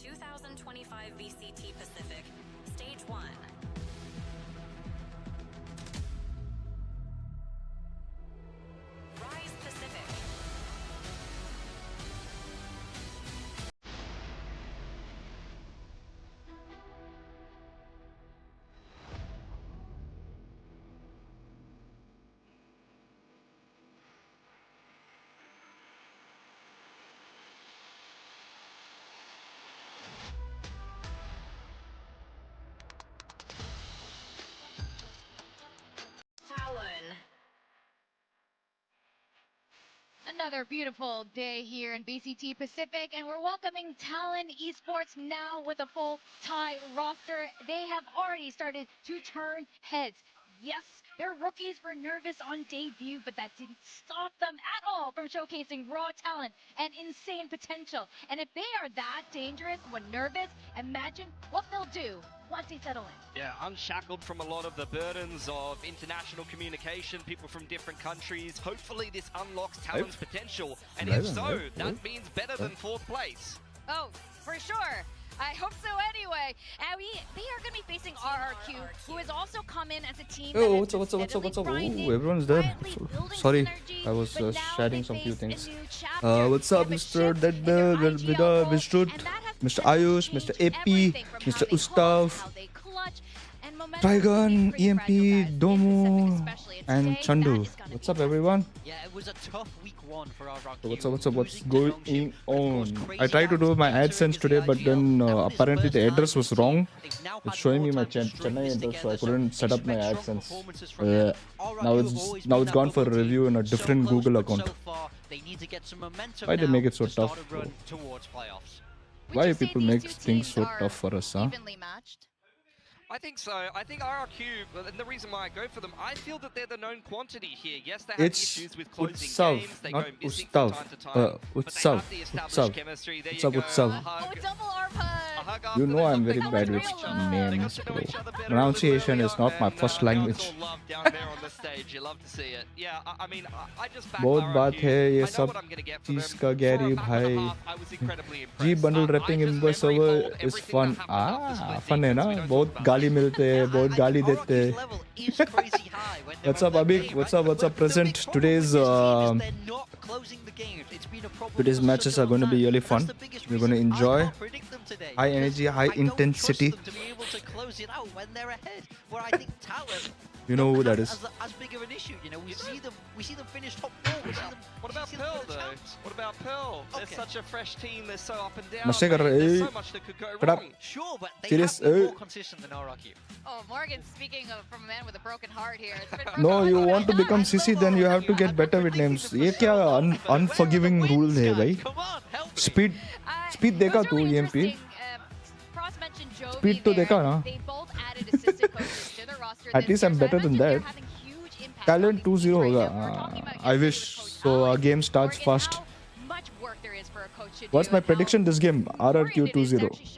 2025 VCT Pacific, Stage 1. Rise Pacific. TLN. Another beautiful day here in VCT Pacific, and we're welcoming TLN Esports now with a full Thai roster. They have already started to turn heads. Yes, their rookies were nervous on debut, but that didn't stop them at all from showcasing raw talent and insane potential. And if they are that dangerous when nervous, imagine what they'll do once they settle in. Yeah, unshackled from a lot of the burdens of international communication, people from different countries. Hopefully this unlocks talent's potential, and if so, that means better than 4th place. Oh, for sure. I hope so anyway. And they are going to be facing RRQ, who has also come in as a team. Oh, what's up? Ooh, everyone's there. Sorry, I was sharing some few things. What's up, Mr. Deadbill, Mr. Ayush, Mr. AP, Mr. Ustav, Trigon, EMP, Domo, and Chandu. What's up, everyone? Yeah, it was a tough week 1 for RRQ. What's going on? I tried to do my AdSense today, but then apparently the address was wrong. It's showing me my Chennai address, so I couldn't set up my AdSense. Now it's gone for a review in a different Google account. Why they make it so tough? Why people make things so tough for us, huh? I think so. I think RRQ, and the reason why I go for them, I feel that they're the known quantity here. Yes, they have issues with closing games. They go missing from time to time. But they have the established chemistry. There you go. Oh, double arm hug. You know I'm very bad with names, bro. Pronunciation is not my first language. बहुत बात है ये सब चीज का Gary भाई. G bundle rapping in the server is fun. Fun है ना? बहुत गाली मिलते हैं, बहुत गाली देते हैं. What's up, Abhik? What's up? Present today's matches are going to be really fun. We're going to enjoy high energy, high intensity. You know who that is. As big of an issue, you know, we see them finish top 4. What about Pearl though? What about Pearl? They're such a fresh team. They're so up and down. There's so much that could go wrong. Sure, but they have been more consistent than RRQ. Oh, Morgan, speaking of from a man with a broken heart here. No, you want to become CC, then you have to get better with names. ये क्या unforgiving rule है भाई? Speed देखा तू EMP? Speed तो देखा ना? At least I'm better than that. Talent 2-0 होगा. I wish. So our game starts fast. What's my prediction this game? RRQ 2-0.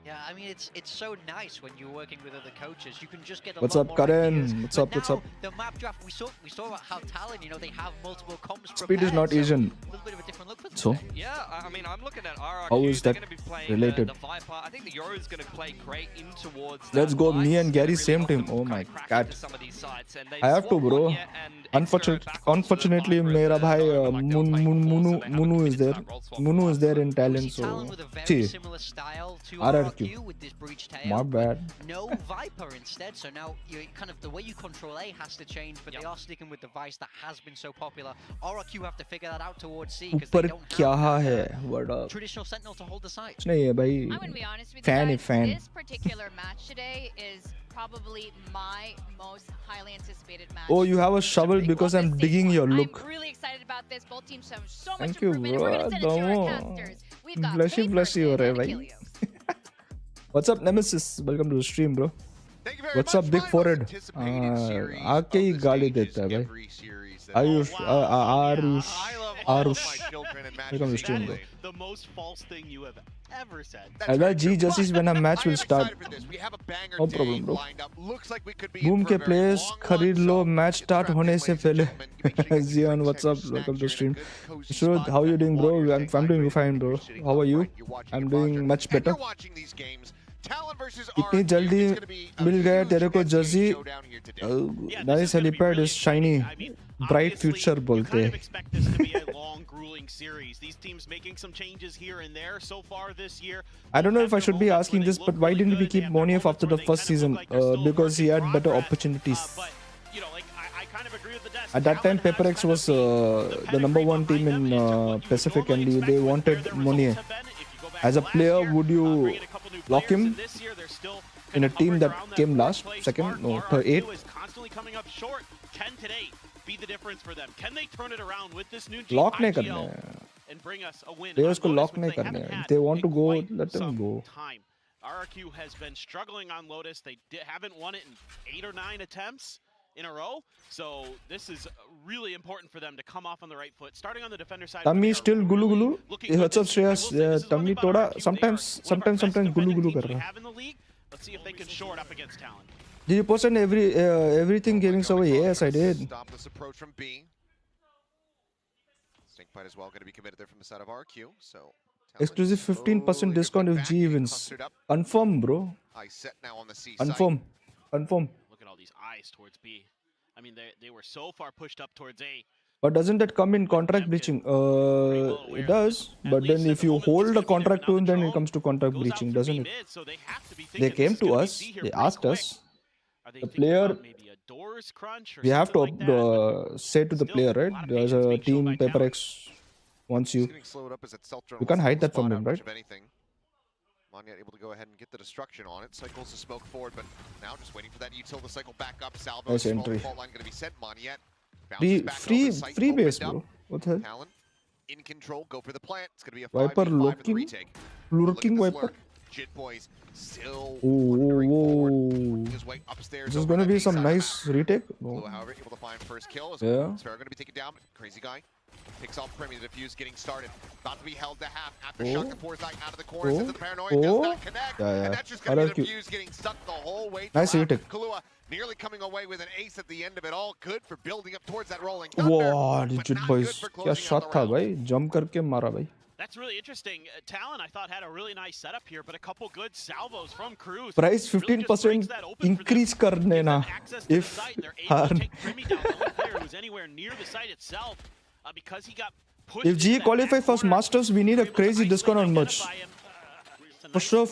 Yeah, I mean it's so nice when you're working with other coaches. You can just get a What's lot up, more Karen? ideas. What's up? The map draft we saw about how Talon, you know, they have multiple comps. Speed is not Asian. A little bit of a different look for them. So yeah, I mean I'm looking at RRQ. How is that related? The Viper. I think the Euro is going to play great in towards. Let's go, me and Gary same team. Oh my god. I have to, bro. Unfortunately, मेरा भाई Munu is there. Munu is there in talent, so see. RRQ. My bad. No Viper instead, so now you kind of the way you control A has to change, but they are sticking with the Vice that has been so popular. RRQ have to figure that out towards C because they don't have a traditional Sentinel to hold the site. नहीं है भाई. I'm gonna be honest with you guys. This particular match today is probably my most highly anticipated match. Oh, you have a shovel because I'm digging your look. I'm really excited about this. Both teams have so much Thank you, improvement. bro. We're gonna send it to our casters. We've got Blushy हो रहा है भाई. What's up, Nemesis? Welcome to the stream, bro. What's up, Big Forehead? आके ही गाली देता है भाई. Ayush, Arush. Welcome to the stream, bro. The most false thing you have ever said. I like G jerseys when a match will start. No problem, bro. Boom के players खरीद लो match start होने से पहले. Zion, what's up? Welcome to stream. Shrud, how you doing, bro? I'm doing fine, bro. How are you? I'm doing much better. इतनी जल्दी मिल गया तेरे को jersey. Nice helipad is shiny. Bright future बोलते हैं. I don't know if I should be asking this, but why didn't we keep Moniev after the first season? Because he had better opportunities. At that time, PaperX was the #1 team in Pacific, and they wanted Moniev. As a player, would you lock him in a team that came last, second, no, third, 8th? Lock नहीं करना है. Players को lock नहीं करना है. If they want to go, let them go. RRQ has been struggling on Lotus. They haven't won it in 8 or 9 attempts in a row. So this is really important for them to come off on the right foot. Starting on the defender side. Tummy still gulu gulu. What's up, Shreyas? Tummy thoda sometimes gulu gulu कर रहा है. Let's see if they can shore it up against Talon. Did you post on everything gaming server? Yes, I did. Stop this approach from B. Snakebite as well going to be committed there from the side of RQ. So exclusive 15% discount if G wins. Confirm, bro. I set now on the C Confirm. Confirm. Look at all these eyes towards B. I mean, they were so far pushed up towards A. But doesn't that come in contract breaching? It does. But then if you hold a contract to him, then it comes to contract breaching, doesn't it? They came to us. They asked us. The player, we have to say to the player, right? There's a team, PaperX wants you. You can't hide that from him, right? Manya able to go ahead and get the destruction on it. Cycles the smoke forward, but now just waiting for that util to cycle back up. Salvo nice entry. fault line going to be sent. Manya free base, bro. What the hell? Talon in control. Go for the plant. It's going to be a Viper 5v5 for the looking. retake. Lurking Viper. Jit boys still Oh, wandering forward. oh. His way upstairs. This is over going to that be B some side. nice retake. Blue, No. however, able to find first kill. Yeah. Sparrow going to be taken down. Crazy guy picks off Premi. The defuse getting started. About to be held to half after Oh. Shock and Foresight out of the corners into the paranoid. Oh. Does not connect. Yeah. And that's just going to be RRQ. the defuse getting stuck the whole way. Nice throughout. retake. Kalua nearly coming away with an ace at the end of it all. Good for building up towards that rolling thunder. Wow, but Jit not boys. good for क्या closing shot out था the round. भाई. Jump करके मारा भाई. That's really interesting. Talon, I thought, had a really nice setup here, but a couple good salvos from Cruz. Price 15% increase करने ना. If If G qualify for Masters, we need a crazy discount on merch. For sure,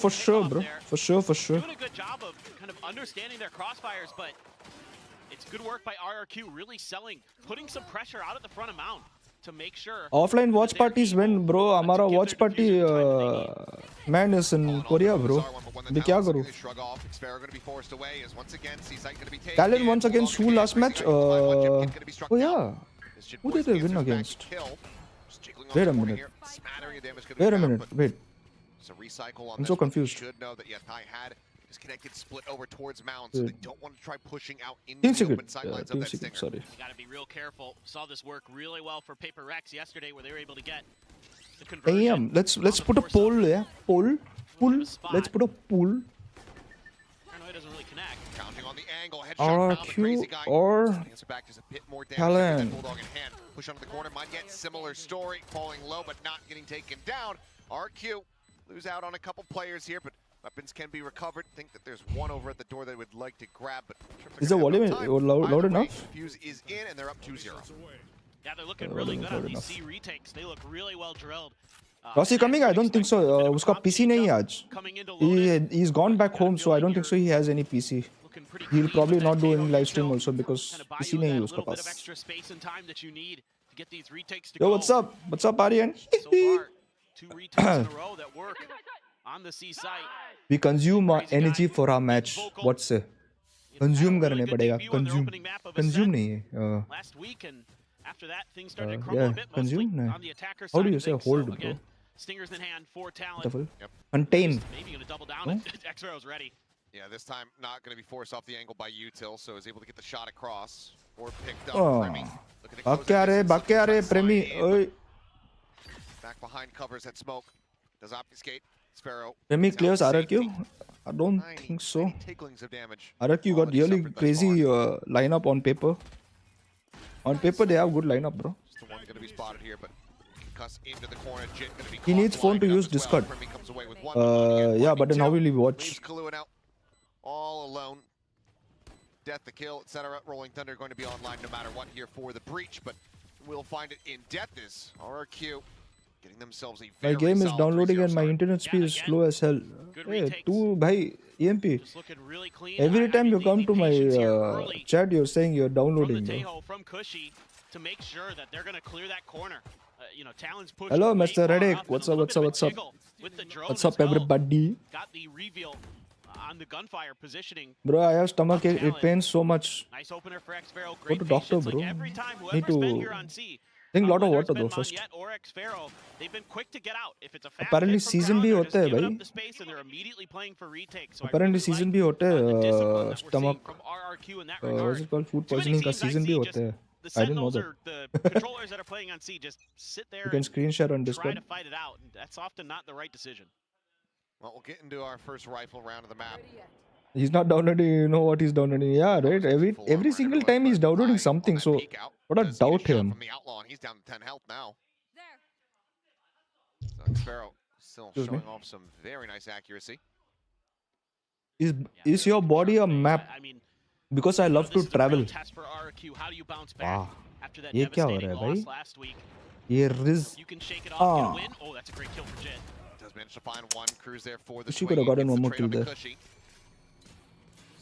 bro. For sure. Doing a good job of kind of understanding their crossfires, but it's good work by RRQ, really selling, putting some pressure out at the front of Mount to make sure. Offline watch parties when, bro. हमारा watch party man is in Korea, bro. मैं क्या करूँ? Talon once against who last match? Oh yeah. Who did they win against? Wait a minute. Wait. I'm so confused. Should know that Yathai had disconnected split over towards Mound, so they don't want to try pushing out into Team the Secret. open sidelines of Team that Secret, stinger. sorry. You got to be real careful. Saw this work really well for Paper Rex yesterday, where they were able to get the conversion. Damn, let's put a poll, yeah. Poll. Let's put a poll. Paranoid doesn't really connect. Counting on the angle, headshot found the crazy RRQ guy. or Answer back just a bit more damage Talon. there with that bulldog in hand. Push onto the corner, might get similar story, falling low but not getting taken down. RQ lose out on a couple players here, but weapons can be recovered. Think that there's one over at the door they would like to grab, but Is the volume loud enough? Fuse is in and they're up 2-0. Yeah, they're looking really good on these C retakes. They look really well drilled. Rossi coming? I don't think so. उसका PC नहीं है आज. He's gone back home, so I don't think so. He has any PC. He'll probably not do any live stream also because PC नहीं है उसका पास. Yo, what's up? What's up, Aryan? We consume our energy for our match. What's it? Consume करने पड़ेगा. Consume नहीं है. Yeah, consume. No. How do you say hold, bro? Stingers in hand for Talon. Yep. Contain. Maybe gonna double down. No? X-Arrow's ready. Yeah, this time not going to be forced off the angle by Util, so is able to get the shot across. Or picked up Oh. Premi. Looking to close Back आ रहे, the back आ रहे, distance, Premi. trying to ओए. back behind covers that smoke. Does obfuscate. Sparrow. Remy clears RRQ? I don't 90 think so. ticklings of damage. RRQ got Already really suffered thus crazy far. lineup on paper. On paper, they have good lineup, bro. Just the one going to be spotted here, but cuss into the corner. Jit going to be He caught needs phone to wide use up as Discord. Well. Remy comes away with one, but Yeah, but then how will he leaves watch? Kahlua out all alone. Death, the kill, etc. Rolling Thunder going to be online no matter what here for the breach, but we'll find it in Death. RRQ getting themselves a My very game is solid downloading 3-0 and my start. internet speed is again, slow as hell. good Hey, retakes. tu bhai, EMP. Just looking really clean. Every I time mean, you come the to my patience here early chat, you're saying you're from the downloading, bro. Tejo, from Cushy, to make sure that they're going to clear that corner. You know, Talon's pushing Hello, way Mr. far Reddick. up, and What's a up, little what's bit up, of a what's up? jiggle with the drone What's as up, well. everybody? Got the reveal on the gunfire positioning. Bro, I have stomach ache. It Talon. pains so much. Nice opener for Xpharaoh. Go Great to doctor, patience. bro. Like every time, Need whoever's been to here on C, drink lot of whether water it's been though first. Monyet or Xpharaoh, they've been quick to get out. If it's a fast Apparently hit from season ground, भी they're होता just है giving भाई. up the space and they're immediately playing for retake. So Apparently I really season like, भी होता the discipline है that we're stomach. seeing from RRQ in that What's regard. it called? Food Too many poisoning का teams I season भी see होता just है. the I didn't know Sentinels that. or the controllers that are playing on C just sit there You can and screen share on try Discord. to fight it out. And that's often not the right decision. Well, we'll get into our first rifle round of the map. He's not downloading. You know what he's downloading? Yeah, right. Every single time he's downloading something. So what a doubt him. From the outlaw, and he's down to 10 health now. So Xpharaoh still Excuse me. showing off some very nice accuracy. Is your body a map? I mean, Because I love to this is a real travel. test for RRQ. How do you bounce back Wow. after that ये क्या हो devastating रहा है loss भाई? last week? ये Riz. You can shake it off, get a Ah. win. Oh, that's a great kill for Jit. Does manage to find one cruise there for the She could have swing. gotten Gets one the more trade kill on to there. Cushy.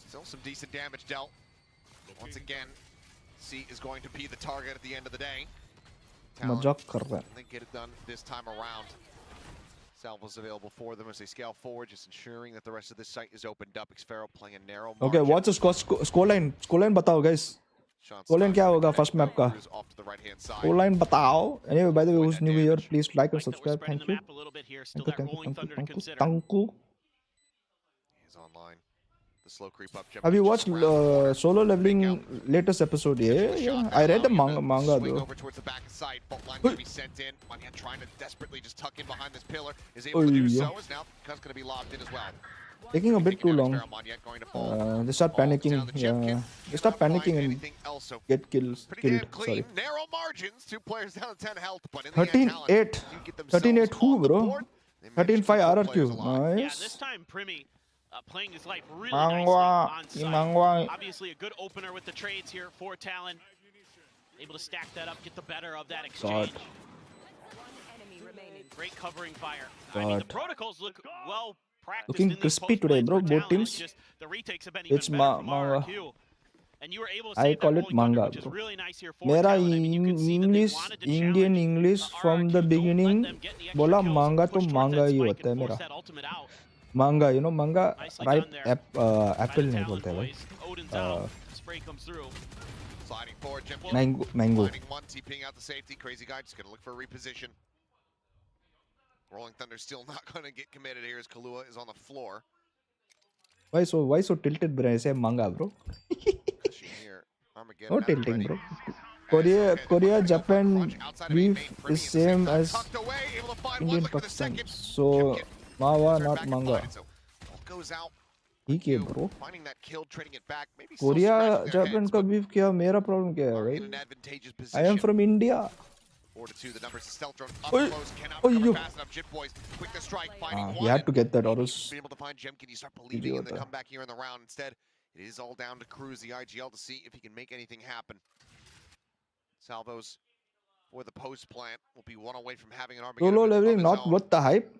Still some decent damage dealt. Once again, C is going to be the target at the end of the day. Talon, मजाक कर रहा है. they get it done this time around. Salvos available for them as they scale forward, just ensuring that the rest of this site is opened up. Xpharaoh playing a narrow margin. Okay, what's the scoreline? Scoreline बताओ guys. Scoreline क्या होगा first map का? Off to the right-hand side. Scoreline बताओ. Anyway, by the way, who's new here? Please like and Like that we're subscribe. spreading Thank the you. map a little bit here. Still Thank you, that rolling thunder to consider. thank you. He's online. The slow creep up. Have you watched Solo Leveling latest episode? Yeah. I read the manga Swing though. over towards the back side. Bolt line going to be sent in. Manya trying to desperately just tuck in behind this pillar. Is able to do so. Is now Cuz going to be locked in as well. Taking a bit too long. Going to fall. They start Falls panicking. down the chip Yeah. kit. They start Cannot find panicking and anything else, so get killed. pretty damn clean. Narrow margins. 2 players down to 10 health, but in the end, 13-8. Talon do get themselves 13-8 who, on the bro? board. They managed to keep 13-5 both players RRQ. alive. Yeah, this Nice. time Primi playing his life really Mangwa. nicely on Mangwa. site. Obviously a good opener with the trades here for Talon. Able to stack that up, get the better of that exchange. Great covering fire. I mean, the God. protocols look well practiced. Looking in these crispy post today, plays bro, for both Talon. teams. It's just the retakes have been even It's better from manga. RRQ. And you were able to I save call that it rolling thunder, manga, which is bro. really nice here for मेरा Talon. I mean, you can see that they English wanted to Indian challenge English from the RRQ. Don't let beginning them get the extra बोला kills, manga तो push towards manga that he spike होता है and मेरा. force that ultimate out. Manga, you know manga Nicely ripe done there apple by the नहीं Talon बोलते हैं भाई. boys. Odin's out. Spray comes through. Sliding forward, Jim. Mango. Finding one, TPing out the safety. Crazy guy just going to look for a reposition. Rolling Thunder still not going to get committed here as Kahlua is on the floor. Why so tilted, bro? ऐसे manga, bro. Cushy here. Armageddon No at the tilting, ready. bro. Korea, Japan Crunch outside of beef main, Primi is at the same same time, as tucked away, able to find one, Indian look for the Pakistan. second. So Chip kit. mawa Turn not back and manga. find it, so ball goes out. ठीक है You bro. finding that kill, trading it back, maybe still Korea scratching their Japan heads, का but beef क्या मेरा problem क्या है are भाई? in an advantageous I position. am from India. 4-2, the numbers of stealth drone up Oi. close, cannot Oi, recover yo. fast enough. Jit boys, quick to strike, finding one. You had to get that or else. Being able to find Jem, can you start believing in the होता है. comeback here in the round? Instead, it is all down to Cruz, the IGL, to see if he can make anything happen. Salvos for the post plant will be one away from having an Armageddon. Solo of leveling his not own. worth the hype.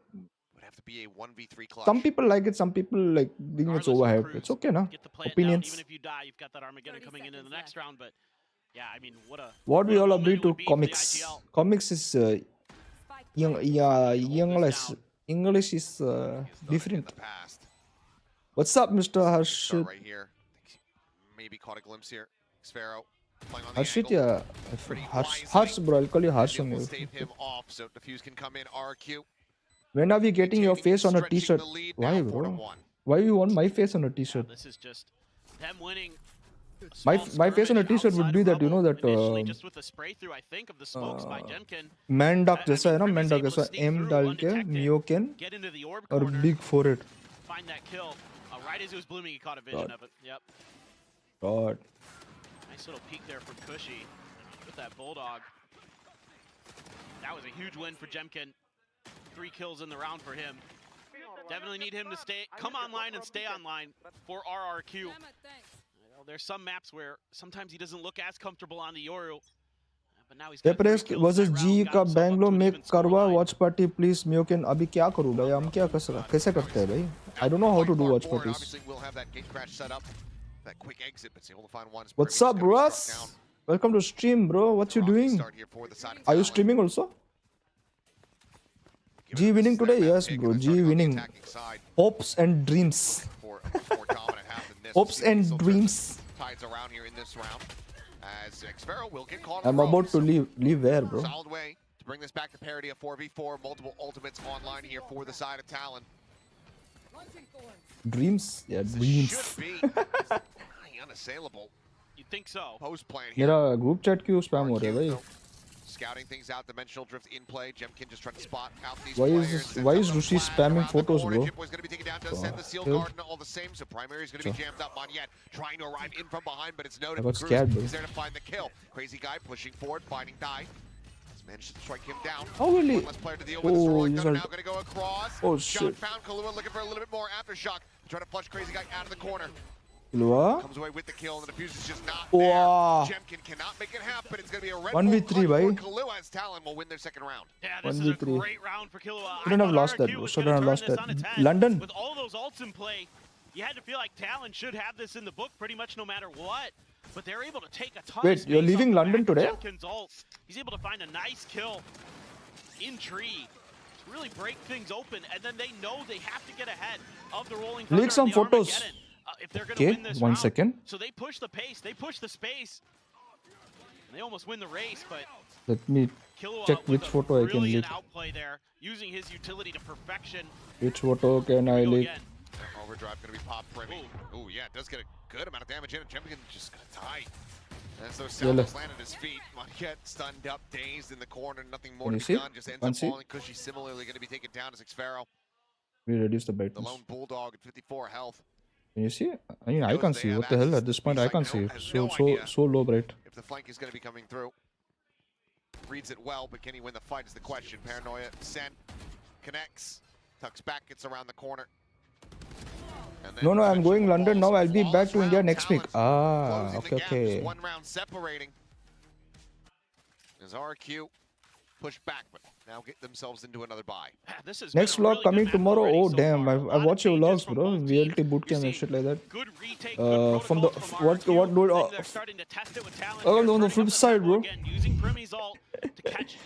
Would have to be a 1v3 clutch. Some people like it. Some people like think it's Regardless of overhyped. Cruz, It's okay, na? get the plant Opinions. down. Even if you die, you've got that Armageddon coming in the next round. But yeah, I mean, What we a all moment agree it to would be for the comics. IGL. Comics is English is different. In the past. What's up, Mr. Start Harshit? right here. Maybe caught a glimpse here. Xpharaoh playing on the Harshit, angle. yeah. Pretty Harsh, wisely. bro. I'll call you And Harsh it will only. stave him off, so Diffuse can come in. RRQ. When are we getting your face on a Stretching t-shirt? the lead Why, now, bro? 4-1. Why you want my face on a t-shirt? This is just them winning My face on a t-shirt would be that, you know, that just with the spray through, I think, of the smokes by Jemkin. man duck जैसा है ना, man duck जैसा M डाल के Myoken Get into the orb और corner, big forehead. find that kill. Right as it was blooming, he caught a vision of it. Yep. God. Nice little peek there from Cushy with that bulldog. That was a huge win for Jemkin. 3 kills in the round for him. Definitely need him to come online and stay online for RRQ. Well, there's some maps where sometimes he doesn't look as comfortable on the Yoru. But now he's got 3 kills versus that G round, का got himself up Bangalore to an में even score करवा line. watch party please Myoken. अभी क्या करूँ भाई, हम क्या कैसे करते हैं भाई? I don't know how to do watch parties. Obviously, we'll have that gate crash set up. That quick exit, but able to find one. What's up, Russ? Welcome to stream, bro. What you doing? Are you streaming also? G winning today? Yes, bro. G winning. Hopes and dreams. Hopes and dreams. Tides around here in this round. As Xvero will get caught. I'm about to leave. Leave where, bro? Solid way to bring this back to parity of 4v4. Multiple ultimates online here for the side of Talon. Dreams? Yeah, dreams. Should be unassailable. You think so? Post plan here. मेरा group chat क्यों spam हो रहा है भाई? Scouting things out, dimensional drift in play. Jemkin just trying to spot out these Why players. is Rushi spamming photos, bro? Jipboy's going to be taken down. Does send the seal guard all the same, so primary is going to be jammed up on yet. Trying to arrive in from behind, but it's noted. I got scared, bro. He's there to find the kill. Crazy guy pushing forward, finding die. He's managed to strike him down. Oh, really? One less player to deal with. Oh, Now he's going to go across. Oh, Shot shit. found. Kahlua looking for a little bit more aftershock. Trying to flush Crazy guy out of the corner. Kilua? Comes away with the kill, and the defuse is just not Wow. there. Jemkin cannot make it happen. It's going to be a red 1v3, bull bhai. for Kahlua as Talon will win their second round. Yeah, this is a 1v3. great round for Killua. Shouldn't have lost that, bro. Shouldn't have lost that. London. With all those ults in play, you had to feel like Talon should have this in the book pretty much no matter what. But they're able to take a ton Wait, of you're space leaving off the London back of today? Jemkin's ults. He's able to find a nice kill in tree to really break things open, and then they know they have to get ahead of the rolling thunder Leak some and the photos. Armageddon, if they're going to Okay, win this 1 round. second. So they push the pace, they push the space. And they almost win the race, but Let me Killua check with which a photo I can brilliant leak. outplay there, using his utility to perfection. Which photo can I Go leak? again. Overdrive going to be popped for me. Oh, yeah, it does get a good amount of damage in it. Jemkin just got tight. As those salvos land at his feet. Monket stunned up, dazed in the corner. Nothing more Can to you be see? done. Just ends Can't up see? falling. Cushy similarly going to be taken down as Xvero. We reduce the The brightness. lone bulldog at 54 health. Can you see? I mean, I can't see. What the hell? At this point, I can't see. So low bright. If the flank is going to be coming through. Reads it well, but can he win the fight is the question. Paranoia, sent, connects, tucks back, gets around the corner. And then No, I'm going eventually London now. falls I'll be back to flawless India round. next week. Talon Ah, closing the gap, okay. just one round separating. As RRQ pushed back, but now get themselves into another bye. This has Next been a vlog really coming good map tomorrow. already Oh so damn! far. A I lot watch of your changes vlogs, from bro. both VLT teams. bootcamp You're and shit like that. Good retake, good From the protocols from what RRQ. dude? They're starting to test it with talent Oh, here, on the turning flip up the side, tempo bro. again, using Primi's ult to catch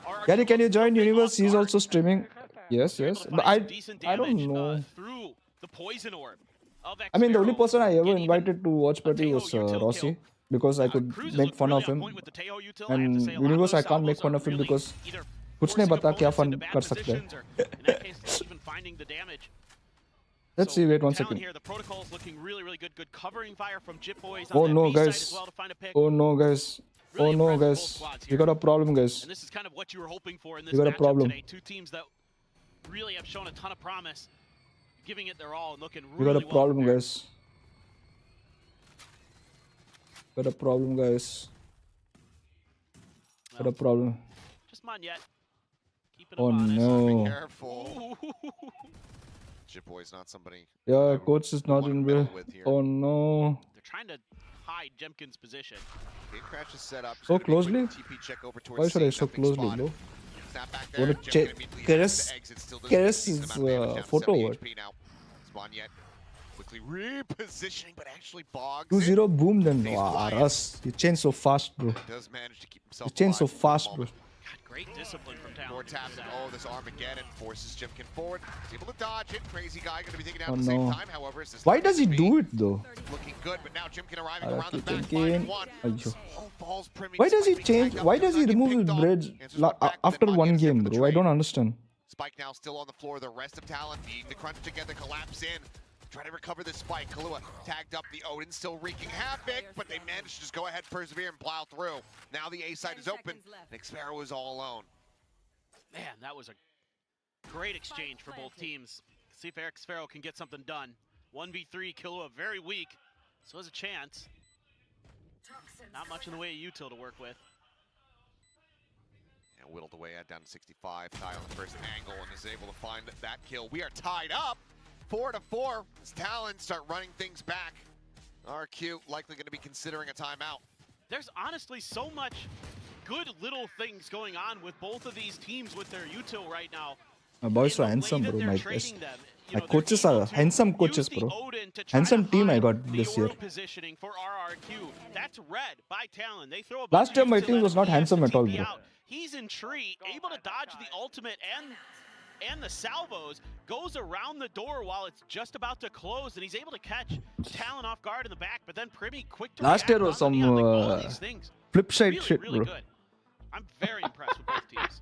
RRQ. Gary, can you join Big Universe? off He's guard. also streaming. Yes, They're yes. able to But find some decent I don't damage, know. through the poison orb of I mean, the only Xvero. person I ever Get even invited to watch party Teo was util Rossi kill. because I could Cruz has make looked fun really of on him. point with the Teo util. I have to And say, a lot of Universe, those I can't make salvos fun are of him really because either कुछ नहीं forcing पता क्या opponents fun into bad कर सकते हैं. positions or, in that case, not even finding the damage. Let's So, see. Wait one Talon second. Here, the protocol is looking really, really good. Good covering fire from Jip Boys Oh on that no, B side guys. as well to find a pick. Oh no, guys. Really Oh no, impressive both guys. squads We here. got a problem, guys. And this is kind of what you were hoping for in this We got a matchup problem. today. Two teams that really have shown a ton of promise, giving it their all and looking We really got a problem, well prepared. guys. Got a problem, guys. Got a problem. Just Monyet. Keeping Oh him honest. no. Be careful. Ooh. Jipboy's not somebody. Yeah, coach is not wanna in meddle way. with here. Oh no. They're trying to hide Jemkin's position. Gate crash is set up. So Just gonna be a quick closely? TP check over towards Why should I C, so nothing closely, spotted. bro? Snap back Wanna there. Jemkin check immediately Keres- has to exit, still doesn't Keres' get a decent amount of damage, down to photo 70 what? HP now. Spawn yet. Quickly repositioning, but actually bogs 2-0 boom then. Stays Wow, quiet. Russ. You changed so fast, bro. Does manage to keep himself You changed so alive for the fast, bro. moment. God, great discipline from Talon. More to do taps and that. oh, this Armageddon forces Jemkin forward. He's able to dodge it. Crazy guy going to be taken down Oh at the same no. time. However, it's Why does he do it though? looking good, but now Jemkin arriving around the RRQ back, finding again. one. Ayyo. Oh, falls Primi. Why does he Spike being change? tagged up, Why does does he not get remove his picked off. braids Answers back, but after then one Monyet's game, in for the bro? I trade. don't understand. Spike now still on the floor. The rest of Talon needing to crunch together, collapse in. Try to recover this spike. Kahlua tagged up the Odin, still wreaking havoc, but they managed to just go ahead, persevere, and plow through. Now the A side is open, and Xfero is all alone. Man, that was a great exchange for both teams. See if Xfero can get something done. 1v3, Kahlua very weak, so has a chance. Not much in the way of util to work with. And whittled away at down to 65. Ty on the first angle and is able to find that kill. We are tied up 4-4 as Talon start running things back. RRQ likely going to be considering a timeout. There's honestly so much good little things going on with both of these teams with their util right now. My boys are handsome, bro. My coaches are handsome coaches, bro. Handsome team I got this year. Positioning for RRQ. That's read by Talon. They throw a Last year my team was not handsome at all, bro. He's in tree, able to dodge the ultimate and the salvos, goes around the door while it's just about to close, and he's able to catch Talon off guard in the back, but then Primi quick to last year was some flip side shit, really bro. Good. I'm very impressed with both teams.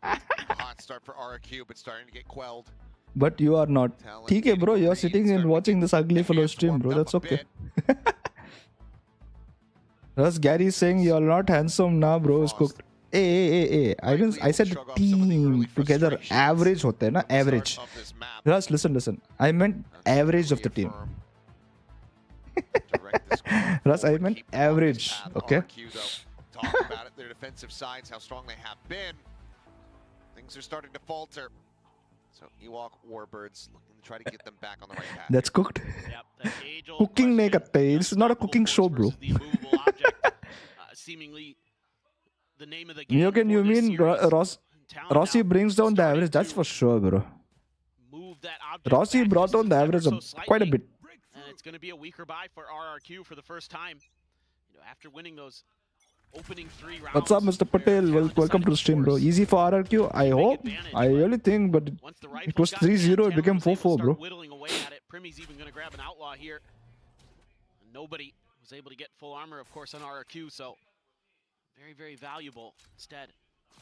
Hot start for RRQ, but starting to get quelled. But you are not. TK, bro, you're sitting and watching this ugly fellow stream, bro. That's okay. Thus, Gary is saying you're not handsome now, bro. Is cooked. Hey. I said the team together average hote hai na, average. Russ, listen. I meant average of the team. Russ, I meant average, okay? Talk about it, their defensive sides, how strong they have been. Things are starting to falter. So Ewok Warbirds looking to try to get them back on the right path. That's cooked. Yep, Cooking nahi katte. This is not a cooking show, bro. Seemingly the name of the game. You mean Rossi brings down the average? That's for sure, bro. Rossi brought down the average quite a bit. And it's going to be a weaker buy for RRQ for the first time. After winning those opening 3 rounds. What's up, Mr. Patel? Welcome to the stream, bro. Easy for RRQ. I hope. I really think, but it was 3-0. It became 4-4, bro. Whittling away at it. Primi's even going to grab an outlaw here. Nobody was able to get full armor, of course, on RRQ, so very valuable. Instead,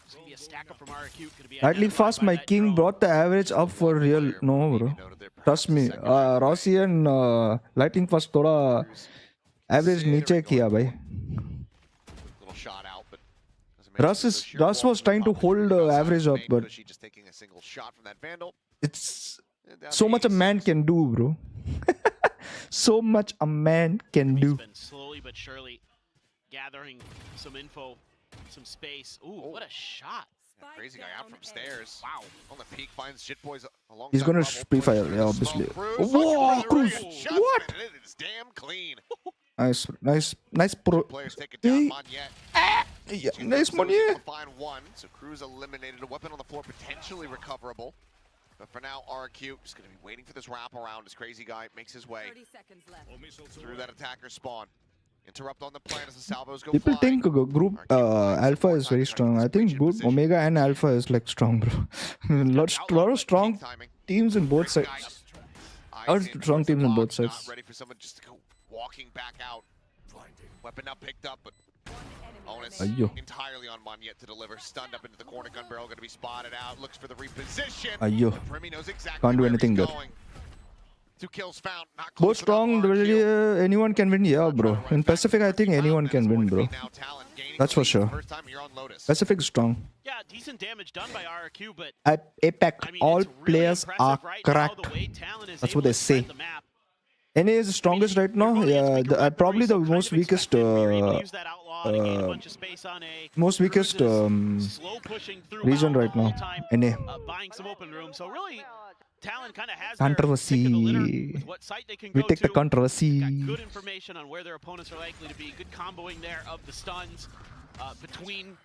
it's going to be a stack up from RRQ. Lightning fast, my king brought the average up for real. No, bro. Trust me. Rossi and Lightning fast thoda average niche kiya, bhai. Russ was trying to hold average up, but it's so much a man can do, bro. So much a man can do. Been slowly but surely gathering some info, some space. Ooh, what a shot! Yeah, crazy guy out from stairs. Wow. On the peak finds Shitboys along. He's gonna pre-fire, yeah, obviously. Whoa, Cruz! What? It is damn clean. Nice pro. Players take it down. Yeah, nice money. Find one. So Cruz eliminated. A weapon on the floor potentially recoverable. But for now, RRQ just going to be waiting for this wraparound. This crazy guy makes his way through that attacker spawn. Interrupt on the plan as the salvos go People flying. think group Alpha is very strong. I think group Omega and Alpha is like strong, bro. lot of strong teams in both sides. Strong teams on both sides. Ready for someone just to go walking back out. Weapon not picked up, but Onus entirely on one yet to deliver. Stunned up into the corner. Gun barrel going to be spotted out. Looks for the reposition. Primi knows exactly can't do anything there. 2 kills found. Not both strong. Anyone can win, yeah, bro. In Pacific, I think anyone can win, bro. That's for sure. Pacific is strong. Yeah, decent damage done by RRQ, but at APEC, all players are cracked. That's what they say. NA is the strongest right now. Yeah, probably the most weakest. Most weakest region right now. NA. Buying some open room. So really, Talon kind of has controversy. We take the controversy. Got good information on where their opponents are likely to be. Good comboing there of the stuns between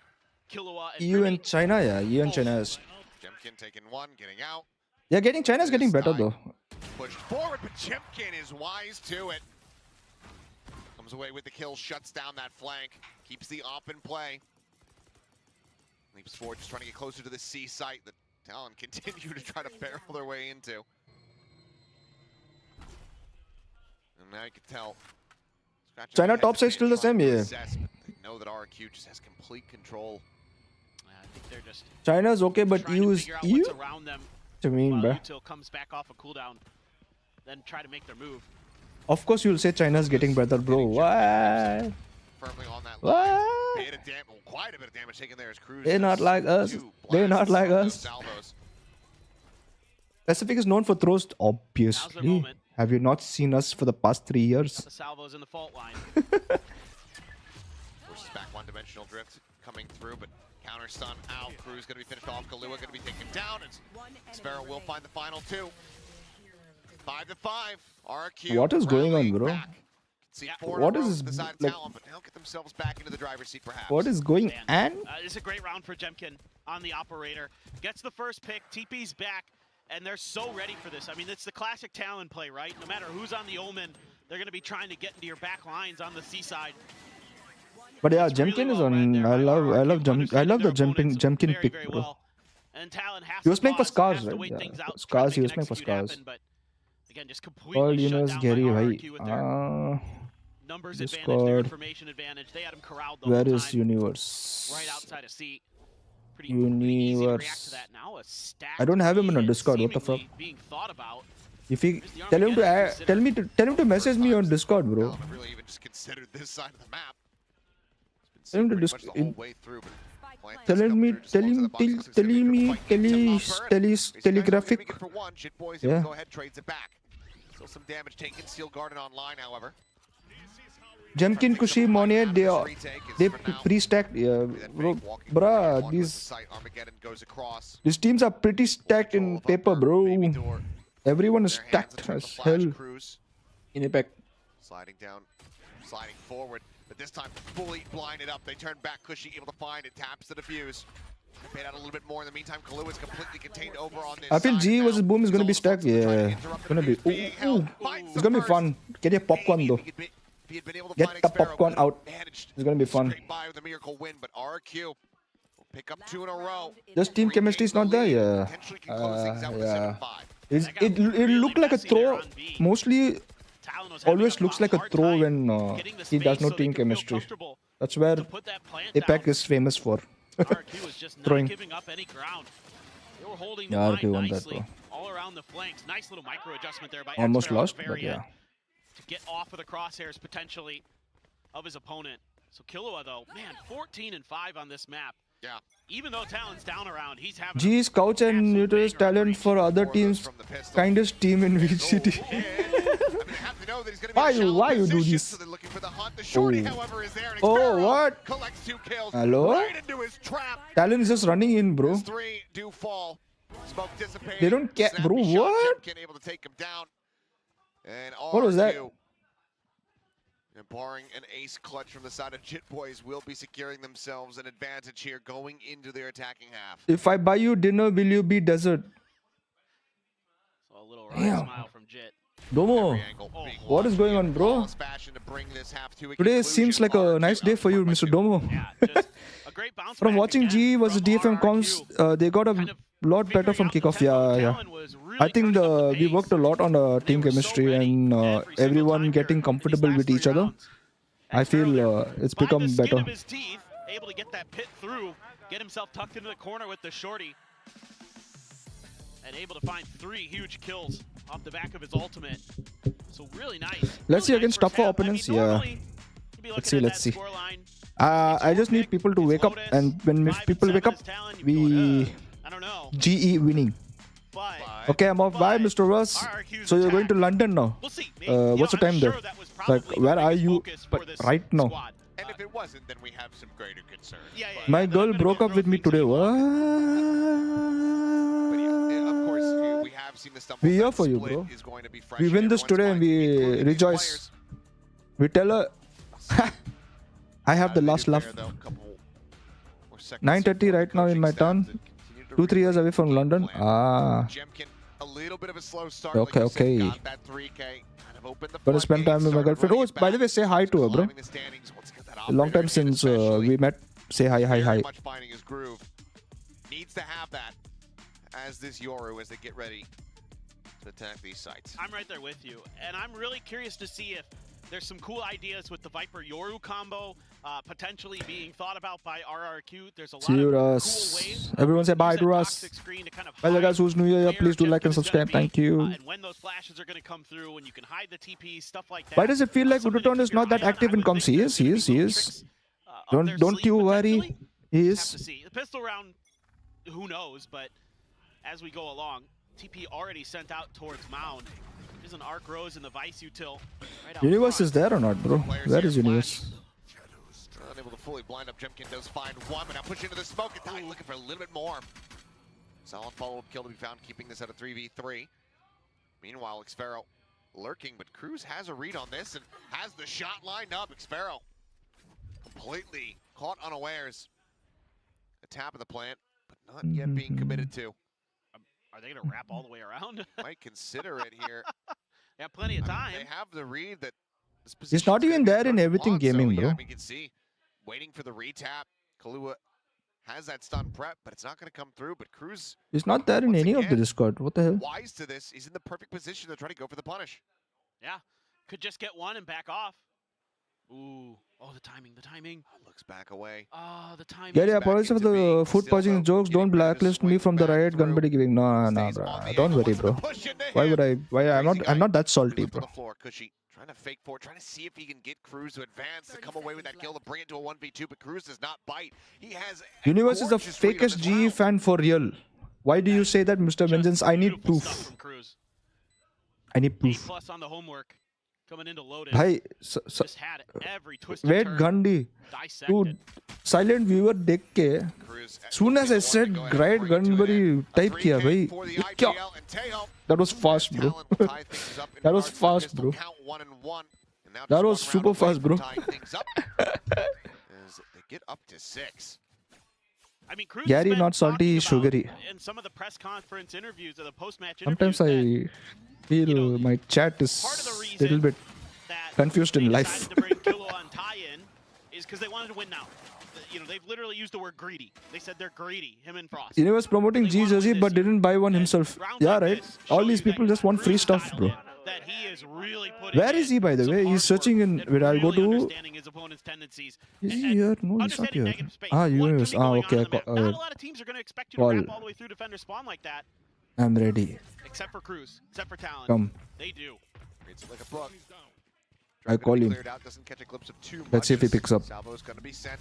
Killua and EU and China. Yeah, EU and China is. Jemkin taking one, getting out. Yeah, China's getting better though. Pushed forward, but Jemkin is wise to it. Comes away with the kill, shuts down that flank, keeps the op in play. Leaps forward, just trying to get closer to the C site that Talon continue to try to barrel their way into. And now you can tell. China top side still the same, yeah. They know that RRQ just has complete control. I think they're just China's okay, but EU is EU. I mean, bro. Until comes back off a cooldown. then try to make their move. Of course, you'll say China's getting better, bro. Why? Firmly on that What? line. Quite a bit of damage taken there as Cruz. They're not like us. They're not like us. Pacific is known for throws, obviously. Have you not seen us for the past 3 years? The salvos in the fault line. Versus back one-dimensional drift coming through, but counter stun out. Cruz going to be finished off. Kahlua going to be taken down. And Sparrow will find the final two. 5-5. RRQ. What is going on, bro? What is this like? Talent, but now get themselves back into the driver's seat, perhaps. What is going on? It's a great round for Jemkin on the operator. Gets the first pick. TP's back, and they're so ready for this. I mean, it's the classic Talon play, right? No matter who's on the Omen, they're going to be trying to get into your back lines on the C side. But yeah, Jemkin is on. I love the Jemkin pick, bro. And Talon has He was playing for pause, Scars, has to right? wait Yeah. things out, Scars, try to he was make playing for execute happen, Scars. but again, just All completely shut Universe down Gary, by bhai. RRQ with their numbers advantage, their Discord. information advantage. They had him corralled the Where whole is time, Universe? right outside of C. Pretty easy to react to that. Now a stacked I don't have him in a lead Discord. What the fuck? seemingly being thought about. If he tell him to add, tell him to message me on Discord, bro. Talon really even just considered this side of the map. Tell him to Pretty much the whole way through, but Tell him, telegraphic. For one, Shit Boys Yeah. go ahead, trades it back. Still some damage taken. Steel Garden online, however. Jemkin, Kushi, Monet, they pre-stacked. Yeah, bro, bruh, these teams are pretty stacked in paper, bro. Everyone is stacked as hell in Apex. Sliding down, sliding forward, but this time fully blinded up. They turn back. Cushy able to find it, taps the defuse. Paid out a little bit more. In the meantime, Kahlua is completely contained over on this I feel side G now. versus Boom is gonna be stacked. Yeah, it's gonna be. It's gonna be fun. Get your popcorn though. Get the popcorn out. It's gonna be fun. Straight by with a miracle win, but RRQ will pick up 2 in a row. Just team chemistry is not there. Yeah. Potentially can close things out with Yeah. 7-5. It looked like a throw. Mostly, always looks like a throw when he does no team chemistry. That's where Apex is famous for. RRQ was just not Throwing. giving up any ground. They were holding the Yeah, line RRQ won that, nicely bro. all around the flanks. Nice little micro adjustment there by Almost X-Sparrow at lost, the but very yeah. end to get off of the crosshairs potentially of his opponent. So Kahlua though, man, 14-5 on this map. Yeah. Even though Talon's down around, he's having G's couch and neutrals talent for other teams. Kindest team in VCT. Why you do this? So they're looking for the hunt. The shorty, however, is there. And Oh, Sparrow what? collects 2 kills. Hello? Right into his trap. Talent is just running in, bro. 3 do fall. Smoke dissipating. They don't care, bro. Snappy shot. What? Jemkin able to take him down. And What was that? RRQ, and barring an ace clutch from the side of Jit Boys, will be securing themselves an advantage here going into their attacking half. If I buy you dinner, will you be desert? So a little Damn. smile from Jit. Domo, Every angle being what is going on, bro? flawless fashion to bring this half to a Today conclusion. seems like a RRQ nice day for you, Mr. outperformed by 2. Domo. Yeah, just a great bounce From back watching again G versus from DFM RRQ. comms, they got a Kind of lot better figuring from out the kickoff. tempo. Yeah. Talon was really I think turning up the we pace. worked a lot on the They team were so chemistry ready and every single everyone time getting here in these comfortable last with 3 each other. rounds. I And Sparrow feel there, it's by become the skin better. of his teeth, able to get that pit through, get himself tucked into the corner with the shorty, and able to find 3 huge kills off the back of his ultimate. So really nice. Let's see Really against nice first tougher half. opponents. I mean, Yeah. normally, you'd be Let's looking see. at Let's that see. scoreline. I just need people to wake up, and when people wake up, we I don't know. GE winning. But Okay, I'm off. Bye, Mr. Russ. RRQ's So you're going to attack. London now? We'll see. What's the time there? Like, where are you? But right now. And if it wasn't, then we have some greater concern. Yeah, yeah, My yeah. girl I'm gonna broke go up with me trophy today. to What? But yeah, of course, we have seen the stumble. We here that for you, split bro. is going to be fresh We in win this everyone's today and minds, we including these rejoice. We tell her, I have the players. last laugh. There, though, couple more seconds 9:30 for right now in coaching my staff town. to continue to 2-3 years recreate away from the London. plan. Ah. Jemkin, a little bit of a slow start. Okay, like you said, okay. got that 3K, kind of opened the Gonna spend floodgates, time with my started girlfriend. running Oh, by the it way, back, say hi to her, bro. climbing the standings. Once again, that A long operator time since especially we met. Say hi, hi, very hi. much finding his groove. Needs to have that as this Yoru as they get ready to attack these sites. I'm right there with you, and I'm really curious to see if There's some cool ideas with the Viper Yoru combo potentially being thought about by RRQ. There's a lot See you, of cool Russ. ways. Everyone say bye to Russ. By the way, guys, who's new here, please do like and subscribe. Thank you. And when those flashes are going to come through, and you can hide the TP, stuff like that. Why does it feel like Uduton is not that active in comms? He is. Don't you worry. He is. The pistol round, who knows? But as we go along, TP already sent out towards Mound. There's an Arc Rose in the Vice util. Right Universe is there or not, bro? Where is Universe? Unable to fully blind up. Jemkin does find one, but now pushing into the smoke. And looking for a little bit more. Solid follow-up kill to be found, keeping this at a 3v3. Meanwhile, Xfero lurking, but Cruz has a read on this and has the shot lined up. Xfero completely caught unawares. A tap of the plant, but not yet being committed to. Are they going to wrap all the way around? Might consider it here. They have plenty of time. They have the read that this position. He's not even there in everything gaming, bro. Yeah, we can see. Waiting for the retap. Kalua has that stun prep, but it's not going to come through. But Cruz. He's not there in any of the Discord. What the hell? Wise to this. He's in the perfect position to try to go for the punish. Yeah. Could just get one and back off. Ooh. Oh, the timing. Looks back away. Oh, the timing. Yeah, apologies for the food poisoning jokes. Don't blacklist me from the Riot Gunbuddy giving. No, bro. Don't worry, bro. Why would I? Why I'm not that salty, bro. Trying to fake for it, trying to see if he can get Cruz to advance to come away with that kill to bring it to a 1v2, but Cruz does not bite. He has Universe is the fakest GE fan for real. Why do you say that, Mr. Vengeance? I need proof. I need proof. A+ on the homework coming into loaded. Bhai, just had every twist. wait, Gandhi. Dude, silent viewer देख के soon as I said Riot Gunbuddy type किया भाई. क्या? That was fast, bro. That was fast, bro. That was super fast, bro. They get up to 6. I mean, Cruz Gary, not salty, sugary. In some of the press conference interviews or the post-match Sometimes I feel my chat is a little bit confused in life. To bring Kilo on tie-in is because they wanted to win now. You know, they've literally used the word greedy. They said they're greedy, him and Frost. He was promoting G jersey but didn't buy one himself. Yeah, right. All these people just want free stuff, bro. That he is really Where is he, by the way? He's searching in. Where I'll go to. Is he here? No, he's not here. Ah, Universe. Ah, okay. Not a lot of teams are going to expect you to wrap all the way through defender spawn like that. I'm ready. Except for Cruz. Except for Talon. Come. They do. I call him. Let's see if he picks up. Salvo's going to be sent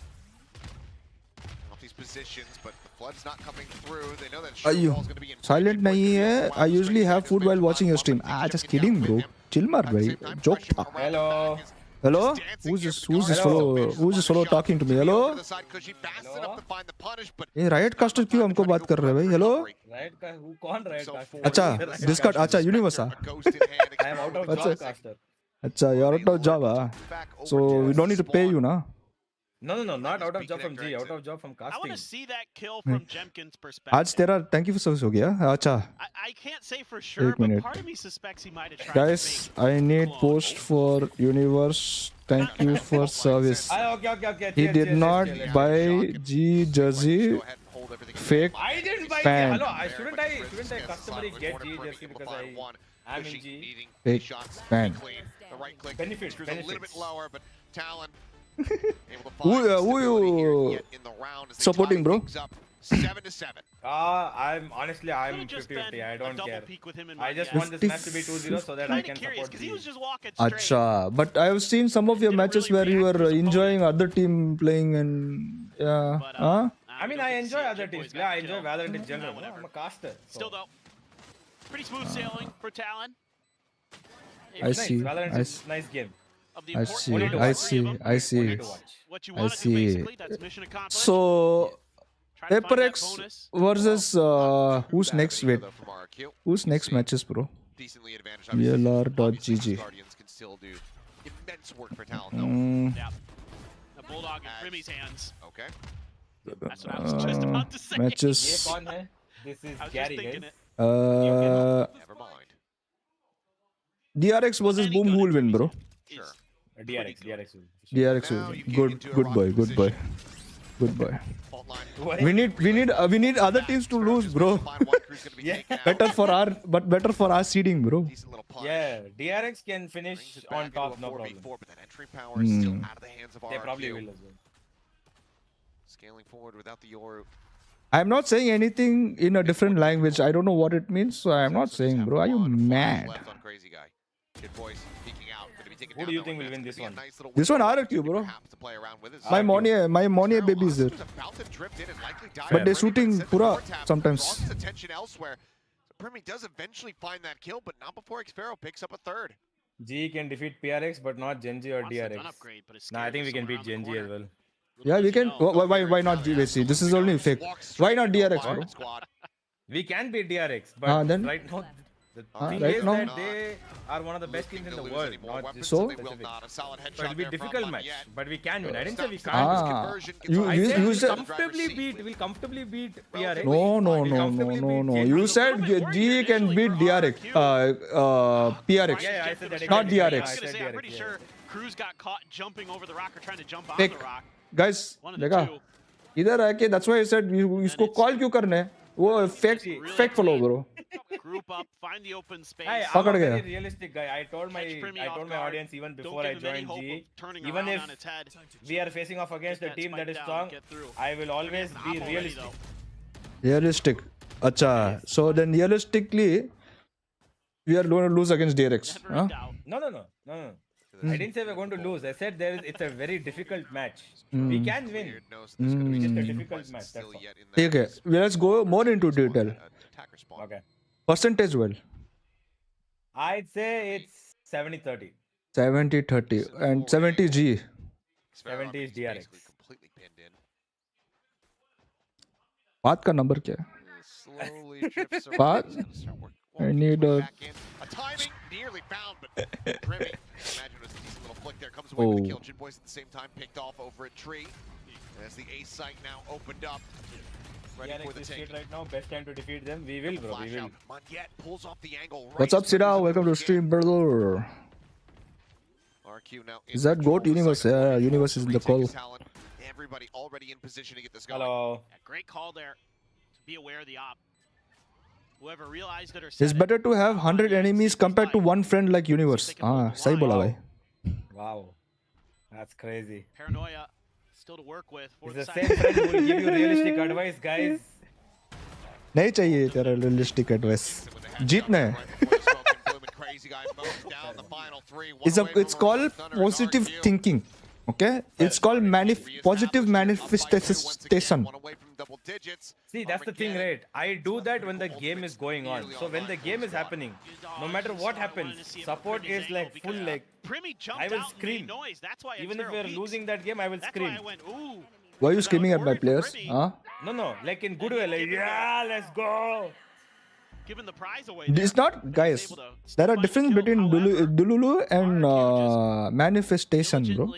off these positions, but the flood's not coming through. They know that Showball's going to be in silent nahi hai. I usually have food while watching your stream. Ah, just kidding, bro. Chill mar, bhai. Joke tha. Hello. Hello? Who's this fellow talking to me? Hello? ये right caster क्यों हमको बात कर रहे हैं भाई? Hello? Right का कौन राइट कास्टर? अच्छा, डिस्कॉर्ड अच्छा यूनिवर्स आ. I am out of job caster. अच्छा, you're out of job ah. So we don't need to pay you na. No, not out of job from G, out of job from casting. I want to see that kill from Jemkin's perspective. आज तेरा thank you for service हो गया. अच्छा. I can't say for sure, but part of me suspects he might have tried Guys, I need post for universe. Thank you for service. Okay. He did not buy G jersey. Fake I didn't buy fan. Hello, shouldn't I customary get G jersey because I am in G? Fake fan. Benefits. A little bit lower, but Talon who you supporting, bro? 7-7. I'm 50-50. I don't care. I just want this match to be 2-0 so that I can support G. Acha, but I have seen some of your matches where you were enjoying other team playing and yeah. Huh? I mean, I enjoy other teams. Yeah, I enjoy Valorant in general. I'm a caster. So. Still though, pretty smooth sailing for Talon. I see. Valorant is a nice game. I see. What you want to do basically, that's mission accomplished. So, HyperX versus who's next? Wait, who's next matches, bro? VLR.gg. Guardians can still do immense work for Talon. Yeah. The Bulldog in Grimmy's hands. Okay. That's what I was just about to say. Matches. This is Gary, guys. Never mind. DRX versus Boom, who will win, bro? Sure. DRX will. DRX will win. Good boy. Fault line We need other teams to lose, bro. Better for our seeding, bro. Yeah, DRX can finish on top, no problem. But that entry power is still out of the hands of They probably will RRQ. as well. Scaling forward without the Yoru. I'm not saying anything in a different language. I don't know what it means, so I'm not saying, bro. Are you mad? Left on Crazy Guy. Kid Voice peeking out. Gonna be taken Who down do you though, think will and win that's this gonna be a one? nice little This one window RRQ, bro. perhaps to play around with his My side. Monia baby is there. Was about to drift in and likely die But they're already, shooting instead the pura door tap sometimes. draws his attention elsewhere. So Primi does eventually find that kill, but not before Xfero picks up a third. G can defeat PRX, but not Genji or DRX. Nah, I think we can beat Genji as well. Yeah, we can. Why not GVC? This is only fake. Why not DRX, bro? We can beat DRX, but then? right now, the thing right is now? that they are one of the best teams in the world. Not just So? specific. So it'll be a difficult match, but we can win. I didn't say we can't. Ah, you We'll said comfortably beat PRX. no. You said G can beat DRX. PRX. Yeah, I said that. Not exactly. DRX. I said I'm DRX, pretty yeah. sure Cruz got caught jumping over the rock or trying to jump on Fake. the rock. Guys, One of the देखा? two. इधर आके that's why I said इसको call क्यों करना है? वो fake follow, bro. Group up, find the open space. Hey, I'm पकड़ a गया. very realistic guy. I told my audience even Don't before give I him any joined hope G, of turning even around if on its head. we are facing off against a Get team that that is spike strong, down, get through. I will always be Already, realistic. though. Realistic. Acha. So then realistically, we are going to lose against DRX. Never Huh? in doubt. No. I didn't say we're going to lose. I said it's a very difficult match. We can win. It's just a difficult match. That's all. Okay. Let's go more into detail. Okay. Percentage well. I'd say it's 70-30. 70-30 and 70 G. 70 is DRX. Completely pinned in. बात का number क्या है? Slowly drifts around. But He's gonna start working. I need a. Back in. A timing nearly found, but Primi, imagine it was a decent little flick there. Comes away with the kill. Jin Boys at the same time picked off over a tree. As the A site now opened up. Ready for DRX the is shit taking. right now. Best time to defeat them. We will, bro. We Flash will. out. Mondiet pulls off the angle. What's up, Sida? Welcome to stream, brother. RQ now Is that GOAT Universe? Yeah, Universe is in the call. Everybody already in position to get this going. Hello. Yeah, great call there. To be aware of the op. Whoever realized it or said It's better to have 100 enemies compared to one friend like Universe. Ah, सही बोला भाई. Wow. That's crazy. Paranoia still to work with. For It's the the same friend who will give you realistic advice, guys. नहीं चाहिए तेरा realistic advice. जीतना है. It's called positive thinking. Okay, it's called positive manifestation. See, that's the thing, right? I do that when the game is going on. So when the game is happening, no matter what happens, support is like full like. I will scream. Even if we are losing that game, I will scream. Why are you screaming at my players? Huh? No, like in good way, like yeah, let's go. Giving the prize away. It's not, guys. There are difference between Dululu and manifestation, bro.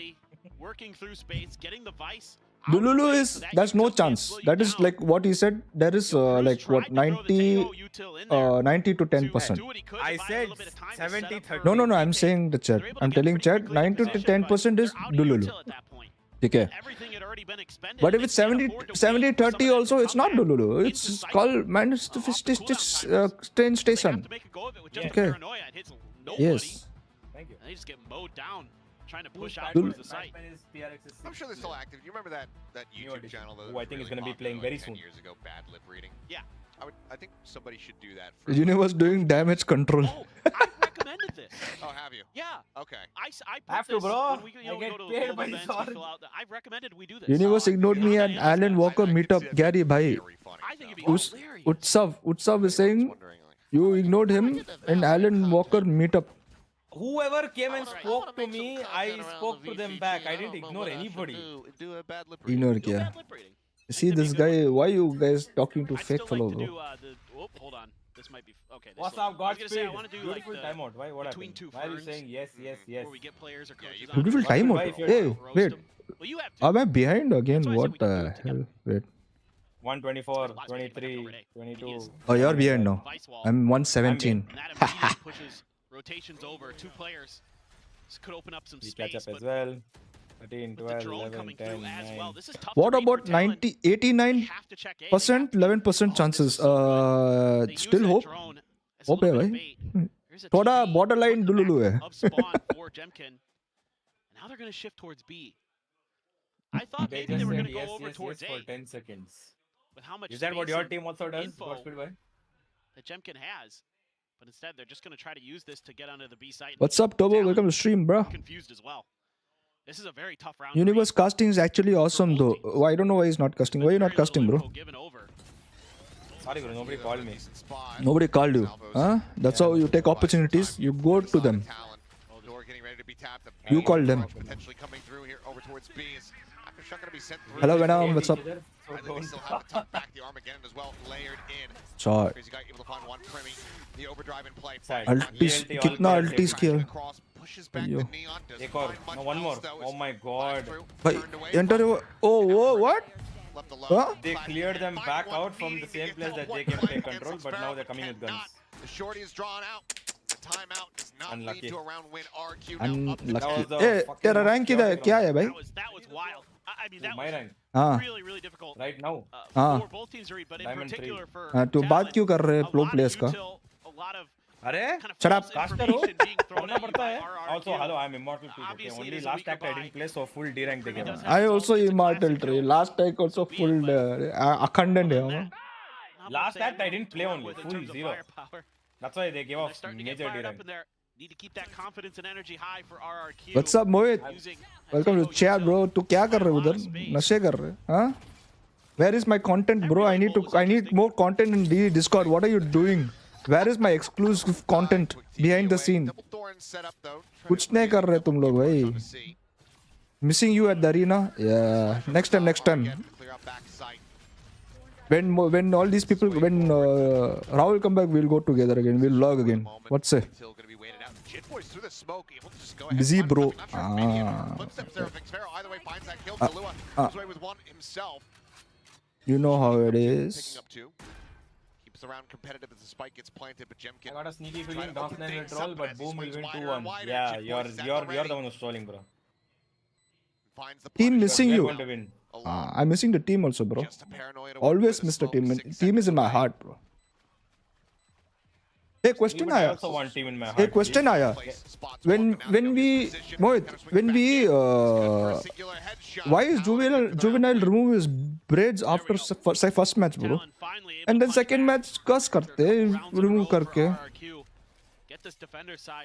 Working through space, getting the vice. Dululu is, there's no chance. That is like what he said. There is like what 90 to 10%. I said 70-30. No. I'm saying the chat. I'm telling chat 90 to 10% is Dululu. Okay. But if it's 70-30 also, it's not Dululu. It's called manifestation station. Okay. Yes. Thank you. They just get mowed down. Trying to push out towards the site. I'm sure they're still active. You remember that YouTube channel that who I think is going to be playing very soon. Years ago, bad lip reading. Yeah. I think somebody should do that. The universe doing damage control. Oh, I recommended this. Oh, have you? Yeah. Okay. I Have to, this bro. when we, I get go to paid global by events, Sword. we fill out I've recommended we do this. Universe ignored me and Alan Walker meetup. Gary bhai. I think it'd be Utsav hilarious. is saying you ignored him in Alan Walker meetup. Whoever came and spoke to me, I spoke to them back. I didn't ignore anybody. Do a bad lip reading. Ignore Do kya? bad lip reading. See this guy. Why you guys talking to I'd fake still like fellow, to bro? do hold on. This might be okay. This What's one. up, I was gonna say, Godspeed? I want to do like Beautiful the timeout. Why? What between happened? two Why are you ferns, saying yes? where we get players or coaches on. Beautiful Why timeout. if you're Hey, roast wait. them. Well, you have to. Am I behind again? That's why I What said we can do the it together. hell? Wait. 124, Lots of people 23, over there. 22. Oh, you're behind now. Vice wall. I'm 117. And that immediately pushes rotations over. Two players. This could open up some We space. catch up as But well. 13, with the 12, drone 11, coming 10, through as 9. well. This is tough What to read for about Talon. 90, They 89%, have to check A. They have to 11% Oh, chances? this is so good. They use Still that hope. drone as a Hope है little bit भाई. of bait. Here's a थोड़ा TP borderline on the डुलुलु back है. of spawn for Jemkin. Now they're going to shift towards B. I thought They maybe they just were said going to go yes, over yes, towards yes A. for 10 seconds. With how much Is that what space your and team also does? info Godspeed, bhai? that Jemkin has. But instead, they're just going to try to use this to get onto the B site. What's up, Tobo? Talon Welcome to stream, bro. confused as well. This is a very tough round. Universe casting is actually awesome, though. Why I don't know why he's not casting. Why are you not casting, bro? Sorry, bro. Nobody called me. Nobody called you. Huh? That's how you take opportunities. You go to them. You call them. Potentially coming through here over towards B. Is Aftershock going to be sent through? Hello, Venom. What's up? I think we still have the tuck back, the Armageddon as well, layered in. Shot. Crazy guy able to find one Primi. The overdrive in play. Ultis. कितना ultis किया? Pushes back the Neon. Doesn't Ek aur. find much No, one more. else, though. Oh my god. Bhai, enter. Oh, what? Left alone. Huh? They cleared them back out from the same place that they can take control, but now they're coming with guns. The shorty is drawn out. The timeout does not Unlucky. lead to a round win. RQ now up to Unlucky. 10. Eh, तेरा rank क्या है भाई? That was wild. I mean, that My was rank. हाँ. really difficult. Right now. For both teams to read, but in Diamond particular for हाँ, तो बात क्यों कर रहे हैं pro players का? a lot of अरे kind of Shut up. false Caster हो information being thrown करना at you पड़ता by है. RRQ. Also, hello, I'm immortal too. Okay, Obviously, only it is a last weaker act I didn't buy. play, so full D rank they gave. does have I his also own- it's a immortal classic tree. kill. Last take also Beat, full but Akhandant है other than हमारा. that, not Last much act I they didn't have play to work only, with in full terms of 0. firepower. That's why they gave They're off starting to get major D fired up rank. in there. Need to keep that confidence and energy high for RRQ. What's up, Mohit? Using Welcome to Hachiko chat, Yuto. bro. तू क्या कर रहे हो उधर? नशे कर रहे? हाँ? Where is my content, bro? I need more content in Discord. What are you doing? Where is my exclusive content behind the scene? कुछ नहीं कर रहे तुम लोग भाई. Missing you at the arena. Yeah. Next time. When all these people, when Rahul come back, we'll go together again. We'll log again. What say? Busy, bro. You know how it is. Keeps around competitive as the spike gets planted, but Jemkin. I got a sneaky feeling Dark9 will troll, but Boom will win 2-1. Yeah, you're the one who's trolling, bro. Team missing We're you. going to win. I'm missing the team also, bro. Always miss the team. Team is in my heart, bro. Hey, question I आया. also want team in my heart. Hey, question आया. When we Mohit, when we why is juvenile remove his braids after say first match, bro? And then second match cuss करते remove करके.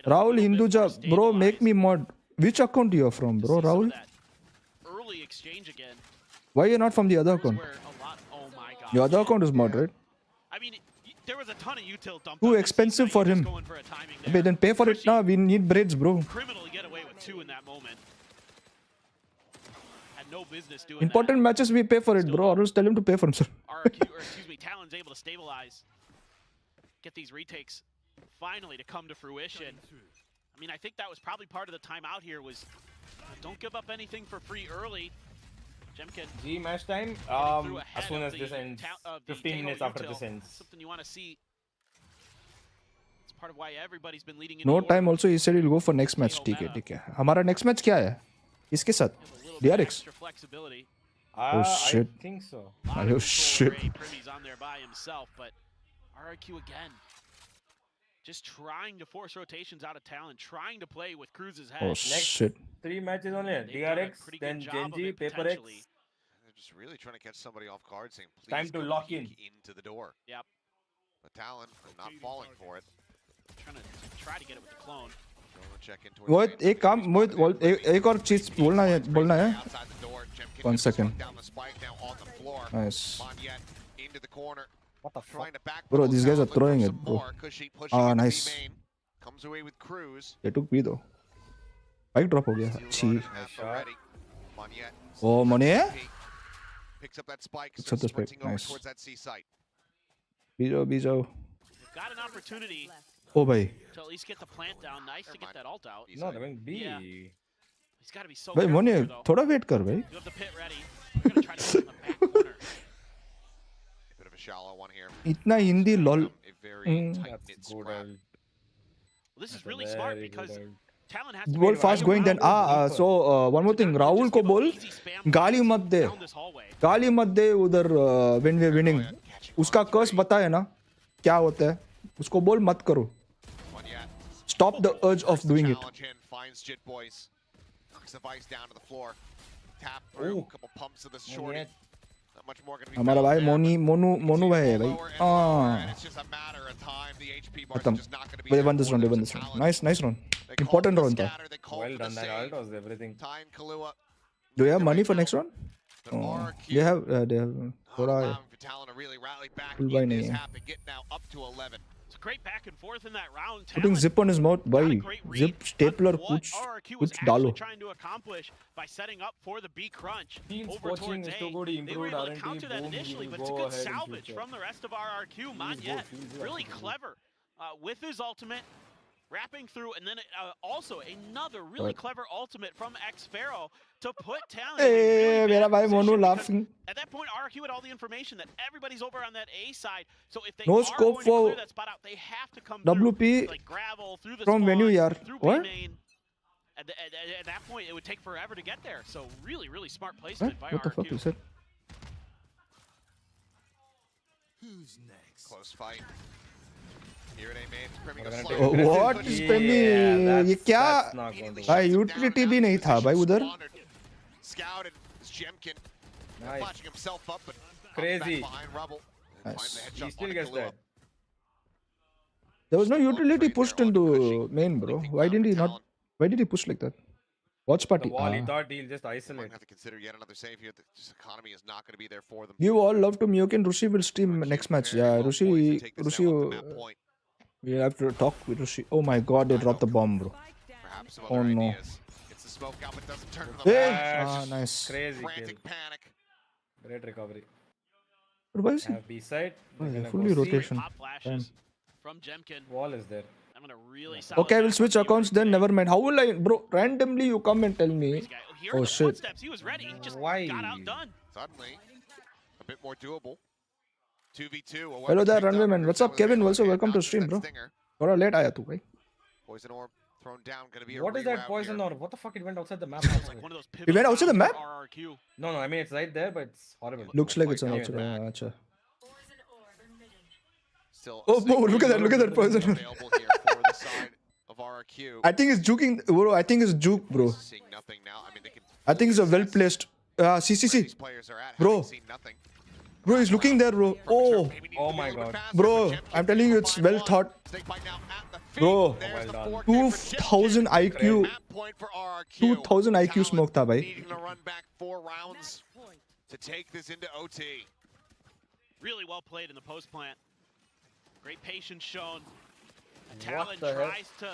Rahul Hinduja, bro, make me mod. Which account you are from, bro, Rahul? Why you not from the other account? Your other account is mod, right? I mean, there was a ton of util dumped Too on this expensive season. for He was him. going for a timing Okay, there. then pay for it now. We need braids, bro. Criminally get away with 2 in that moment. Had no business doing Important matches we pay for it, bro. Or else tell him to pay for himself. RRQ, or excuse me, Talon's able to stabilize, get these retakes finally to come to fruition. I mean, I think that was probably part of the timeout here was don't give up anything for free early. Jemkin. G match time, as soon as this ends, 15 minutes after this ends. Something you want to see. It's part of why everybody's been leading No time also, he said he'll go for next match. ठीक है. हमारा next match क्या है? इसके साथ? DRX. Oh shit. I think so. Oh shit. Primi's on there by himself, but RRQ again. Just trying to force rotations out of Talon, trying to play with Cruz's head. Oh shit. 3 matches only. DRX, then Genji, Paper X. They're just really trying to catch somebody off guard, saying, please Time to don't lock peek in. into the door. Yep. But Talon not falling for it. Trying to try to get it with the clone. Check in Mohit, एक काम Mohit, एक और चीज बोलना है. 1 second. Nice. Into the corner. What the fuck? Bro, these guys are throwing it, bro. Ah, nice. Comes away with Cruz. They took B though. Spike drop हो गया. अच्छी. Oh, Monet? Picks up that spike. Picks up the spike. Sprinting over Nice. towards that C site. Bijo. They've got an opportunity Oh भाई. to at least get the plant down. Nice to get that ult out. No, they're going B. Yeah. He's got to be so भाई careful मोने here, though. थोड़ा wait कर भाई. You have the pit ready. You're going to try to put it in the back corner. Bit of a shallow one here. इतना Hindi lol. A very tight-knit Good squad. ult. Well, this is really smart Very good because ult. Talon has to Ball make fast going then. So one more thing. Rahul को बोल गाली मत दे. गाली मत दे उधर when we're winning. उसका कर्स बता है ना क्या होता है. उसको बोल मत करो. Stop the urge of doing it. Finds Jit Boys. Knocks the vice down to the floor. Tap through a couple pumps of the shorty. Not much more gonna be. हमारा भाई मोनू भाई है भाई. It's just a matter of time. The HP bar खत्म. is just not gonna be. They won this round. They won this round. Nice round. Important round था. Well done, that altos everything. Do you have money for next round? They have. थोड़ा है. Full buy नहीं है. It's a great back and forth in that round. Putting zip on his mouth भाई. Zip stapler कुछ डालो. Trying to accomplish by setting up for the B crunch Team's over coaching towards is A. too good. They were Improved able to R&D. counter that Boom, initially, he but will it's a go good ahead in salvage future. from the rest of RRQ. Manyet really clever with his ultimate, wrapping through, and then also another really clever ultimate from X-Pharaoh to put Talon in a Hey, really मेरा bad भाई Monu position, laughing. because at that point, RRQ had all the information that everybody's over on that A side. So if they No are scope going to for clear that spot out, they have to come WP through, like gravel through the from spawn, venue yaar. through What? B main. At that point, it would take forever to get there. So really smart placement by What the fuck RRQ. you said? Who's next? Close fight. Here it ain't, Premi We're goes gonna slow. take What is Premi? ये क्या? That's not going to work. भाई utility भी नहीं था भाई उधर. Scouted is Jemkin. Nice. Flashing himself up, but Crazy. back behind Rubble. Nice. Finds the He headshot still on gets Kahlua. that. There was no utility pushed into main, bro. Why didn't he not? Why did he push like that? Watch The party. wall, he thought he'll just Might isolate. have to consider yet another save here. This economy is not going to be there for them. Give all love to Myokin. Rushi will stream next match. Very Yeah, well poised to Rushi. take this now up to map point. We have to talk with Rushi. Oh my God, they dropped the bomb, bro. Perhaps some Oh other no. ideas. Gets the smoke out, but doesn't turn to the Hey! flash. Nice. Crazy kill. Frantic panic. Great recovery. But why is he? Have B side. Fully rotation. Pop flashes from Jemkin. Wall is there. I'm gonna really Okay, I will switch accounts then. Never mind. How will I, bro? Randomly, you come and tell me. Oh shit. Footsteps, he was ready. He just Why? got outdone. Suddenly, a bit more doable. 2v2. Hello there, Runway Man. What's up, Kevin? Also, welcome to stream, bro. थोड़ा late आया तू भाई. Poison orb thrown down. Gonna be a What is that reroute poison here. or what the fuck? It went outside the map. Like one of those He went outside the map? RRQ. No, I mean it's right there, but it's horrible. Looks like it's an Fight outside. back. अच्छा. Still Oh, look at that! Look at that poison. available here for the side of RRQ. I think it's juking, bro. I think it's juke, bro. Seeing nothing now. I mean, they can. I think it's a well placed. See. These players are at. Bro. having seen nothing. Bro, he's looking there, bro. Oh, Maybe needs Oh to be a my little bit God. faster, bro. but Jemkin I'm telling you, it's find well one. thought. Snake bite now at the feet. Bro. There's the Well done. 4K for 2000 Jemkin. IQ. Map point for RRQ. 2000 IQ Talon smoke था भाई. Needing to run back 4 rounds to take this into OT. Really well played in the post plant. Great patience shown. Talon the heck? tries to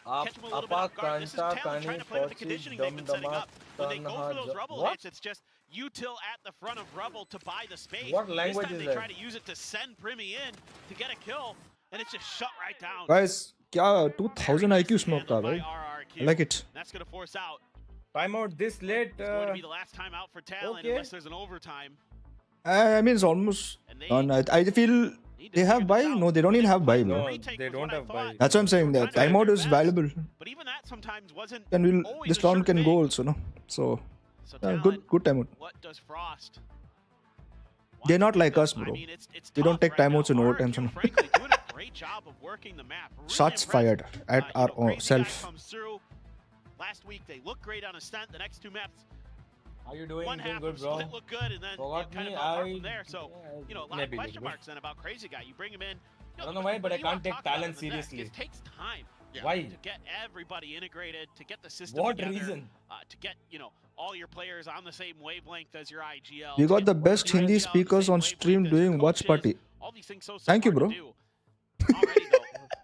catch him a little bit off guard. This is Talon trying to play with the conditioning they've been setting up. When they go for those rubble hits, it's just util at the front of rubble to buy the space. What This language time is they that? try to use it to send Primi in to get a kill, and it's just shut right down. Guys, क्या 2000 IQ smoke था By भाई. RRQ. I like it. That's going to force out. Timeout this late. It's going to be the last time out for Talon okay. unless there's an overtime. I mean, it's almost done. I feel they have buy. No, they don't even have buy, bro. No, they don't have buy. That's what I'm saying. The timeout is valuable. But even that sometimes wasn't And we'll always this a sure round can thing. go also, no. So So good Talon, timeout. What does Frost? They're not like us, I bro. mean, it's We don't tough take right timeouts now. in overtimes, RRQ, no. frankly, doing a great job of working the map. Really Shots impressive. fired at our Crazy Guy self. comes through. Last week they looked great on Ascent. The next two maps, How you doing? one Doing half good, of bro. Split looked good, and then Forgot kind me, of fell apart I- from there. So a lot Maybe, of question maybe. marks then about Crazy Guy. You bring him in. I don't know why, but I you want can't to take talk about Talon him in the net. seriously. It takes time. Why? To get everybody integrated, to get the system What together, reason? to get all your players on the same wavelength as your IGL. We to got get the best your Hindi IGL on the speakers same on stream wavelength as your doing watch coaches. party. All these things so Thank you, hard to bro. do. Already though,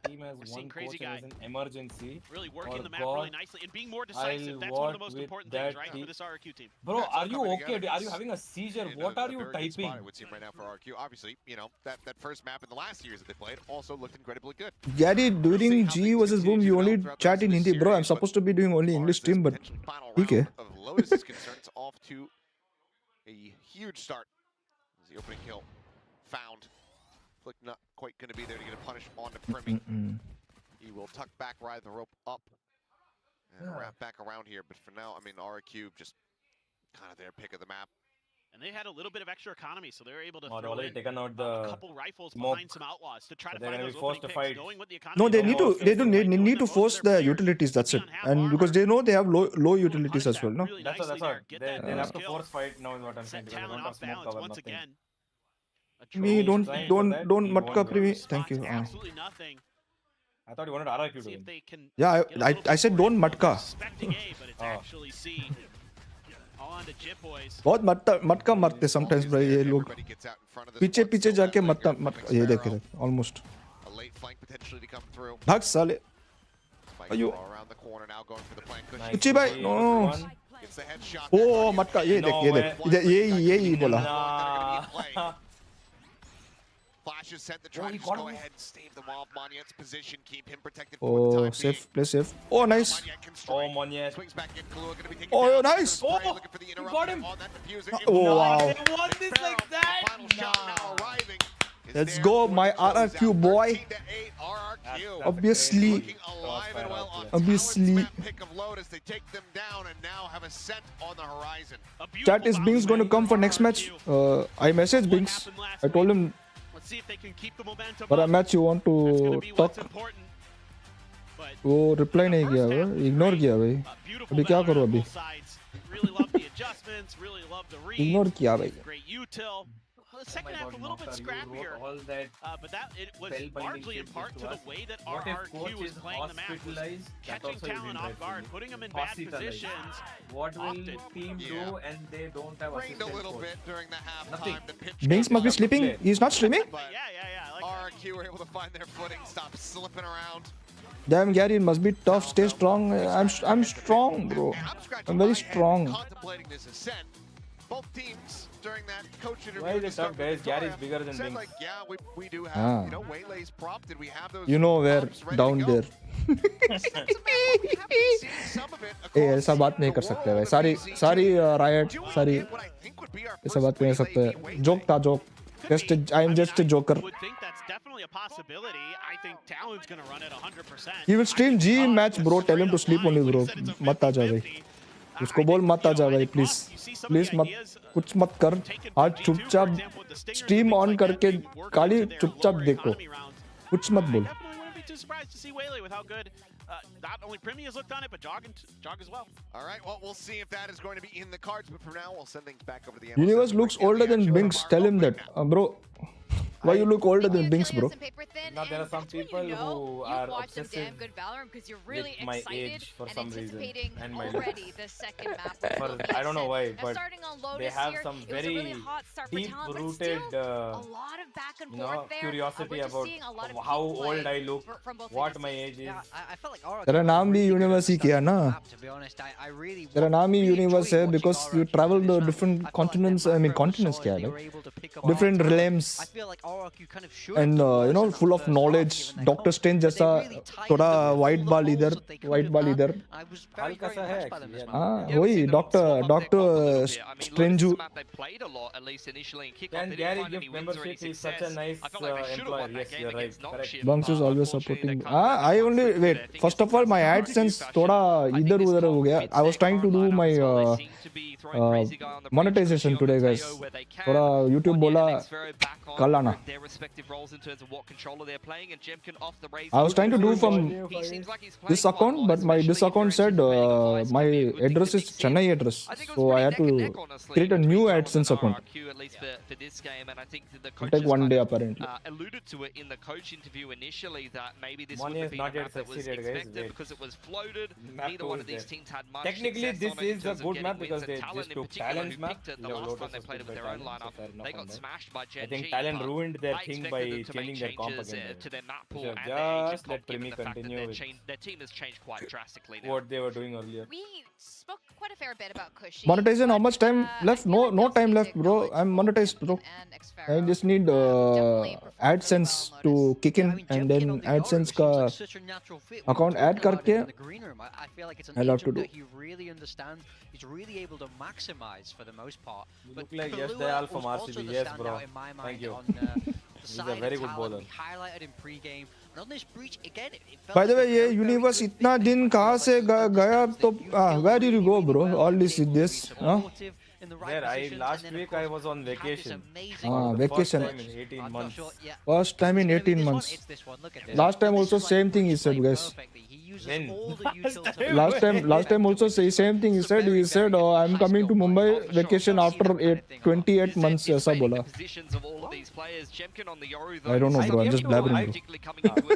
Team has We're seeing one Crazy coach Guy. and is an emergency. really working Or the map really God, nicely and being more decisive. I'll That's one of the work most with important things, that right, team. for this RRQ team. Bro, Yeah, it's all are you coming okay? together. Are you having a seizure? In What a are you very good spot, typing? it would seem right now for RRQ. Obviously, that first map in the last years that they played also looked incredibly good. Gary, during G versus Boom, you only chat in Hindi, bro. I'm supposed to be doing only English stream, but Okay. okay. Of Lotus is concerned, it's off to a huge start. As the opening kill found. Flick not quite going to be there to get a punish on to Primi. He will tuck back, ride the rope up. And wrap back around here, but for now, I mean, RRQ just kind of their pick of the map. And they had a little bit of extra economy, so they were able to they've throw already in taken out a the couple rifles smoke. behind some outlaws to try to They're find gonna those be forced opening to picks, fight. knowing what the economy No, they is need like. to. They don't need to force the utilities. That's it. And because they know they have low utilities as well, no? Really That's nicely what. there. Get They'll that have to kill. force fight now is what I'm saying. Set Because they Talon don't have off smoke balance cover, once nothing. again. Me don't Trying for that, don't he matka won't primi. win. Thank you. Spots absolutely nothing. I thought you wanted RRQ to See if win. they can Yeah, get a little I bit said more don't info. matka. Expecting A, but it's Oh. actually C. All on to Jip boys. बहुत मटका मारते sometimes भाई ये लोग Everybody gets out in front of this पीछे one, पीछे still जाके that मटका linger मटका from ये Sparrow. देखे almost A late flank potentially to come through. भाग साले Spike Ayo. all around the corner now, going for the flank. Nice. कुची भाई no Gets the headshot. ओ मटका ये देख ये बोला Nah. Flashes sent to try to just go ahead and stave them off. Monyet's position, keep him protected for oh the time safe being. play safe oh nice Monyet constrained. Oh, Monyet. Swings back in. Kahlua gonna be taken Oh, down. nice. Spray Oh, looking for the he got interruption him. on that diffuser. It Oh, was wow. nice. They won this Sparrow, like that? the final shot now arriving. Is Let's there go, for my the closeout. RRQ boy. 13-8 RRQ. Obviously. Looking alive and well on Obviously. Talon's map pick of Lotus. They take them down and now have a set on the horizon. A beautiful chat is Binks going to come for next match I messaged Binks I told him Let's see if they can keep the momentum for a up. match you want That's gonna to be talk what's important. But वो reply नहीं किया वो ignore किया भाई beautiful अभी क्या battle करूँ on अभी both sides. Really love the adjustments, really love the read. ignore किया भाई Great util. Well, the second half a little bit scrappier, All that but that it was bell binding largely in shit part to to the us. way that What if RRQ coach was is playing the match, was hospitalized? That catching also will Talon be off right for guard, me. putting them in bad Hospitalized. positions. What will Often. team Yeah. do and they don't have Rained a assistant little coach? bit during the Nothing. halftime. The pitch Binks must be sleeping he's not streaming But Yeah, I like that. RRQ were able to find their footing, stop slipping around. damn Gary it must be tough stay strong I'm strong bro And I'm scratching I'm my very head strong contemplating this ascent. Both teams during that coach interview. Why is to it start tough, guys? with Gary's Victoria, bigger than said Binks. like, yeah, we do have, Ah. you know, waylays prompted. We have those. you know where pumps ready to down go. there We haven't seen some of it A across ऐसा बात नहीं कर the सकते world भाई of सारी VCT. सारी riot Doing सारी it, what I think would be our ऐसा first बात नहीं कर waylay सकते v waylay. joke था joke just I am just a joker I would think that's definitely a possibility. I think Talon's going to run it 100%. he will stream G match bro tell him to sleep only bro मत आ जा भाई उसको बोल मत आ जा भाई please please मत कुछ मत कर आज चुपचाप स्ट्रीम ऑन करके काली चुपचाप देखो कुछ मत बोल Definitely wouldn't be too surprised to see Waylay with how good not only Primi has looked on it, but Jog as well. All right, well, we'll see if that is going to be in the cards. But for now, we'll send things back over to the Universe looks older than Binks tell him that bro why you look older than Binks bro Now there are some people who are obsessive good Valorant because you're really with my excited age for and some reason anticipating and my already the second map. For, I don't know why, Now, but starting on Lotus they have here, some it was a very really hot start for Talon, but deep-rooted, still a lot of back and you know, forth there. curiosity We're just about seeing a lot of how peak play old I look, from both what my agencies. age is. Yeah, I felt like RRQ तेरा नाम भी really good at universe he the किया start ना of the map, to be honest. I really तेरा नाम ही really universe enjoyed है watching because you RRQ travel this the round. different I felt like continents their I mean macro was continents solid. क्या They है were able to pick up different our time. realms I feel like RRQ kind of should and have you know done full worse of in the first half, knowledge given their Doctor comp, Strange but they जैसा really tightened थोड़ा up with white all the ball holes इधर that they could white have ball had. इधर I was very, हल्का very सा है impressed by them this actually, round. हाँ वही Doctor Strange They played a lot, at least initially in kickoff. Can They didn't Gary find give any wins or any membership? He's such a success. nice I felt like they should have employer. won that Yes, game you're right. against Knock Correct. Shift, Bunks is but always unfortunately supporting they can't I get only that wait one through. first of all my AdSense थोड़ा इधर उधर हो गया I was trying to do my monetization today guys थोड़ा YouTube बोला कल आना I was trying to do from this account but my this account said my address is Chennai address so I had to create a new AdSense account it'll take one day apparently alluded to it in the coach interview initially that maybe this Money would has have not been a yet map that was succeeded, guys. expected Wait. because it was floated. Map Neither two one is of these there. teams had much Technically, success this on it in is a terms of good getting map wins, because and they Talon just in took particular, Talon's who map. picked it the Yeah, last Lotus time they was played it picked with by their own Talon, so lineup. fair enough They on got that. smashed by Gen I think G, Talon but ruined their I thing expected by them to make changing their comp changes again. to their map pool Should and their agent just let comp, given Primi the fact that continue with their team has changed quite drastically now. what they were doing earlier. We spoke quite a fair bit about Cushy. monetization how but, much time I left feel no like no they'll time need left to bro acknowledge I'm both monetized bro Jemkin and I Xfero. just need Definitely performed really AdSense well to Lotus. kick in and then AdSense का account add करके I feel like it's an I'll have to agent do. that he really understands. He's really able to maximize for the most part. You But look like Yash Kahlua Dayal from was also RCB. the Yes, standout bro. in my Thank mind you. on the a very good bowler. We highlighted in pre-game. And on this breach, again, it felt By the like way, a ये very, very universe good इतना pick. दिन कहाँ से गया तो where did you go, bro? All this is this, huh? There, last week I was on vacation. Vacation. First time in 18 months. First time in 18 months. Last time also same thing he said, guys. When? Last time also say same thing he said. He said, oh, I'm coming to Mumbai vacation after 28 months. ऐसा बोला. I don't know, bro. I'm just blabbering, bro.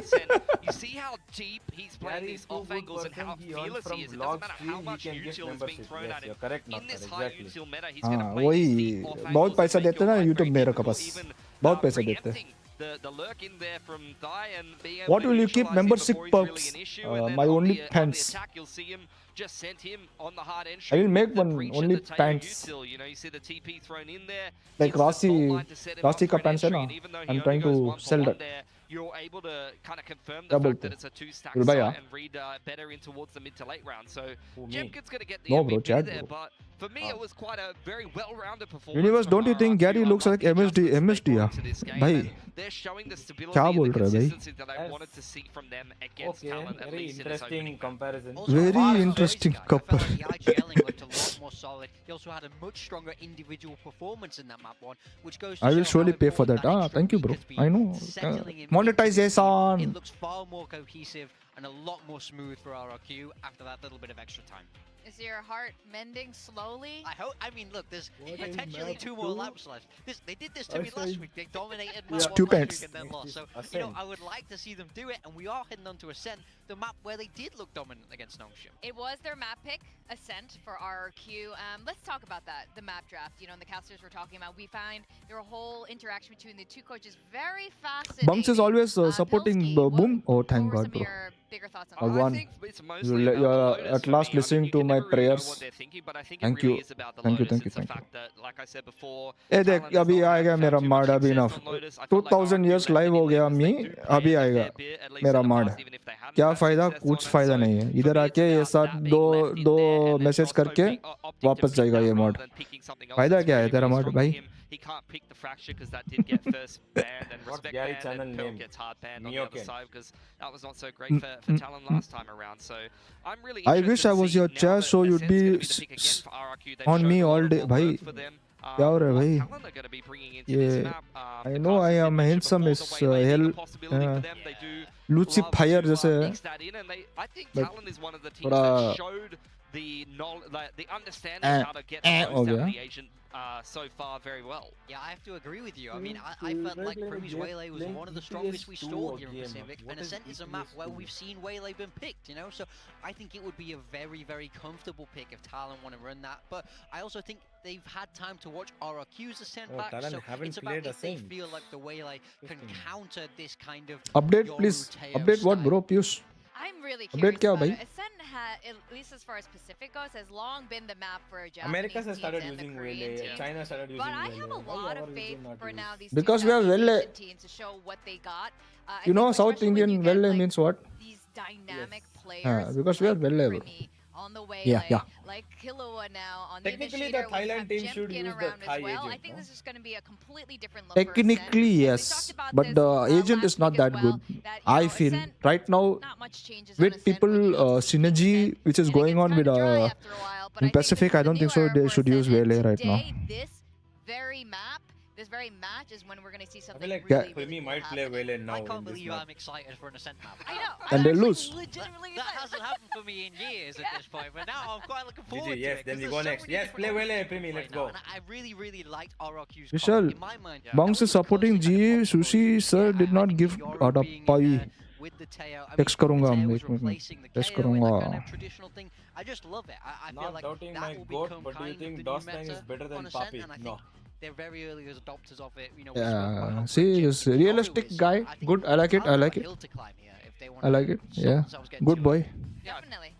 You see how deep he's playing these off angles and how fearless he is. It doesn't matter how much util is being thrown at him. In this high util meta, he's going to play वही these off angles. बहुत पैसा देते ना YouTube मेरे के पास. बहुत पैसा देते. The lurk in there from Dai and being able What to will you keep neutralize membership him before perks? he's really an issue, and then My on only the pants. attack, you'll see him just sent him on the hard entry. I will make with the one, breach only of the Tayo pants. util. You know, you see the TP thrown in there. Like Hits the Rossi, fault line to set him Rossi up for का an pants है entry, ना. and even though he I'm only trying goes to 1 for sell 1 that. there, you're able to kind of confirm the Double fact that two. it's a 2-stack Will buy, site yeah? and read better in towards the mid to late round. So Who, me? Jemkin's going to get the No, bro, MVP Chad, there, bro. but for me it was quite a very well-rounded performance. Universe, from don't you think RRQ. Gary I looks love like the MSD? adjustments they MSD, brought yeah. to this game, भाई and they're showing the stability क्या and बोल the रहा है भाई? consistency that I wanted to see from them against Okay, Talon, at very least in this opening interesting comparison. Very interesting couple. The IGLing looked a lot more solid. He also had a much stronger individual performance in that map one, which goes to I will show surely how pay for important that. extra Thank you, week bro. has been I know. settling in Monetization. It looks far more cohesive and a lot more smooth for RRQ after that little bit of extra time. Is your heart mending slowly? I hope. I mean, look, there's What potentially is 2 more map laps left. They did this to I me last said- week. They dominated Yeah. map 1 Two last pants. week and then lost. So, Ascent. you know, I would like to see them do it, and we are heading on to Ascent, the map where they did look dominant against Nongshim. It was their map pick, Ascent, for RRQ. Let's talk about that, the map draft. You know, and the casters were talking about. We find their whole interaction between the two coaches very fascinating. Bunks is always supporting Pilsky, Boom. Oh, thank what were God, some bro. of your bigger thoughts on Bhagwan. that? I think it's You mostly le- about you are the Lotus at for last me. I mean, listening you to can my never really know prayers. what they're thinking, but I think Thank it really you. is about the Thank you, Lotus. thank you, It's the thank you. fact that, like I said before, ए देख Talon has अभी not आएगा found मेरा too मार्ड much अभी success ना on Lotus. I feel like 2000 RRQ years left live it हो in गया Lotus. Me They do अभी play a आएगा fair bit, at least मेरा in the MARD past, even if they haven't क्या had फायदा success कुछ on it. फायदा So नहीं है for इधर me, आके it's ये about साथ that being दो left in दो there and then message not करके opting to वापस pick जाएगा that ये rather mod than picking something else फायदा that's क्या है really, तेरा really मॉड strong for भाई him. He can't pick the fracture because that did get first banned and What's respect Gary banned, channel and Pearl name? gets hard banned on the other Mioken. side because that was not so great for Talon last time around. So I'm really I interested wish to I was see your now chair that so you'd Ascent's be gonna the pick again for RRQ. They've on shown me a lot all of day what भाई works for them. क्या हो रहा है What भाई Talon are going to be bringing into this ये map. I The know I casters did am mention handsome before is the waylay being hell a possibility for them. They do Lucifer love to, जैसे है mix that in, and I think But Talon is one of the teams थोड़ा that showed the understanding of how to get the most हो out of गया the agent so far very well. Yeah, I have to agree with you. I mean, I felt like Primi's Waylay was one of the strongest we saw here in Pacific, and Ascent is a map where we've seen Waylay been picked, you know? So I think it would be a very, very comfortable pick if Talon want to run that. But I also think they've had time to watch RRQ's Ascent back, Talon so haven't it's about played if they Ascent. feel like the Waylay can counter this kind of update Yoru please Teo update what style. bro Piyush I'm really Update curious क्या about भाई? it. Ascent, at least as far as Pacific goes, has long been the map for Japanese America has teams started and the using Korean Waylay. teams. China started using But I Waylay. have a Why lot our of region faith not for use? now these Because two we are Southeast well- Asian teams to show what they got. I you know think South especially when Indian you get, well like, means what these dynamic players because we are like well level. Primi on the way, Yeah. like Killua now on Technically, the the initiator. We Thailand have team should Jemkin use the around Thai as well. I agent, think no? this is going to be a completely different look for Ascent. Technically And we yes talked about but this, the agent last is not week as that well, good that, you I know, feel Ascent, right now not much changes with on Ascent when you people need to see synergy Ascent. which is And it going gets on with kinda dry after a while, but in I think this Pacific is I the don't think new so era they for should use Ascent, Waylay and right now today, this very map, this very match is when we're going to see I something feel like really, Primi really cool might play happening. Waylay now. I can't in this believe map. I'm excited for an Ascent map. I know. And I'm they actually lose. legitimately That excited. hasn't happened for me in years at this point, but now I'm quite looking forward GG, to yes, it. then 'cause we there's go so next. many Yes, different play Waylay, options Primi, right let's now, go. and I really liked RRQ's Vishal, in my mind. Bongs is supporting G Sushi sir did not give Adapai text करूँगा हम एक minute में text करूँगा I just love it. I feel Not like doubting that my will goat, become but do you kind of think the new DOS9 meta is better than on Ascent, Papi? and I No. think they're very early as adopters of it. You know, we spoke about yeah how see great this Jemkin realistic is. guy I think good I like it Talon I have like a it hill to climb here if they want I like it to stop yeah themselves getting good too boy early. Definitely.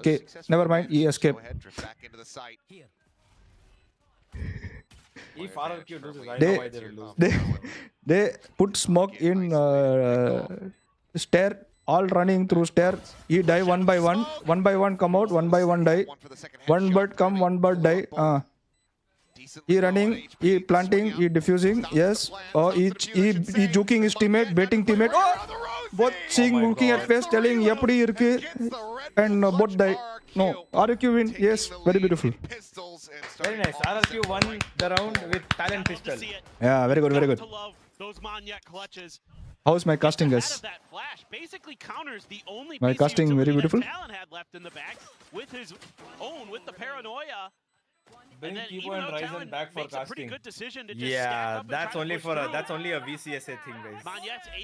Okay, never mind. He escaped. Go ahead, drift back into the site. If RRQ loses, I know why they will lose. They put smoke in stair, all running through stair. He die one by one come out, one by one die. One bird come, one bird die. He running, he planting, he diffusing, yes. Or he juking his teammate, baiting teammate. Oh! Both seeing, looking at face, telling yapudi irke, and both die. No, RRQ win, yes, very beautiful. Very nice. RRQ won the round with talent pistol. Yeah, very good, very good. How's my casting, guys? Basically counters the only My casting very beautiful. Talon had left in the bag with his own, with the paranoia. Bring Kibo and Ryzen back for casting. Yeah, that's only for that's only a VCSA thing, guys.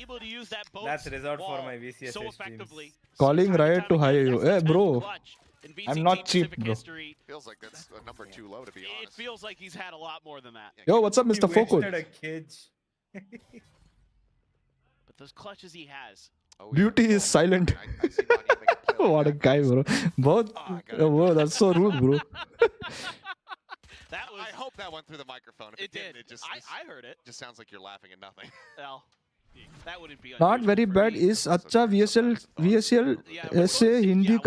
Able to use that that's reserved for my VCSA so streams. Calling Riot to hire you. Hey, bro. I'm not cheap, bro. Feels like that's a number too low, to be honest. It feels like he's had a lot more than that. Yo, what's up, Mr. Focus? But those clutches he has. Beauty is silent. What a guy, bro. Both. Whoa, that's so rude, bro. I hope that went through the microphone. If it did. It just, I heard it. Just sounds like you're laughing at nothing. Well, that wouldn't be Not very bad. Is अच्छा VSL ऐसे Hindi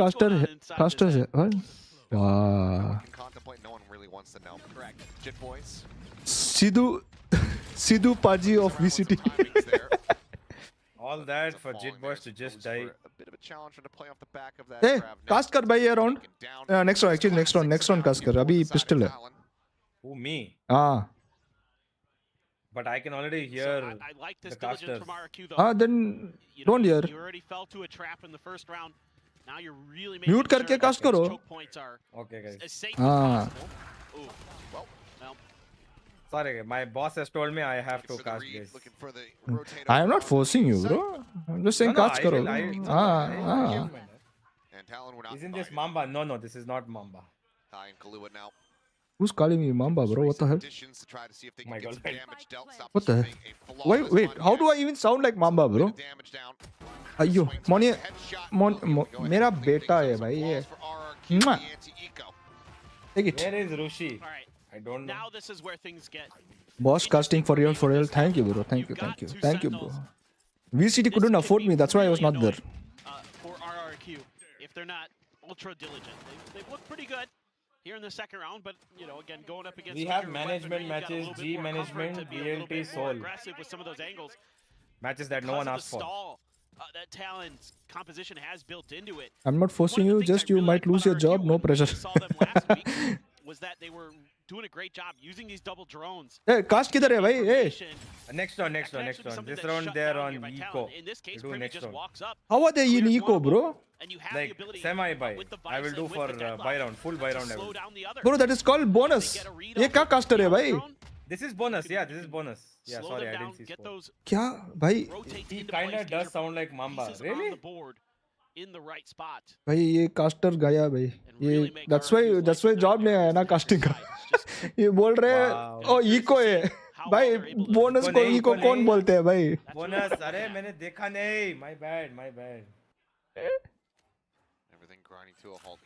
casters है. What? Contemplate. No one really wants to know. Correct. Jit boys. Sidhu Paji of VCT. All that for Jit boys to just die. A bit of a challenge to play off the back of that. Hey, cast कर भाई ये round. Next round, actually next round cast कर. अभी pistol है. Who, me? Ah. But I can already hear the casters. Then don't hear. You already fell to a trap in the first round. Now you're really Mute करके cast करो. Okay, guys. As safe as possible. Well. Sorry, my boss has told me I have to cast this. I am not forcing you, bro. I'm just saying cast करो. Isn't this Mamba? No, this is not Mamba. Who's calling me Mamba, bro? What the hell? My girlfriend. What the hell? Wait, how do I even sound like Mamba, bro? Ayyo, मेरा बेटा है भाई ये. Take it. Where is Rushi? I don't know. Now this is where things get. Boss casting for real. Thank you, bro. Thank you, bro. VCT couldn't afford me. That's why I was not there. For RRQ, if they're not ultra diligent, they've looked pretty good here in the second round. But you know, again, going up against we have management matches, G management, BLT, Soul. Aggressive with some of those angles. Matches that no one asked for. That talent's composition has built into it. I'm not forcing you. Just you might lose your job. No pressure. Was that they were doing a great job using these double drones. Hey, cast किधर है भाई? Hey. Next round. This round they're on Eco. In this case, do next round. How are they in Eco, bro? Like semi-buy. I will do for buy round, full buy round. Bro, that is called bonus. ये क्या caster है भाई? This is bonus. Yeah, this is bonus. Yeah, sorry, I didn't see score. क्या भाई? He kinda does sound like Mamba. Really? In the right spot. भाई ये caster गया भाई. ये that's why job नहीं आया ना casting का. ये बोल रहे हैं ओ Eco है. भाई bonus को Eco कौन बोलते हैं भाई? Bonus अरे मैंने देखा नहीं. My bad.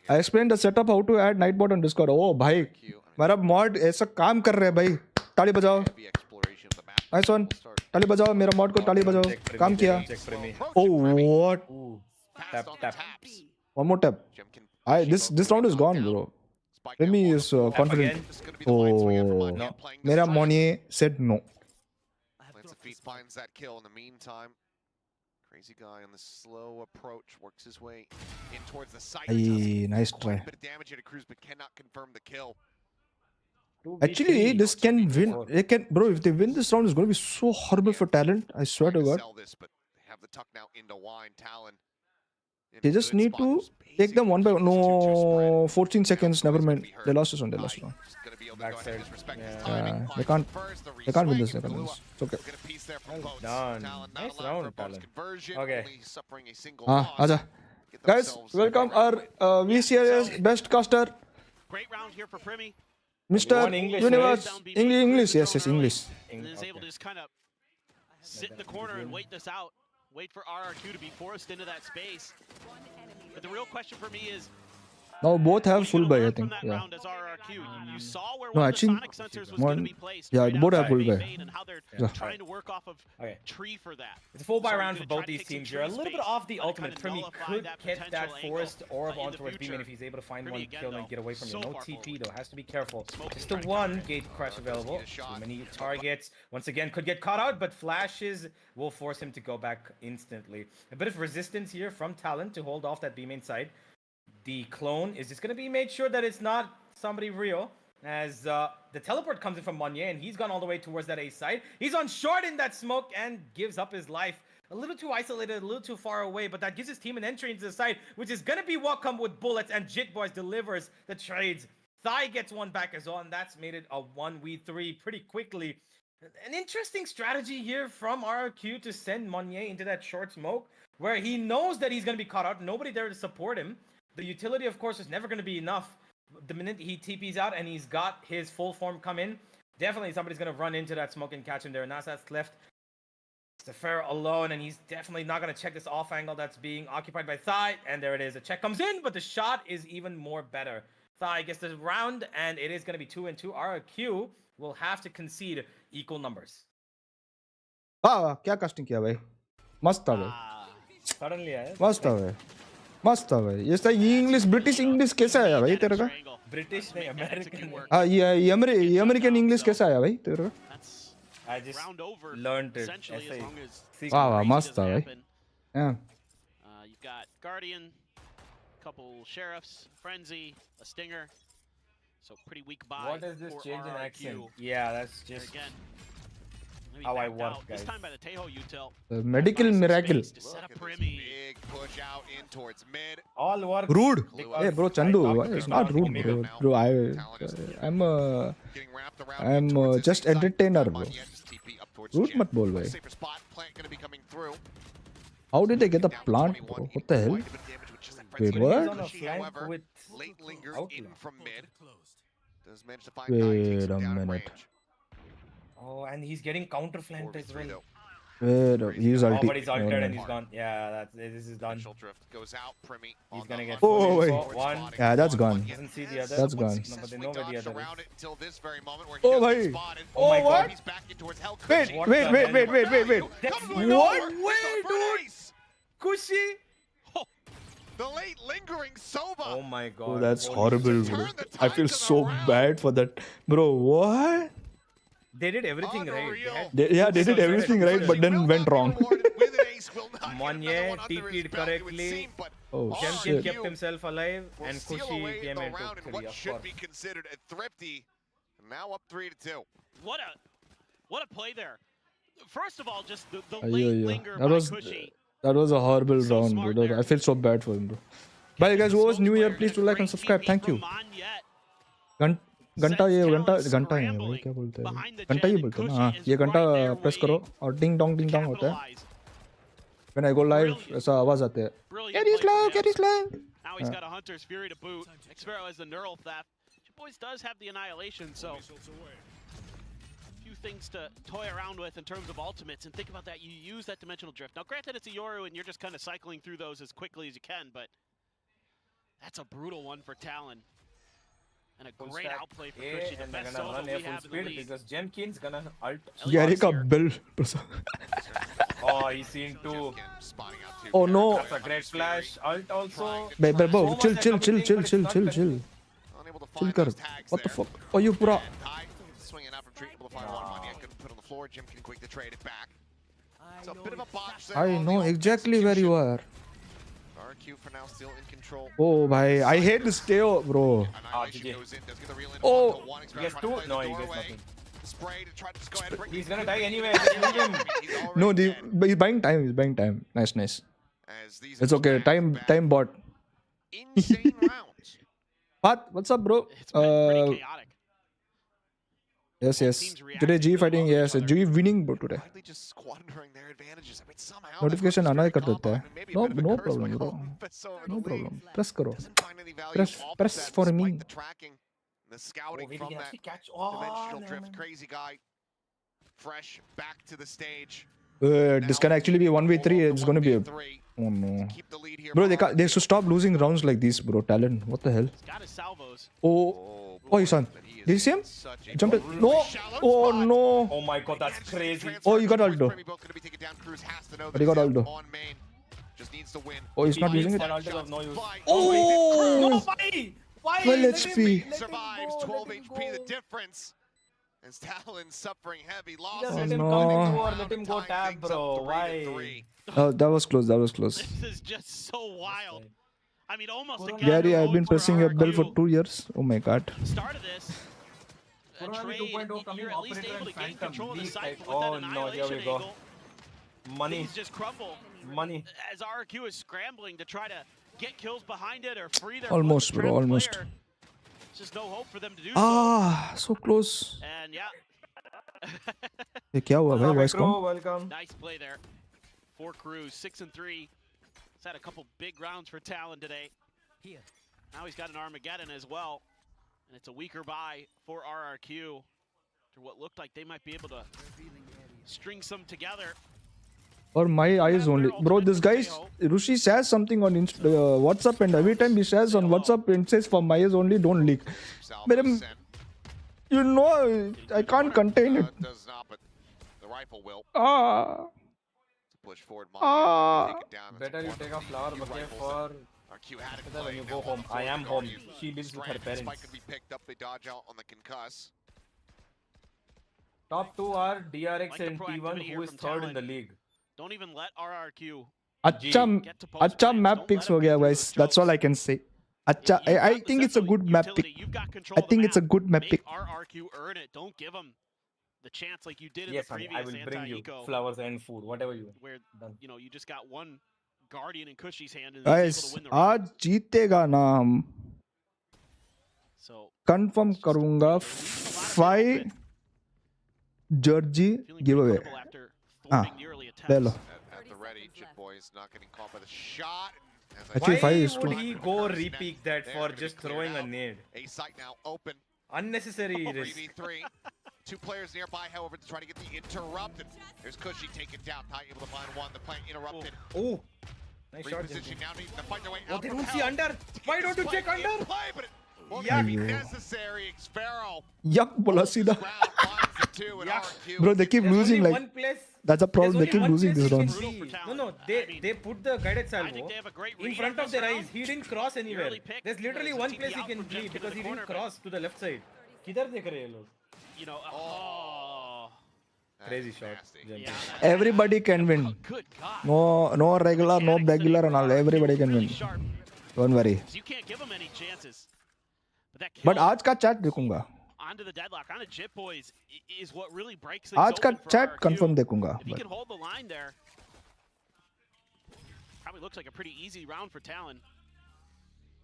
I explained the setup how to add Nightbot on Discord. Oh भाई मेरा mod ऐसा काम कर रहा है भाई. ताली बजाओ. Nice one. ताली बजाओ मेरा mod को ताली बजाओ. काम किया. Oh what? Tap. One more tap. This round is gone, bro. Remy is confident. Oh, no. Mera Monier said no. Finds that kill in the meantime. Crazy guy on the slow approach works his way in towards the site. Nice try. Bit of damage at a cruise, but cannot confirm the kill. Actually, this can win. It can, bro. If they win this round, it's going to be so horrible for Talent. I swear to God. But have the tuck now into wine. Talent. They just need to take them one by one. No, 14 seconds. Never mind. They lost this one. Backside. Yeah, they can't win this. It's okay. Well done. Nice round, Talent. Okay. Aja. Guys, welcome our VCR's best caster. Great round here for Primi. Mr. Universe. English. Yes, English. And is able to just kind of sit in the corner and wait this out. Wait for RRQ to be forced into that space. But the real question for me is, Now both have full buy, I think. Yeah. You saw where No, one I of the think sonic sensors was going to be placed. yeah, right both have outside full buy. B main and how they're trying to work off of tree for that. It's a full buy So round you're for gonna both try to these take some teams. You're a tree little bit space, off the kinda ultimate. Primi nullify could that get that potential forest angle, orb in on the towards B main future. if he's able to find Primi one again, kill and though, get away from you. so No far TP forward. though, has to be careful. Smoking Just the trying to one grab gate crash available. a shot. Too many targets. Once again, could get caught out, but flashes will force him to go back instantly. A bit of resistance here from Talon to hold off that B main side. The clone is just going to be made sure that it's not somebody real, as the teleport comes in from Monye, and he's gone all the way towards that A side. He's on short in that smoke and gives up his life. A little too isolated, a little too far away, but that gives his team an entry into the side, which is going to be welcome with bullets, and Jit Boys delivers the trades. Thai gets one back as well, and that's made it a 1v3 pretty quickly. An interesting strategy here from RRQ to send Monye into that short smoke, where he knows that he's going to be caught out, nobody there to support him. The utility, of course, is never going to be enough. The minute he TP's out and he's got his full form come in, definitely somebody's going to run into that smoke and catch him there. Nasat's left Zephyr alone, and he's definitely not going to check this off angle that's being occupied by Thai. And there it is. The check comes in, but the shot is even more better. Thai gets the round, and it is going to be 2-2. RRQ will have to concede equal numbers. वाह क्या casting किया भाई मस्त था भाई Suddenly, मस्त था भाई मस्त था भाई ये सही इंग्लिश ब्रिटिश इंग्लिश कैसा आया भाई तेरे का British नहीं American. हाँ ये अमेरिकन इंग्लिश कैसा आया भाई तेरे का I just learned it. वाह वाह मस्त था भाई yeah. You've got Guardian, couple sheriffs, Frenzy, a Stinger. So pretty weak buy. What is this for change in RRQ. accent? Yeah, that's just Again, how I backed work, out. This guys. time by the Tejo util. The medical miracle To set up Primi. Big push out in towards mid. all work. rude because hey bro I Chandu talked to it's not Khan rude Omega. bro Getting wrapped around I'm towards his just side. entertainer, bro. Manya just TP up towards rude Jim. मत बोल भाई Safer spot. Plant gonna be coming through. how did they get the Down plant 21, bro eating what the hell quite a bit of damage with just that Wait, frenzy. what? He's on a Pushy, flank however, with late lingers in Outlaw. from mid. Does manage to find Guy, takes Wait him a down in minute. range. Oh, and he's getting counter flanked as 4v3 well. though. wait he's Oh, ulti but he's Never altered mind. and he's gone. Yeah, this is done. Initial drift goes out. Primi He's on gonna the get hunt. Oh, wait. Towards One. spotting. Yeah, that's gone. Manya Doesn't see the has other. That's somewhat gone. No, but they successfully know where the dodged other is. around it until this very moment where Oh, he bhai. gets spotted. Oh my God. God. He's back in towards Hell. wait Cushy. What wait the wait hell? wait wait wait wait Comes What? with an over. Way, It's dude. nice. Kushi. The late lingering Sova. Oh my god. oh that's Holy horrible shit. bro Turn the I feel tide to the so round. bad for that bro what They did everything right. Unreal. yeah they did So everything sad. right but then Will went not be wrong rewarded with an ace. Will not get Monye another one under his TP'd belt, it would correctly. seem, but oh Jemkin shit kept himself alive, will and seal Kushi away came the into round in 3, what of should course. be considered a thrifty. Now up 3-2. What a play there. First of all, just the Ayyo, late ayyo. linger That by was Cushy. that was a horrible So round smart bro there. I feel so bad for him bro bye guys who was new year please do like and subscribe thank you घंटा ये घंटा घंटा ही है भाई क्या बोलते हैं घंटा ही बोलते हैं ना हाँ ये घंटा प्रेस करो और डिंग डोंग होता है when I go live ऐसा आवाज आते हैं get is live Now he's got a Hunter's Fury to boot. Xvero has the neural theft. Boys does have the annihilation, so few things to toy around with in terms of ultimates, and think about that. You use that dimensional drift. Now, granted, it's a Yoru, and you're just kind of cycling through those as quickly as you can, but that's a brutal one for Talon. And a great outplay for Cushy. The best solo we have in the league. Because Jemkin's gonna ult. Gary का bill Oh, he's seen 2. Spotting out two. oh no That's a great flash. Ult also. bro chill chill Unable to chill find कर those tags what the there. fuck oh you पूरा And Ty swinging out from tree, able to find one money. I couldn't put on the floor. Jim can quick to trade it back. It's a bit of a botch there. I on know the exactly where you are RRQ for now still in control. oh bhai I hate this Teo bro Annihilation GG. goes in, does get the real Oh. into one. He gets 2? No, he gets nothing. Spray to try to just go ahead and bring He's it gonna through. die anyway. Just leave him. He's already no dead. but he's buying time nice As these it's okay time bot Insane rounds. Pat what's up bro It's been pretty chaotic. yes Teams reacting today G to fighting each yes other. G winning bro today Widely just squandering their advantages. I mean, somehow Notification that आना ही first कर देता है combo, maybe a bit of a no curse problem by bro Columbus over no the league. problem press करो Doesn't find any value Press- off of press that for despite me. the tracking, the scouting Oh, wait, from he can that actually catch. Oh, dimensional no, drift. man. Crazy guy, fresh back to the stage. This can actually be 1v3. It's gonna be a... Oh no. Bro, they should stop losing rounds like this, bro. Talent. What the hell? Oh. Oh, you son. Did you see him? Jumped it. No. Oh no. Oh my god, that's crazy. Oh, you got Aldo. But he got Aldo. Oh, he's not using it. Oh! No, why? 12 HP. Survives 12 HP, the difference. As Talon suffering heavy losses. Either let him no. come into or let him go tab, bro. Why? Oh, that was close. That was close. This is just so wild. I mean, almost a Gary, I've been pressing your bell for 2 years. Oh my god. Start of this. A trade, you're at least able to gain control of the site, but with that annihilation angle, Money. things just crumble. Money. As RRQ is scrambling to try to get kills behind it or free their Almost, bro. Almost. Player. Just no hope for them to do so close. And yeah. ये क्या हुआ भाई voice come? Welcome. Nice play there. 4 crews, 6 and 3. He's had a couple big rounds for Talon today. Now he's got an Armageddon as well. And it's a weaker buy for RRQ. To what looked like they might be able to string some together. Or my eyes only. Bro, this guy, Rushi says something on WhatsApp, and every time he says on WhatsApp, it says for my eyes only, don't leak. You know, I can't contain it. Does not, but the rifle will. Push forward, Better you take a flower bouquet for when you go home. I am home. She lives with her parents. Spike could be picked up. They dodge out on the concuss. Top 2 are DRX and T1, who is third in the league. Don't even let RRQ. अच्छा map picks हो गया guys. That's all I can say. अच्छा, I think it's a good map pick. I think it's a good map pick. RRQ earn it. Don't give them the chance like you did in Yes, the previous I will bring you flowers and food, whatever you want. Where you know you just got one guardian in Cushy's hand and Guys, able to win the आज round. जीतेगा ना हम. So Confirm करूँगा 5 jersey giveaway. Bello. At the ready, Chip Boy's not getting caught by the shot. Actually, 5 is Why would 2. he go repeat that for just throwing a nade? A site now open. Unnecessary risk. 3v3. 2 players nearby, however, to try to get the interrupted. There's Cushy taken down, not able to find one. The plant interrupted. Oh, nice shot. Reposition now, need to fight their way Oh, out. they don't see under. Why don't you check under? Play, but it won't Yuck. be necessary. Sparrow. Yuck, bola सीधा. finds the 2 and RRQ. Bro, they keep There's losing only like. one place. That's a problem. They There's keep only one losing place this you round. can see. No, I mean, they put the guided I think salvo they have a great in read front on of this their round. eyes. He didn't cross anywhere. Really picked There's literally the one TP place he out can from bleed Jemkin because in he the didn't corner, cross to the left side. किधर देख रहे हैं ये लोग? You know, Crazy shot. yeah, Everybody can win. good God. No regular, no regular and all. Everybody can Really win. sharp. Don't worry. You can't give them any chances. But that But kill आज का chat देखूंगा. onto the deadlock, onto Jip Boys, is what really breaks things आज का open for chat RRQ. confirm देखूंगा. If he can hold the line there, probably looks like a pretty easy round for Talon.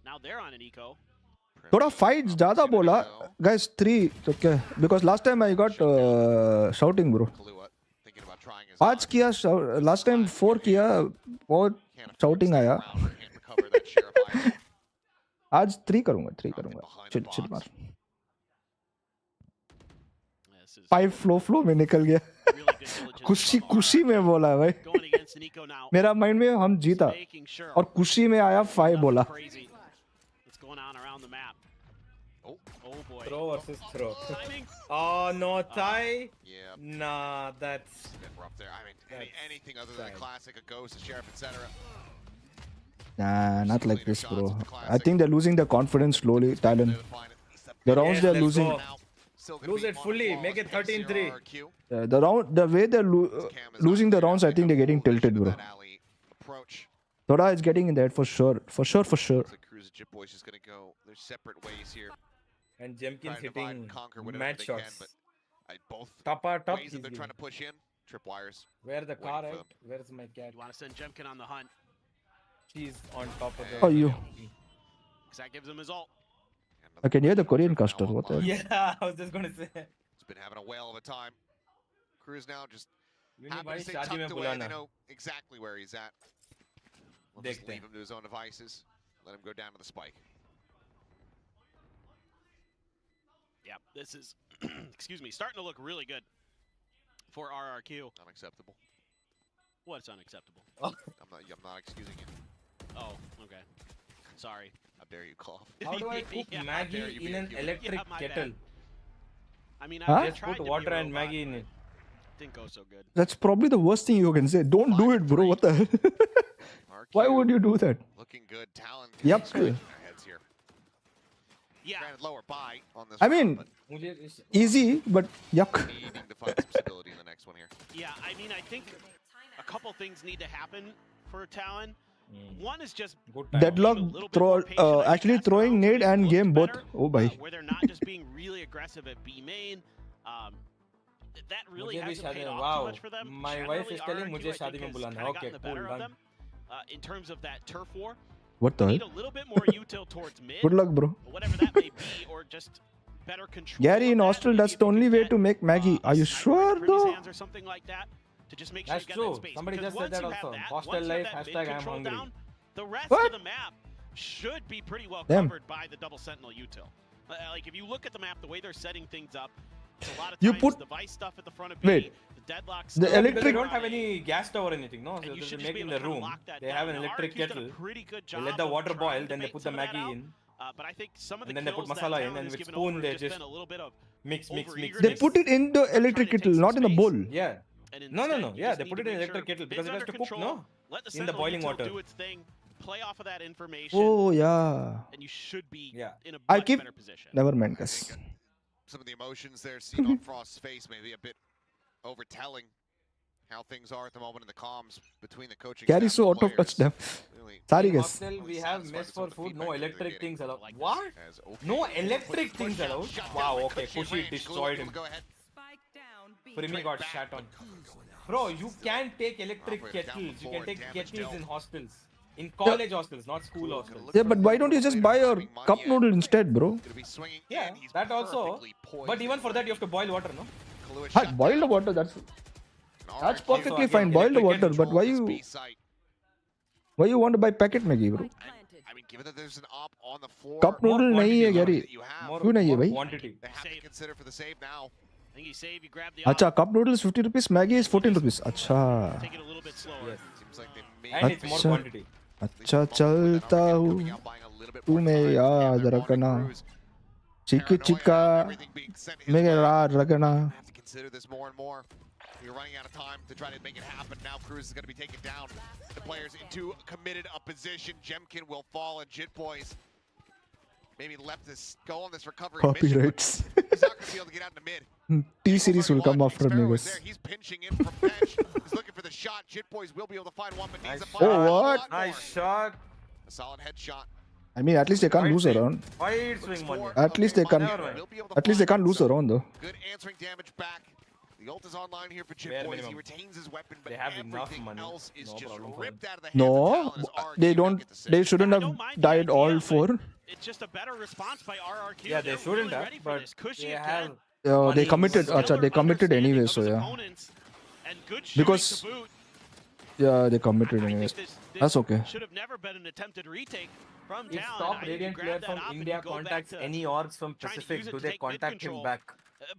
Now they're on an eco. थोड़ा fights ज़्यादा बोला. Guys 3 okay. Because last time I got shouting bro. Thinking about trying his आज किया last time 4 किया बहुत shouting आया. आज 3 करूँगा 3 करूँगा. चिल मार. 5 flow में निकल गया. खुशी में बोला भाई. Going against Nico now. मेरा माइंड में हम जीता Making sure और खुशी में आया 5 बोला. crazy. What's going on around the map? Oh boy. Throw versus throw. Timing. Oh no, tie. Yeah. Nah, that's Bit rough there. I mean, anything other than a classic, a ghost, a sheriff, etc. Nah, not like this, bro. I think they're losing their confidence slowly. Talon. The rounds they're let's losing. go. Lose it fully. Make it 13-3. The way they're losing the rounds, I think they're getting tilted, bro. Thoda is getting in there for sure. For sure. Jip Boys is gonna go their separate ways here. And Jemkin's Trying to divide and hitting conquer whatever mad they can, shots. but both Top ways he's that they're giving. trying to push in. Tripwires. Where the car waiting for at? Where's my cat? You want to send Jemkin on the hunt She's on top of the. Oh, you. because that gives him his ult. I can hear the Korean caster. What the hell? Yeah, I was just gonna say. It's been having a whale of a time. Cruz now just Vinny happy bhai, to stay शादी में tucked away. They बुलाना. know exactly where he's at. We'll just देखते leave हैं. him to his own devices. Let him go down to the spike. Yeah, this is, excuse me, starting to look really good for RRQ. Unacceptable. What's unacceptable? I'm not excusing you. Oh, okay. Sorry. How dare you cough? How do I cook Yeah, Maggie in an electric my kettle? bad. I mean, Huh? I Just tried put to water be a and robot, Maggie in but it. Didn't go so good. That's probably the worst thing you can say. Don't do it, bro. What the hell? Why would you do that? Looking good. Talon. Yep. Striking their heads here. Yeah. Granted, lower buy on this I round, mean, but easy, but yuck. needing to find some stability in the next one here. Yeah, I mean, I think a couple things need to happen for Talon. One is just Deadlock actually throwing nade and game both. Oh, bhai. where they're not just being really aggressive at B main. That really hasn't paid off too much for them. My wife is telling RRQ, मुझे I शादी think, में has बुलाना. kinda Okay, gotten the cool, better of done. them, in terms of that turf war. What the They need hell? a little bit more util towards mid. Good luck, bro. Whatever that may be, or just better control. Gary in of that. hostel, Maybe that's if the you only could way get, to make Maggie. a Are you sniper in sure, Primmy's though? hands or something like that, to just make sure That's you get true. that space. Somebody Because just said once that you have also. that, Hostel once you have life, that mid hashtag I'm control hungry. down, the rest What? of the map should be pretty well Damn. covered by the double sentinel util. Like if you look at the map, the way they're setting things up, it's a lot of You times put- the Vice stuff at the front of B, Wait. the deadlock The stuff. Because they electric- don't have any gas stove or anything, no? And So you they should just make be in able the to kinda room. lock that They down. have an Now, electric RRQ's done a kettle. pretty good They job let the of water trying boil, to then they make put the some of that Maggie out. in. But I think some of the And then they put kills masala that in, Talon and has with given spoon over they has just just been a little bit of Mix. They put it in the electric kettle, not in the bowl. Yeah. And No. instead, you Yeah, just they need put to it in make electric sure kettle because it Bid's has to under cook, control, no? Let the In the Sentinel boiling util water. do its thing, play off of that information, Oh, yeah. and you should be Yeah. in a I much keep. better position. Never mind, guys. Some of the emotions there seen on Frost's face may be a bit overtelling how things are at the moment in the comms between the coaching Gary staff so and out of touch players. them. Really Sorry, In guys. hostel, we have satisfied mess with some for of the food, feedback no that they're electric getting. things allowed. Like this. What? As OK No with the electric things push allowed? shut Wow, down by okay, Kushi Kushi range. destroyed Glue him. Go ahead. Primi got shat on. Bro, you can take electric kettles. You can take kettles in hostels. In college hostels, not school hostels. Yeah, but why don't you just buy a cup noodle instead, bro? Gonna be swinging Yeah, in. He's that also. perfectly poised But even and for that, you have to boil water, no? Kahlua Hi, shut boil the down. water. That's And RRQ perfectly again, fine. Boil the electric water. But control why this you B site. want to buy packet Maggie, bro? I mean, given that there's an op on the floor, Cup noodle More नहीं है, quantity, Gary. that you have, More, क्यों नहीं है, more भाई? quantity. they have to consider for the save now. I think you save, you grab the अच्छा, op, cup noodle is 50 rupees. Maggie is 14 rupees. अच्छा, take it a little bit slower. Yes. Seems like they may And it's more Acha. quantity. अच्छा चलता हूँ. तुम्हें याद रखना. चिकी चिका मेरा रखना. Have to consider this more and more. You're running out of time to try to make it happen. Now Cruz is going to be taken down. The players into committed a position. Jemkin will fall, and Jit Boys maybe left this go on this recovery Copyrights. mission. He's not going to be able to get out in the mid. T series will come after me, Sparrow is guys. there. He's pinching in from bench. He's looking for the shot. Jit Boys will be able to find one, but needs Nice a shot. Oh, what? Nice shot. A solid headshot. I mean, at least they can't lose a round. Wide swing one. At least they can. At least they can't lose a round, though. Good answering damage back. The ult is online here for Jit Bare Boys. He minimum. retains his weapon, but They have enough everything money. else is No just problem for ripped out of the hands No, of Talon as RRQ they don't don't. get the save. They shouldn't I have don't mind the died idea, all but four. It's just a better response by RRQ. Yeah, they They're shouldn't really have, ready for but this. Cushy they again. have. They money. committed. Stellar Acha, they committed understanding anyway, of so his yeah. opponents and good shooting Because- to boot. Yeah, they committed I anyways. think this That's okay. should have never been an attempted retake from If Talon. top I mean, Radiant you player grab that from up and India you go back contacts to any orgs from trying to use Pacific, it do to they take mid contact him control. back?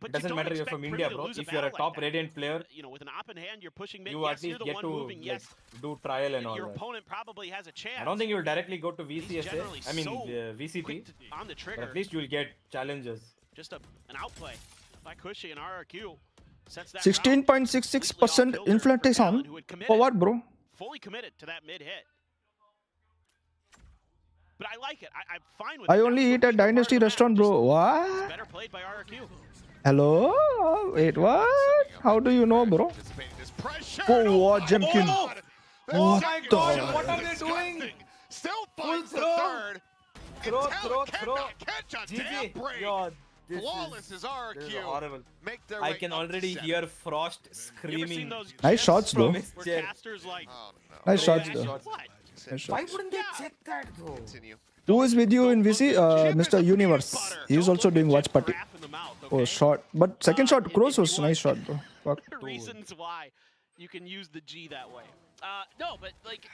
But It doesn't you don't matter if you're expect from Primi India, to bro. lose a If you're a battle top like that. Radiant player, You know, with an op in hand, you're pushing mid. you Yes, at you're least the get one to moving. like, Yes, do trial and all your that. opponent probably has a chance. I don't think you'll directly go to VCSA. generally I mean, so VCT. quick on the But trigger. at least you'll get challenges. Just an outplay by Cushy and RRQ. Sets that 16.66% inflation. For what, bro? fully committed to that mid hit. But I like it. I'm fine with I it. That only was eat the at weaker part Dynasty of the restaurant, match. bro. Just What? better played by RRQ. Hello? Wait, what? How do you know, bro? Anticipating this pressure. Oh, what, Jemkin? God. The What second the shot hell? is What are they doing? disgusting. Still finds the throw. third. Throw, And throw, Talon throw. cannot catch a damn GG. break. Yo, this Flawless is is RRQ. this is horrible. Make their I way can up to already seven. hear Frost You ever seen screaming. those Nice gifs shots, though. from his where chair. casters like, Oh, no. Nice shots, Nice though. shots. what? Nice Why shots. wouldn't they check that though? Continue. Who is with you in VC? Chip is a Mr. peanut Universe. butter. He is Don't also look doing at watch Jip party. Giraffe in the mouth, Oh, okay? shot. But second shot, if Cross you was want nice shot, bro. Fuck. reasons why you can use the G that way. No, but like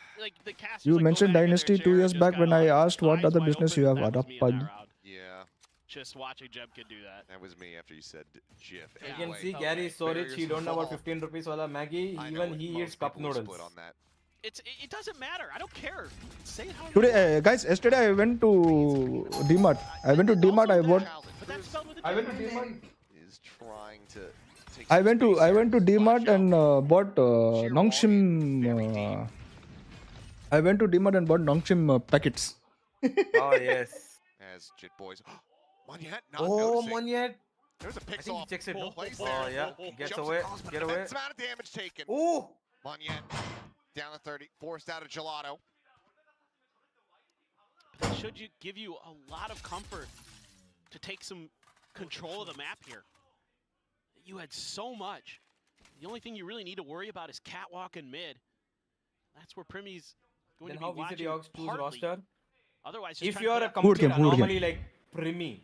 the casters. You like, go mentioned back in their Dynasty 2 chair and years just back when kinda, I like, asked what eyes other wide business open. you have. That was me in that Adapad. round. Yeah. just watching Jemkin do that. That was me after you said GIF. You Anyway, can see Gary is so rich, he don't know about 15 rupees wala Maggie. Even he eats cup noodles. On that. It doesn't matter. I don't care. Say it how you Today, want. guys, yesterday I went to DMart. I went to DMart. I bought. But that's spelled with a I went to J. DMart. Is trying to take I some went to space here. DMart and bought Sheer Nongshim. volume, very deep. I went to DMart and bought Nongshim packets. Oh yes. As Jit boys. Monyet not Oh, noticing. Monyet. There's a I pixel think he off checks it. No? place Oh there. yeah. Gets Jumps away. across, but Get an away. immense amount of damage taken. Oh. Monyet down to 30, forced out of Gelato. That should give you a lot of comfort to take some control of the map here. You had so much. The only thing you really need to worry about is catwalk and mid. That's where Primy's going Then to be how VCT watching Ox choose partly. roster? Otherwise, just If try you to are put a up- complete game, good game. anomaly like Primy,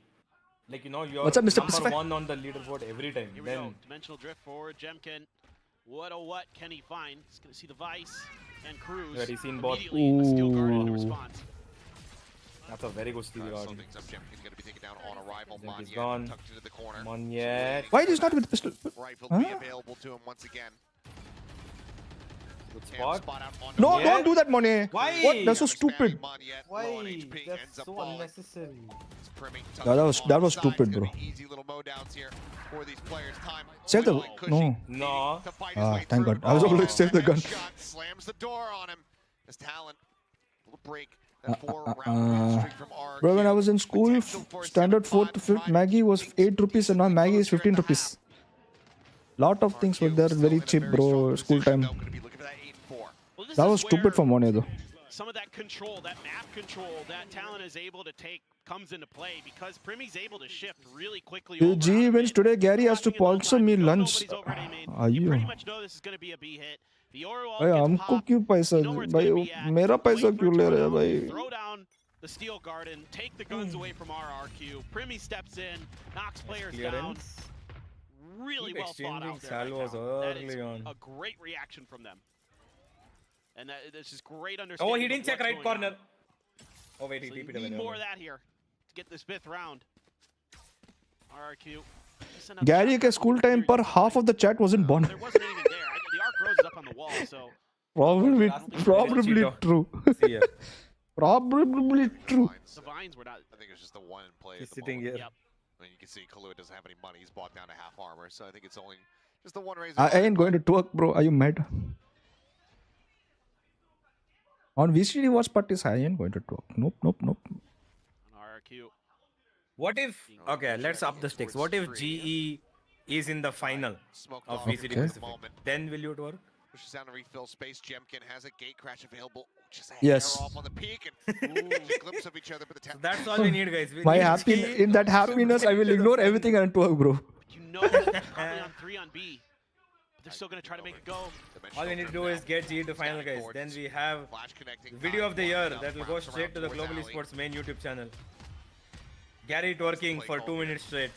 like you know you're What's up, Mr. number Pacific? 1 on the leaderboard every time, Here we go. then Dimensional drift forward. Jemkin. What can he find? He's going to see the Vice and Cruz. Already seen both. Immediately in the Steel Guardian in Ooh. response. that's a very good steal. Slow things up. Jemkin's going to be taken down on arrival. Jemkin's Monyet gone. tucked into the corner. Monyet. Why is not with pistol? Rifle Huh? be available to him once again. Good Cam spot. out on No, Monyet. don't do that, Money. Why? What? That's so Spamming stupid. Monyet, Why? low on HP, That's ends up so falling. unnecessary. It's Primy tucked That in was- on that the was side. stupid, It's gonna bro. be easy little mowdowns here for these players. Time Save the- dwindling. Cushy no. needing No. to fight his Ah, way thank through. God. I was able to Oh, save the and gun. that shot slams the door on him. His talent. Little break. That 4-round win streak from RRQ. Bro, when I was in school, Potential for a standard 4th to 7-5 5th, Maggie was 8 rupees and now Maggie is 15 rupees. Lot of things were there very cheap, bro. School time. Well, this That is was stupid where for Money though. some of that control, that map control, that talent is able to take comes into play because Primy's able to shift really quickly. The over G out of events mid. today, Gary has to Watching it all the sponsor time, me you know lunch. nobody's over at A main. Are You you? pretty much know this is going to be a B hit. The Oro wall भाई gets हमको popped. क्यों पैसा You know where it's भाई gonna be at. मेरा Wait पैसा for it क्यों to ले run रहे हैं out, भाई Throw down the Steel Garden, take the guns away from RRQ. Primy steps in, knocks players down. Clearance. Really Keep well thought out exchanging there right salvos now. That is early on. a great reaction from them. And this is great Oh, understanding. he of didn't check what's right going corner. on. Oh wait, he So you TP'd away. need never more of mind. that here to get this 5th round. RRQ. Gary के school time पर half of the chat wasn't born. There wasn't anything there. The arc rose is up on the wall, so Probably Cheeto. true. See ya. Probably true. the vines were not. I think it's just the one in play. He's at the sitting moment. here. Yep. I mean, you can see Kahlua doesn't have any money. He's bought down to half armor, so I think it's only just the one razor. I ain't going to twerk, bro. Are you mad? On VCT watch parties, I ain't going to twerk. Nope. On RRQ. What if? Okay, let's up the stakes. What if GE is in the final Smoked of off VCT at the Pacific? moment. Then will you twerk? Pushes down to refill space. Jemkin has a gate crash available. Just a Yes. hair off on the peak and a glimpse of each other. But the So that's all we need, guys. We My need happy GE in that happiness, I will ignore everything and twerk, bro. You know they're probably on 3 on B, but they're still going to try to make it go. All we need to do is get GE to final, guys. Then we have video of the year that will go straight to the Global Esports main YouTube channel. Gary twerking for 2 minutes straight.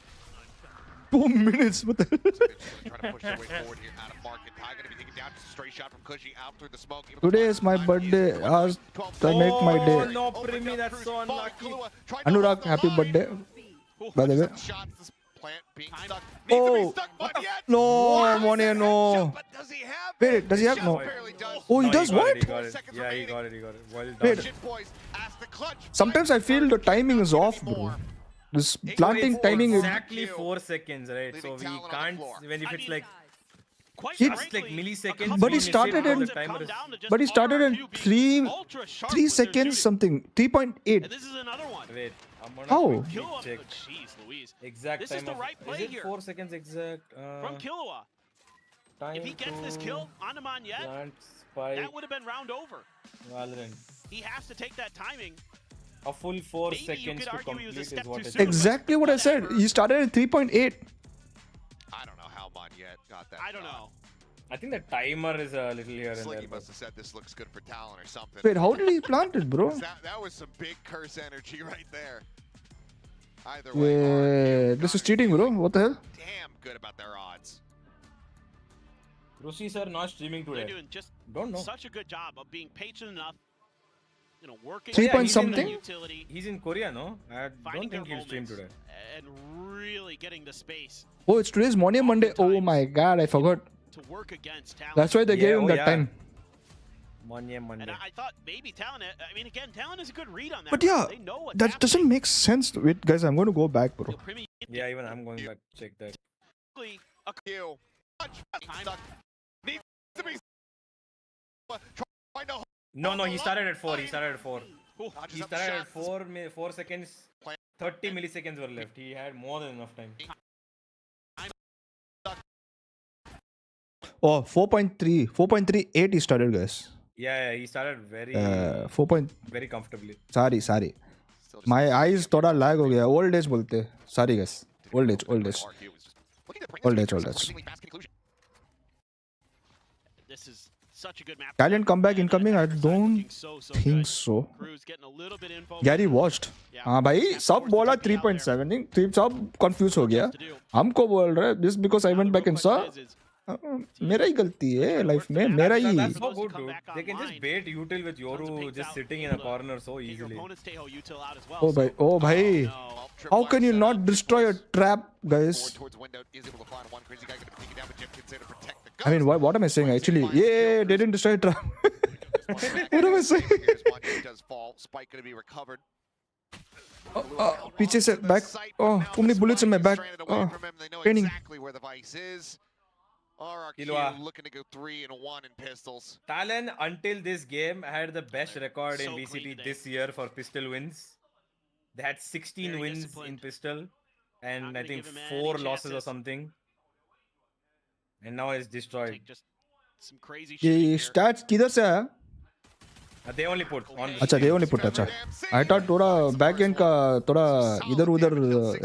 2 minutes. What the? Trying to push their way forward here out of market. Ty going to be taken down. Just a straight shot from Cushy out through the smoke. Able to Today find is my time. birthday. He's Ask to make my Oh day. no, Primy, that's so unlucky. Anurag, happy birthday. By the way. Shots, this plant being stuck. Oh. Needs to be stuck, but yet. No, Money, no. But does he have Wait, it? does he have? Just No. barely does. Oh, he No, does got what? it, he got it. Seconds Yeah, he remaining. got it, he got it. Well done. Wait. Shit boys, ask the clutch. Sometimes I feel the timing is off, bro. This planting timing is. Exactly 4 seconds, right? So Leaving we talent on the can't, floor. when if it's like, Quite He- it's like milliseconds. But he we started miss it, in- the timer is- But he started in 3 seconds something. 3.8. And this is another one. Wait, I'm gonna How? quickly Killua. check. Jeez Louise. Exact This time is the of- right play is it here. 4 seconds exact? From Killua. Time If he gets this to kill on Monyet, plant spike that would have been round over. Valorant. He has to take that timing. A full 4 Maybe you seconds could to argue he was a complete step is what too it soon. is. Exactly what I said. He started at 3.8. I don't know how Monyet got that. I don't shot. know. I think the timer is a little here and there. Sliggy but- must have said this looks good for talent or something. Wait, how did he plant it, bro? That was some big curse energy right there. Either way, Yeah, RRQ this is gotta cheating, be bro. What the hell? damn good about their odds. Rusi sir not streaming They're today. doing just Don't know. such a good job of being patient enough you know, working 3 point he's in something? utility, He's in Korea, no? I finding don't think their he'll stream moments, today. and really getting the space Oh, it's today's morning Monday. Oh my god, I forgot. to work against Talon. That's why they gave him that time. Monday. And I thought maybe Talon, I mean, again, Talon is a good read on that. But yeah, they know what's that happening. doesn't make sense. Wait, guys, I'm going to go back, bro. Yeah, even I'm going back to check that. A kill. Needs to be trying to No, he started at 4. He started at 4. Dodges He up the started at shot. 4 seconds. 30 milliseconds were left. He had more than enough time. Oh, 4.3. 4.38 he started, guys. Yeah, he started very 4. very comfortably. Sorry. My eyes thoda lag ho gaya. Old age bolte. Sorry, guys. Old age. This is such a good map. Talent comeback incoming? I don't think so. Cruz getting a little bit info. Gary watched. हाँ भाई सब बोला 3.7 3 सब confused हो गया हमको बोल रहे just because I went back and saw मेरा ही गलती है लाइफ में मेरा ही That's so good, dude. They can just bait util with Yoru just sitting in a corner so easily. oh भाई how can you not destroy a trap guys I mean what am I saying actually yeah they didn't destroy a trap what am I saying Spike going to be recovered. पीछे से back oh too many bullets in my back training Exactly where the vice is. RRQ looking to go 3-1 in pistols. Talon until this game had the best record in VCT this year for pistol wins. They had 16 wins in pistol and I think 4 losses or something. And now it's destroyed. Some crazy ये stats किधर से आया They only put on. अच्छा they only put अच्छा I thought थोड़ा back end का थोड़ा इधर उधर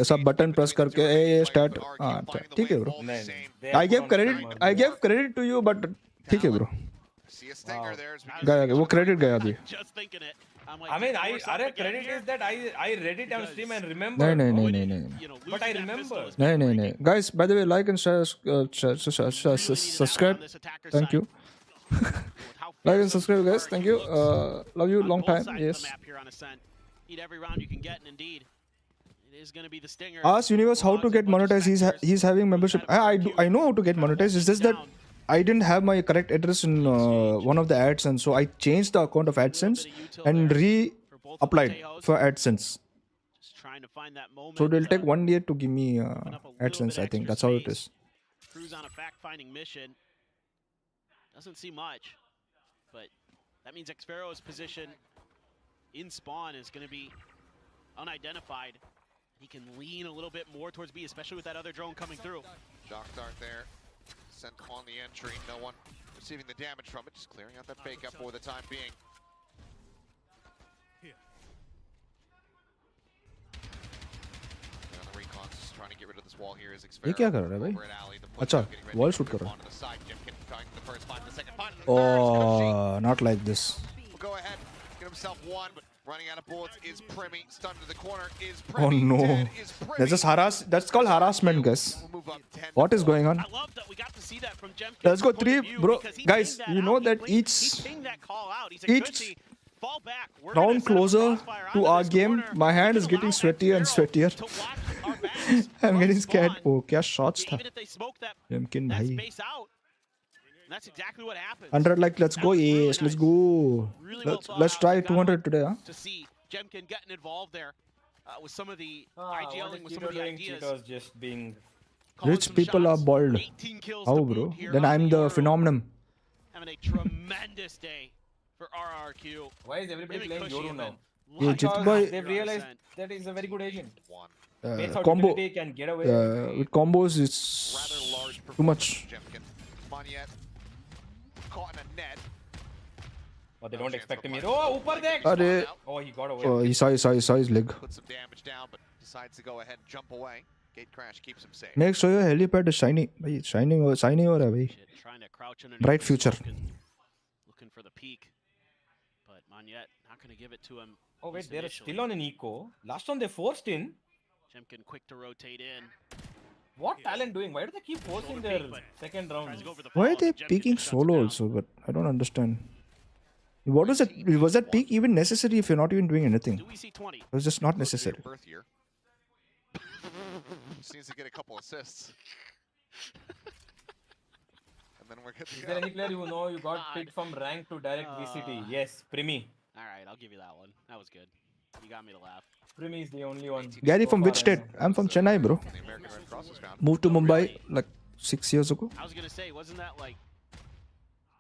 ऐसा बटन प्रेस करके ए स्टार्ट हाँ ठीक है bro I gave credit to you but ठीक है bro गया वो credit गया अभी I mean, credit is that I read it on stream and remember. नहीं But I remember. नहीं guys by the way like and share subscribe thank you like and subscribe guys thank you love you long time yes eat every round you can get and indeed it is going to be the stinger. Ask Universe how to get monetized he's having membership I know how to get monetized it's just that I didn't have my correct address in one of the AdSense so I changed the account of AdSense and re-applied for AdSense so it'll take 1 year to give me AdSense I think that's how it is. Cruz on a fact-finding mission. Doesn't see much, but that means Xfero's position in spawn is going to be unidentified. He can lean a little bit more towards B, especially with that other drone coming through. Shock dart there, sent on the entry. No one receiving the damage from it, just clearing out that fake up for the time being. On the recon, just trying to get rid of this wall here is Xfero. ये क्या कर रहा है भाई अच्छा wall shoot कर रहा है oh not like this will go ahead get himself one but running out of bullets is Primi stunned to the corner is oh Primi no dead, that's called harassment guys what is going on I love that we got to see that from Jemkin. let's go 3 bro guys you know that each round closer to our game my hand is getting sweatier and sweatier I'm getting scared oh kya shots tha Jemkin bhai That's exactly what happened. 100 like let's go yes let's go let's try 200 today huh? To see Jemkin getting involved there with some of the IGLing with some of the ideas. Just being rich people are bald how bro then I'm the phenomenon having a tremendous day for RRQ. Why is everybody playing Yoru now? Yeah, they've realized that he's a very good agent. Combo can get away. With combos it's too much caught in a net. Oh, they don't expect him here. Oh, upar dekh. Oh, he got away. Oh, he saw his leg. Put some damage down, but decides to go ahead and jump away. Gate crash keeps him safe. Make sure your helipad is shiny. Bhai, shiny ho raha hai bhai. Bright future. Looking for the peak, but Monyet not going to give it to him. Oh wait, they're still on an eco. Last one they forced in. Jemkin quick to rotate in. What Talent doing? Why do they keep forcing their second round? Why are they peeking solo also? But I don't understand. What was it? Was that peak even necessary if you're not even doing anything? Do we see 20? It was just not Close to your necessary. birth year. Just needs to get a couple assists. And then we're good to Is go. there any player you know you got picked from rank to direct VCT? Yes, Primi. All right, I'll give you that one. That was good. You got me to laugh. Primi is the only one. Gary, so from far which I state? know. I'm from Chennai, bro. The American Red Cross was found. Moved to Oh, Mumbai really? like 6 years ago. I was gonna say, wasn't that like?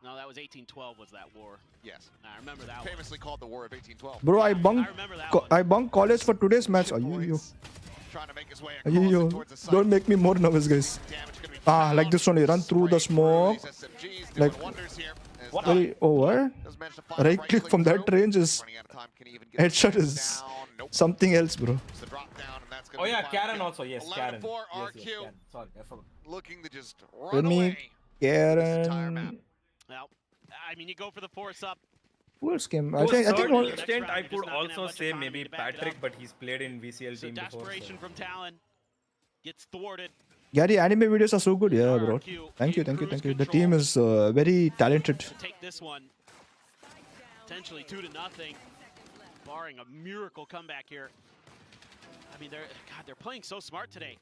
No, that was 1812. Was that war? Yes. I remember that one. Famously called the War of 1812. Bro, I I bunked. remember that one. I bunked college for today's match. Ship Ayyo, points, trying to make his way across ayyo. and towards the site. Don't make me more nervous, guys. Damage gonna be Like found. this only. Run through the Spraying smoke. through these SMGs, Like- doing wonders here, as What? Nine Very over. does manage to find Right the click from that through. range is Running out of time, can he even get the headshot flags is down? Nope. something else, bro. It's the drop down, and that's gonna Oh be yeah, the final Karen kill. also. Yes, 11 Karen. to 4, Yes, yes, RQ Karen. Sorry, I forgot. looking to just run Remy, away. entire Karen. map. Well, I mean, you go for the force up. Who else came? To a I think certain one. extent, I You're could just not gonna have also much say economy maybe to back it Patrick, up. but he's played in VCL So team before. desperation So. from Talon gets thwarted. Gary, anime videos are so good. Yeah, bro. RRQ Thank you, in thank you, cruise thank you. The control team is very talented. to take this one potentially 2-0, barring a miracle comeback here. I mean, they're playing so smart today.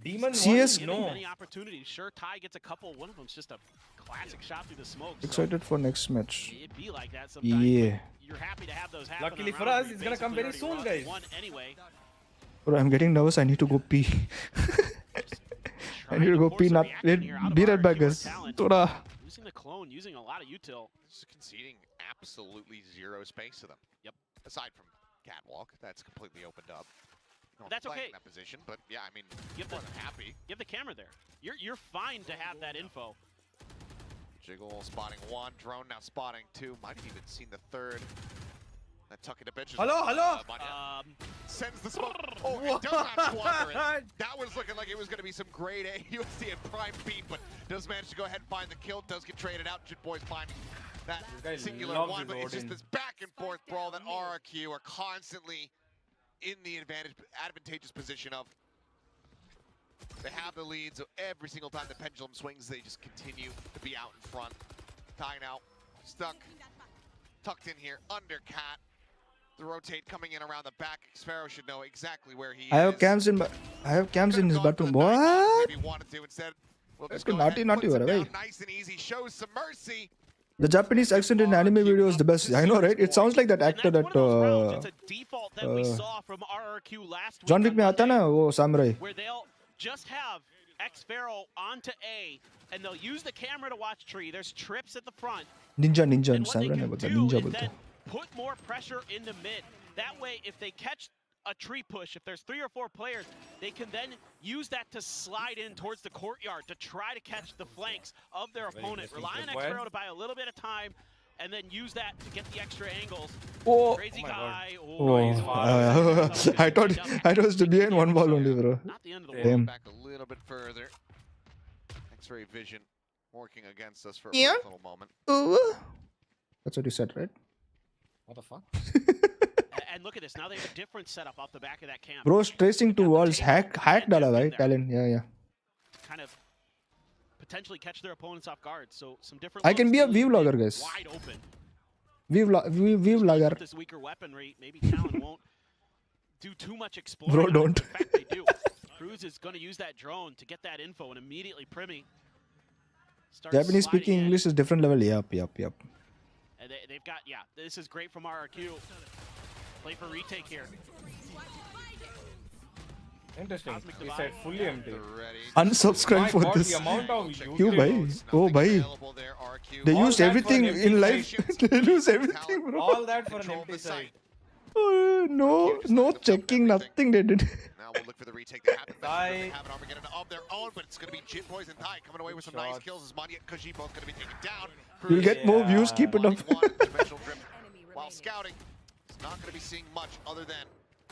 Demon CS one? Giving No. many opportunities. Sure, Ty gets a couple. One of them's just a classic shot through the smoke. So Excited for next match. it'd be like that sometimes. Yeah. You're happy to have those happen. Luckily on for rounds us, where it's you gonna come very basically soon, already guys. won anyway. Bro, I'm getting nervous. I need to go pee. I need to go pee. Not wait. Be right back, guys. Thoda. Using the clone, using a lot of util. Just conceding absolutely zero space to them. Yep. Aside from Catwalk, that's completely opened up. No That's play okay. in that position, but yeah, I mean, Give more the- than happy. You have the camera there. You're fine to have that info. Jiggle spotting one, drone now spotting two. Might have even seen the third. That tuck into bitches. Hello, hello. Sends the smoke. Oh, it does not squander it. That was looking like it was going to be some grade A USD and prime beat, but does manage to go ahead and find the kill. Does get traded out. Jit Boys finding that This guy singular loves one, his but it's just Odin. this back and forth brawl that RRQ are constantly in the advantageous position of. They have the lead, so every single time the pendulum swings, they just continue to be out in front. Tying out, stuck, tucked in here, under Cat. The rotate coming in around the back. Sparrow should know exactly where he I have is. cams in. I have cams in his Could've gone bathroom. for the 9 What? if he wanted to. Instead, we'll just That's go ahead naughty, and naughty puts him हो रहा है down भाई. nice and easy. Shows some mercy. The Japanese accent in anime video is the best. I know, right? It sounds like that And actor that's that one of those rounds. It's a default that we uh, saw from RRQ last week John Wick on में आता Monday, ना वो samurai. where they'll just have X-Pharaoh onto A, and they'll use the camera to watch tree. There's trips at the front. Ninja And what they samurai नहीं can बोलता do ninja is बोलता. then put more pressure into mid. That way, if they catch a tree push, if there's 3 or 4 players, they can then use that to slide in towards the courtyard to try to catch the flanks of their opponent. interesting. Rely on Good X-Pharaoh point. to buy a little bit of time, and then use that to get the extra angles. Oh, Crazy my God. guy. oh. he's far I thought I was to be in one ball only, bro. Not the end of the Yeah. world. Damn. Back a little bit further. X-ray vision working against us for a Yeah. brief little moment. That's what you said, right? What the fuck? And look at this. Now they have a different setup off the back of that camp. Bro, tracing two walls. Hack डाला भाई. Talent. Yeah. Kind of potentially catch their opponents off guard. So some different. I can looks be a to view leave logger, mid guys. Wide open. View With logger. this weaker weaponry, maybe Talon won't do too much exploring. on it, don't. but In fact, they do. Cruz is going to use that drone to get that info, and immediately Primi starts Japanese sliding speaking in. English is different level. Yep. And they've got, yeah, this is great from RRQ. Play for retake here. Interesting. Cosmic He Divide. said fully empty. They're ready. Unsubscribe My for God, this. the amount of क्यों utility भाई? was- Oh Nothing भाई. available there, RQ. They All used that for everything an in empty life. site. They lose everything, bro. All that for an Control empty the site. Oh, no checking, nothing they did. Now we'll look for the retake. They have it. Ty. They have an Armageddon of their own, but it's going to be Jit Boys and Ty coming away with some nice Shots. kills as Manya and Kaji both going to be taken down. You'll get more views, keep it up. Dimensional drip while scouting. It's not going to be seeing much other than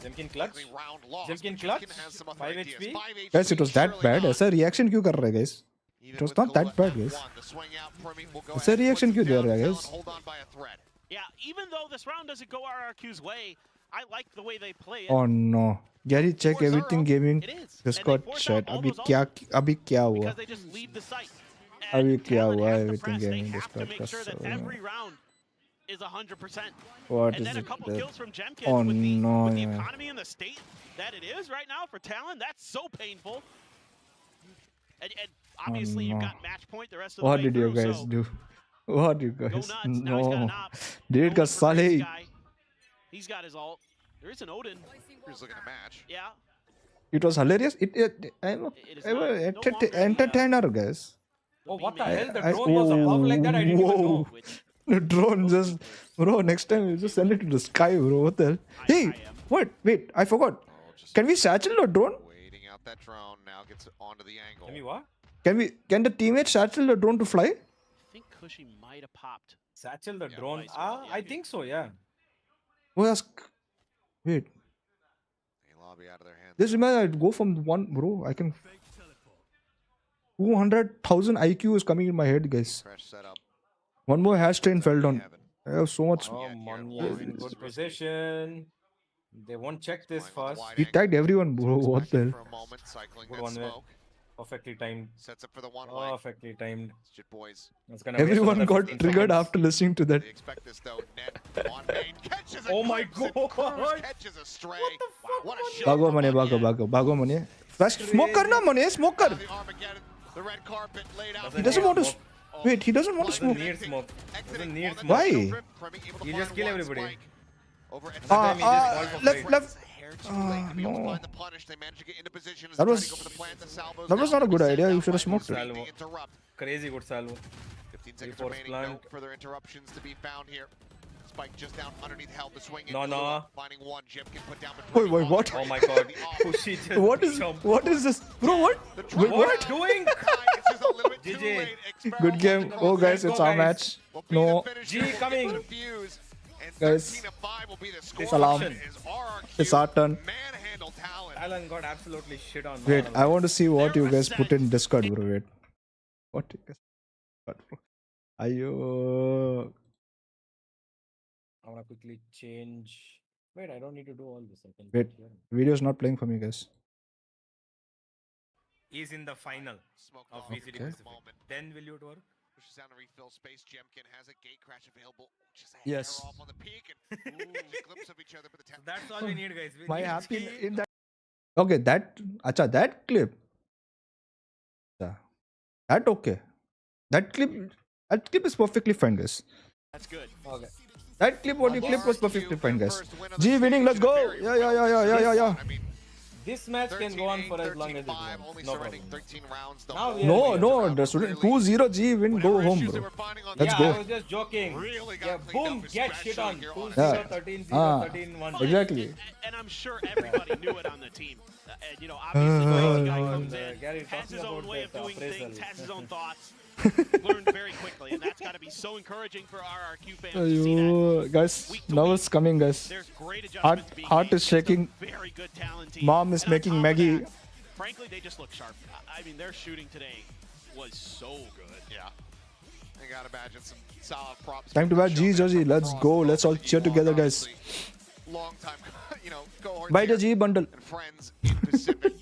Zemkin clutch. the round loss. Zemkin But clutch? Jimkin has some other 5 ideas. HP? 5 HP, Guys, it was that surely bad. not. ऐसा reaction क्यों कर रहे हैं, guys? Even It was with not that Colette bad, at guys. one, the swing out, Primi will go ऐसा ahead and reaction put क्यों दे down रहे हैं, Talon, guys? Hold on by a thread. Yeah, even though this round doesn't go RRQ's way, I like the way they play it. Oh no. Gary, check 4-0, everything gaming. It is. Discord And they force chat. out all अभी those क्या ults अभी क्या हुआ? because they just leave the site. अभी And क्या Talon हुआ has to everything press. They gaming have to Discord make का sure that so every round is 100%. What And is then a it couple there? kills from Jemkin Oh with no, the yeah. economy and the state that it is right now for Talon. That's so painful. And obviously you've no. got match point the rest of the What way did you through. guys So do? What did you go guys? nuts. Now he's got an No. op. Did Going it for Crazy Saleh? Guy. He's got his ult. There is an Odin. Here's looking to match. Yeah. It was hilarious. I'm is I'm not- a no longer the, entertainer, guys. Oh, what the B-main. hell? The drone was above like that? I didn't even know. Which The drone just, bro. Next time you just send it to the sky, bro. What the hell? Hey, am. what? Wait, I forgot. Oh, just Can we satchel the drone? waiting out that drone. Now gets onto the angle. Tell me what? Can the teammate satchel the drone to fly? I think Cushy might have popped. Satchel the Yeah, drone. might as well, yeah. I think so, yeah. Oh, that's... Wait, A lobby out of their hands. this reminds me, I'd go from one, bro. I can 200,000 IQ is coming in my head, guys. Crash setup. One more hash train fell down. Heaven. I have so much. Oh, Yeah, here, Monya is in Warren good is risky. position. They won't check this Playing on the first. wide He angle. tagged everyone, bro. Swings What back the in hell? For a moment, cycling Good that one there. smoke. Perfectly timed. Sets up for the one way. Perfectly timed. Shit, boys. That's gonna waste Everyone another got 15 triggered seconds. after listening to that. They expect this though. Net on main catches a Oh my glimpse and God. Cruz catches a stray. What the fuck, What a Monya? shot Bago from mane, Monya. bago mane. Fast smoke karna mane, smoke kar. Now the Armageddon, the red carpet laid out. He doesn't want to. Wait, he doesn't want to Doesn't smoke. need smoke. Doesn't need smoke. Why? You just kill everybody. Over at Time he just called for left, free. left. No. That That was not a good idea. You should have smoked it. Salvo. Crazy good salvo. 15 seconds Force remaining. No plant. further interruptions to be found here. Spike just down underneath, held the swing. No, no. Finding one, Jim can put down between. Wait, what? Oh my god. Pushy just What is this? Bro, what? Wait, What what? doing? GG. Good game. Oh, guys, it's our match. No. G coming. Guys. Salam. It's our turn. Manhandle Talon. Talon got absolutely shit on. Wait, I want to see what you guys put in Discord, bro. Wait. What you guys put, bro? Ayo. I wanna quickly change. Wait, I don't need to do all this. I can Wait. put here. Video's not playing for me, guys. He's in the final of VCT Okay. Pacific. Then will it work? Pushes down to refill space. Jemkin has a gate crash available. Just a Yes. hair off on the peak and a glimpse of each other. But the So that's all we need, guys. We My need happy G. in that. Okay, that. Acha, that clip. Yeah. That okay. That clip is perfectly fine, guys. That's good. Okay. That clip, what you clipped was perfectly fine, guys. G winning, let's go. Yeah. I mean, This match can go on for as long as it 13-5, wants. only No surrendering problem. 13 rounds. The Now whole we are No, winning. no, the student 2-0 G win, go Whatever home, issues they bro. were finding on Let's Yeah, go. I was just joking. Really got Yeah, cleaned boom, up, get especially shit on. here 2-0, Yeah. 13-0, Ah. 13-1. Exactly. And I'm sure everybody knew it on the team. And, you know, obviously, the guy comes in, Gary, has talking his own about way of that doing appraisal. things, has his own thoughts, learned very quickly, and that's got to be so encouraging for RRQ fans to see that. Ayo, guys, now it's coming, guys. There's great adjustments being Heart made is against a shaking. Very good talent team. Mom is And on making top of Maggie. that, frankly, they just look sharp. I mean, their shooting today was so good. Yeah. I gotta imagine some solid props. Time to for buy the G show, Jersey. man, Let's from go. Frost, Let's all obviously, cheer Elon, together, guys. obviously, long time, cohort Buy the here G bundle. and friends in Pacific.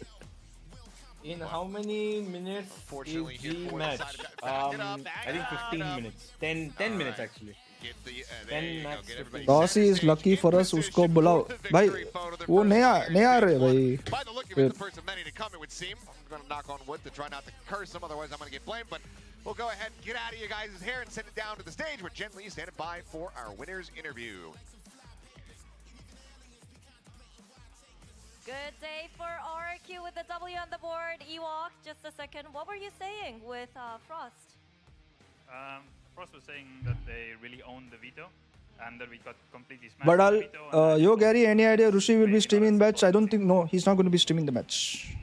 In how many minutes Unfortunately, is here the for the match? side of- back it up, I think 15 up. minutes. 10 minutes Alright. actually. Get the, 10 there you go, max, get everybody 15. Rossi center is stage lucky in for us. position उसको for बुलाओ the भाई victory photo, their वो first नया player नया आ रहे stage भाई one. By the look of it, the first of many to come, it would seem. I'm going to knock on wood to try not to curse them, otherwise I'm going to get blamed. But we'll go ahead and get out of you guys' hair and send it down to the stage where Jen Lee is standing by for our winners interview. Good day for RRQ with the W on the board. Ewok, just a second. What were you saying with Frost? Frost was saying that they really owned the veto and that we got completely smashed but with I'll the veto. And that yo was Gary, any idea Rushi will be really streaming not match? I don't think, no, he's not going to be streaming the match.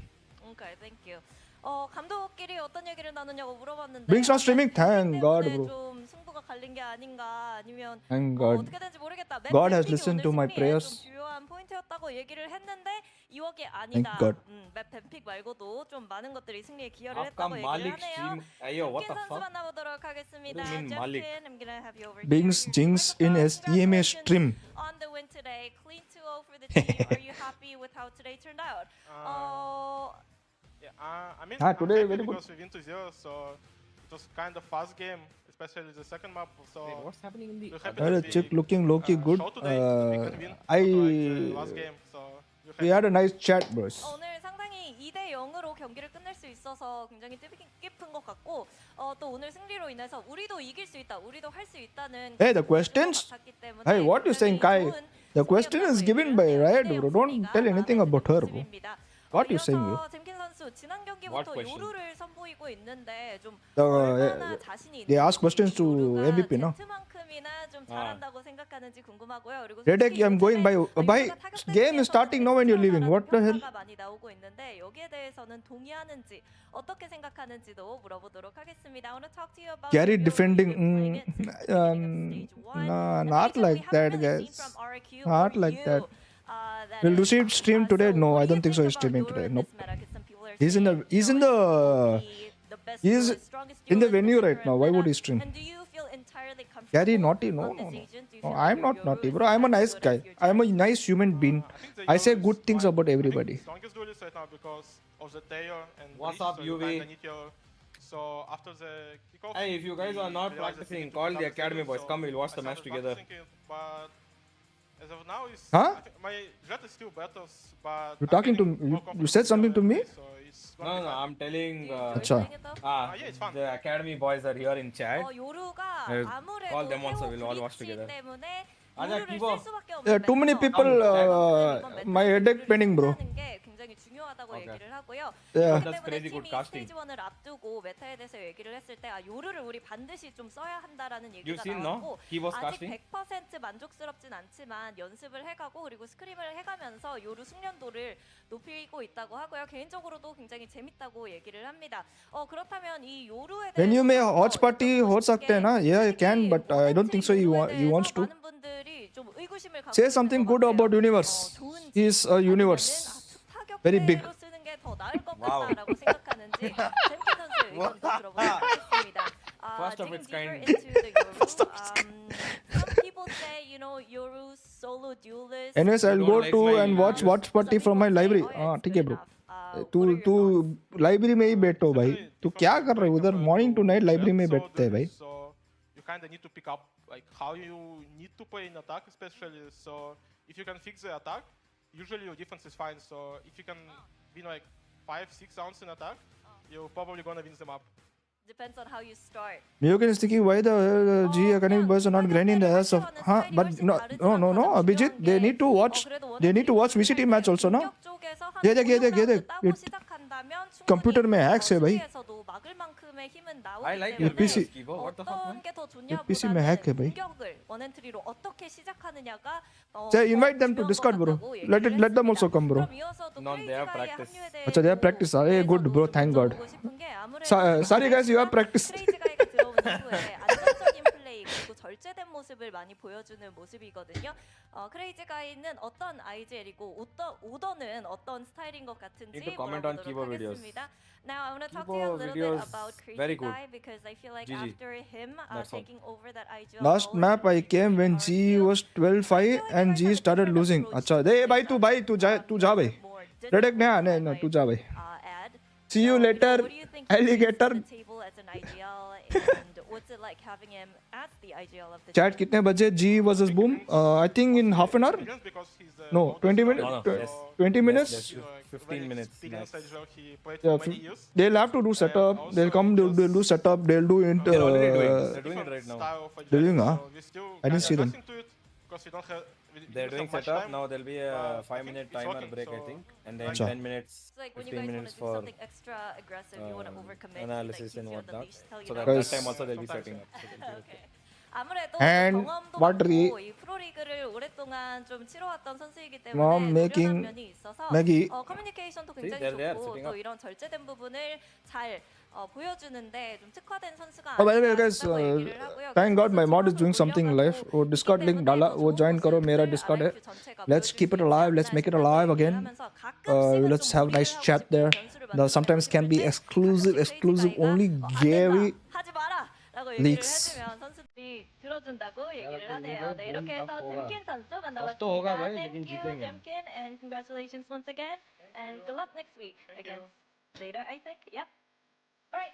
Okay, thank you. 감독끼리 어떤 얘기를 나누냐고 물어봤는데 Bring's not streaming? Thank God, 때문에 bro. 좀 승부가 갈린 게 아닌가 아니면 Thank God. 어떻게 된지 모르겠다. 맵 God has 뱀픽이 listened to 오늘 my 승리에 prayers. 좀 주요한 포인트였다고 얘기를 했는데 이억이 Thank 아니다. God. 맵 뱀픽 말고도 좀 많은 것들이 승리에 기여를 आपका 했다고 얘기를 मालिक 하네요. stream. Ayo, what 긴 the 선수 fuck? 만나보도록 하겠습니다. What do you mean, Malik? Jefkin, I'm gonna have you over Bing's here. Jinx First of in all, his EMA stream. congratulations on the win today. Clean 2-0 for the team. Are you happy with how today turned out? Yeah, I mean, Ah, I'm today happy very good. because we win 2-0, so it was kind of fast game, especially the second map. So wait, what's happening in the Well, chick looking low-key good. We had a nice chat, bros. 오늘 상당히 2대 0으로 경기를 끝낼 수 있어서 굉장히 뜻깊은 것 같고 또 오늘 승리로 인해서 우리도 이길 수 있다, 우리도 할 수 있다는 Hey, the questions? Hey, what you saying, Kai? The question is given by Riot, bro. Don't tell anything about her, bro. What you saying, bro? 잼킨 선수 지난 경기부터 요루를 선보이고 있는데 좀 They ask questions to MVP, no? 제트만큼이나 좀 잘한다고 생각하는지 궁금하고요. 그리고 Redek, I'm going by game is starting now and you're leaving. What the hell? 많이 나오고 있는데 여기에 대해서는 동의하는지 어떻게 생각하는지도 물어보도록 하겠습니다. I want to talk to you about Carry defending. Nah, not like that, guys. Not like that. Will Lucid stream today? No, I don't think so. He's streaming today. Nope. He's in the venue right now. Why would he stream? Gary naughty? No. I'm not naughty, bro. I'm a nice guy. I'm a nice human being. I say good things about everybody. What's up, UV? So after the kickoff, hey, if you guys are not practicing, call the academy boys. Come, we'll watch the match together. But as of now, huh? My Jet is still better, but you're talking to you said something to me? No, I'm telling it's fun. The academy boys are here in chat. Call them also, we'll all watch together. Yeah, too many people. My headache paining, bro. 중요하다고 얘기를 하고요. That's crazy good casting. 스테이지 1을 앞두고 메타에 대해서 얘기를 했을 때 요루를 우리 반드시 좀 써야 한다라는 얘기가 seen, 나왔고 no? 아직 100% 만족스럽진 않지만 연습을 해가고 그리고 스크림을 해가면서 요루 숙련도를 높이고 있다고 하고요. 개인적으로도 굉장히 재밌다고 얘기를 합니다. 그렇다면 이 요루에 대해서 When you may watch party हो सकते हैं ना? Yeah, I can, but I don't think so. He wants to. Say something good about universe. He's a universe. Very big. Wow. First of its kind. Some people say, Yoru's solo duelist. Anyways, I'll go to and watch party from my library. ठीक है bro. तू library में ही बैठो भाई. तू क्या कर रहे हो उधर? Morning to night library में बैठते हैं भाई. So you kind of need to pick up like how you need to play in attack, especially. So if you can fix the attack, usually your defense is fine. So if you can win like 5-6 rounds in attack, you're probably gonna win the map. Depends on how you start. Myoken is thinking why the G Academy boys are not grinding the ass of. But no, Abhijit, they need to watch. They need to watch VCT match also, no? ये देख. Computer में hacks है भाई. I like ये PC. What the fuck, man? ये PC में hack है भाई. Say invite them to Discord, bro. Let them also come, bro. No, they have practice. अच्छा, they have practice. Hey, good, bro. Thank God. Sorry guys, you have practice. 절제된 모습을 많이 보여주는 모습이거든요. 크레이지 가이는 어떤 IGL이고 오더는 어떤 스타일인 것 같은지 물어보도록 하겠습니다. Now I want to talk to you a little bit about Crazy Guy because I feel like after him taking over that IGL. Last map I came when G was 12-5 and G started losing. अच्छा, दे भाई तू जा भाई. Redek नहीं तू जा भाई. See you later, alligator. What's it like having him at the IGL of the Chat कितने बजे G versus Boom? I think in half an hour. No, 20 minutes. 20 minutes. 15 minutes. Yeah, they'll have to do setup. They'll come. They'll do setup. They'll do it. They're already doing. They're doing it right now. They're doing, huh? I didn't see them. They're doing setup. Now there'll be a 5-minute timer break, I think, and then 10 minutes, 15 minutes for analysis and whatnot. So that time also they'll be setting up. 아무래도 And 경험도 많고 이 프로리그를 오랫동안 좀 치러왔던 선수이기 때문에 노련한 면이 있어서 커뮤니케이션도 굉장히 좋고 또 이런 절제된 부분을 잘 보여주는데 좀 특화된 선수가 아니라고 얘기를 하고요. Thank God my mod is doing something live. वो Discord link डाला, वो join करो मेरा Discord है. Let's keep it alive. Let's make it alive again. Let's have nice chat there. Sometimes can be exclusive only Gary leaks. 들어준다고 얘기를 하네요. 네, 이렇게 해서 잼킨 선수 만나봤습니다. Thank you, Jemkin, and congratulations once again. And good luck next week against later, I think. Yep. All right.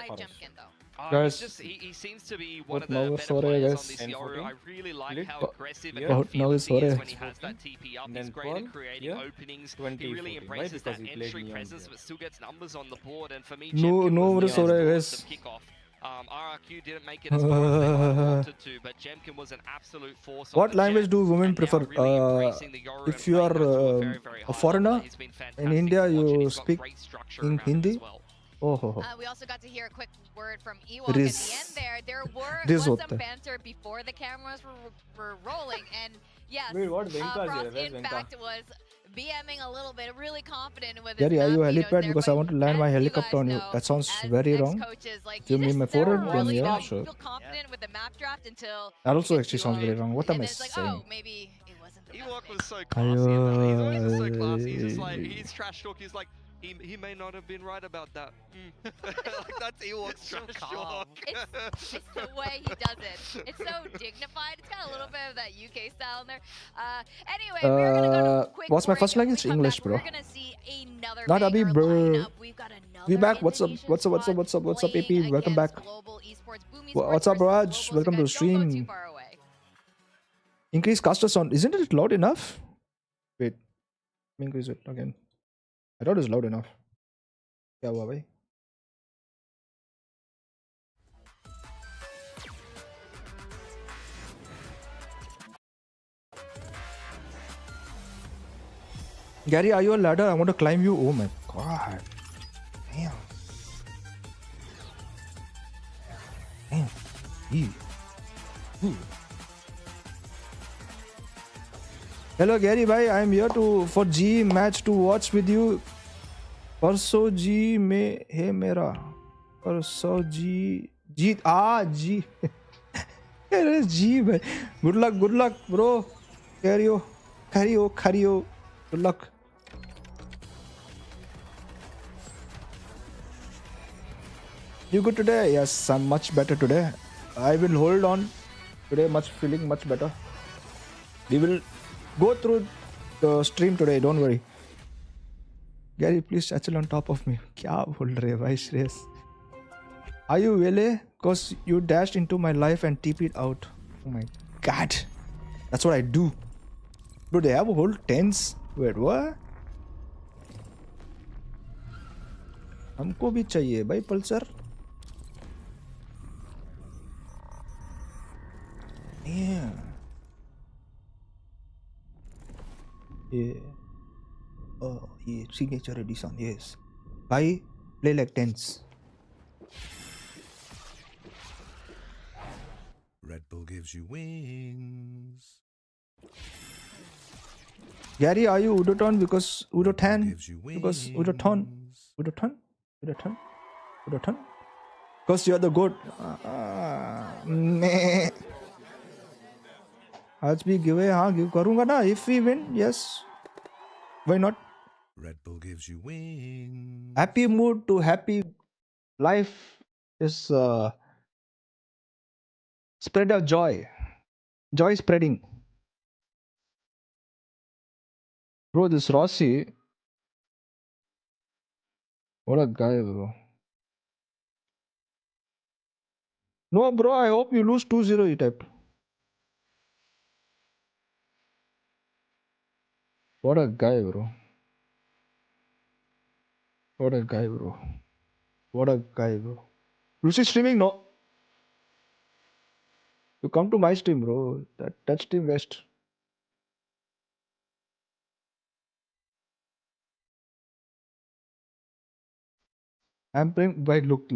by Jemkin, though. Guys, he seems to be one of now the we're better sorry, players guys. on this Yoru. I really like Lit. how aggressive and Now fearless he sorry. is when he has that TP up. And He's then great at Pearl, creating yeah, openings. 20, He really 14. Why? embraces Because that he played entry Neon presence, here. but still gets numbers on the board. And for me, No Jemkin worries, was sorry, the guys. kickoff. RRQ didn't make it as far as they might have wanted to, but Jemkin was an absolute force. What on the language jet, do women and now prefer? really embracing the Yoru If and you playing are those to a very, very a high foreigner level. He's been in fantastic India, to watch, and you he's got speak great structure in around him Hindi. as well. Oh, We also got to hear a quick word from Ewok at the end there. There was होता some है. banter before the cameras were rolling, and yes, Wait, what? Venka's Frost here. Where's in Venka? fact was BMing a little bit, really confident with Gary, his are you a map helipad? there, Because but I want to land my as you helicopter guys on you. know, That sounds as very wrong. ex-coaches, like, Give you me just my never forehead, then really yeah, know. sure. You feel confident with the map draft until That also you actually get sounds very duoed, wrong. What and am I then it's like, saying? oh, maybe it wasn't the Ewok best was so thing. classy about it. He's always just so classy. He's just like, he's trash talk. He's like, he may not have been right about that. Like, that's Ewok's trash talk. It's the way he does it. It's so dignified. It's got a little bit of that UK style in there. Anyway, we're gonna go to a quick What's my break, first and when language? we come English, back, bro. We're gonna see another Not Abhi, banger bro. lineup. We've got another We back. What's up? Indonesian What's up? What's up? squad What's up? What's up, AP? playing Welcome back. against Global Esports, Boom What's Esports up, versus Raj? Global, Welcome to the so guys, don't go too stream. far away. Increase caster sound. Isn't it loud enough? Wait. Increase it again. I thought it's loud enough. क्या हुआ भाई? Gary, are you a ladder? I want to climb you. Oh my god. Damn. Damn. Ew. Ooh. Hello Gary bhai, I am here for G match to watch with you. परसों जी में है मेरा परसों जी अरे जी भाई good luck bro carry on good luck. You good today? Yes, I'm much better today. I will hold on today, feeling much better. We will go through the stream today, don't worry. Gary, please settle on top of me. क्या बोल रहे भाई Shreyas? Are you really? Cause you dashed into my life and TP'd out. Oh my god. That's what I do. Bro, they have a whole tents. Wait, what? हमको भी चाहिए भाई Pulsar. Yeah. Yeah. Oh, yeah, signature edition, yes. Buy, play like tens. Red Bull gives you wings. Gary, are you Udoton because Udotan? Because Udoton? Because you're the goat. आज भी give है हाँ give करूँगा ना if we win yes why not. Red Bull gives you wings. Happy mood to happy life is spread of joy spreading. Bro, this Rossi, what a guy, bro. No, bro, I hope you lose 2-0, he typed. What a guy, bro. What a guy, bro. What a guy, bro. Lucy streaming? No. You come to my stream, bro. That stream best. I'm playing by look.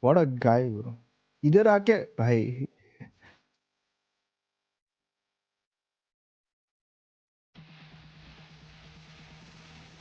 What a guy, bro. इधर आके भाई.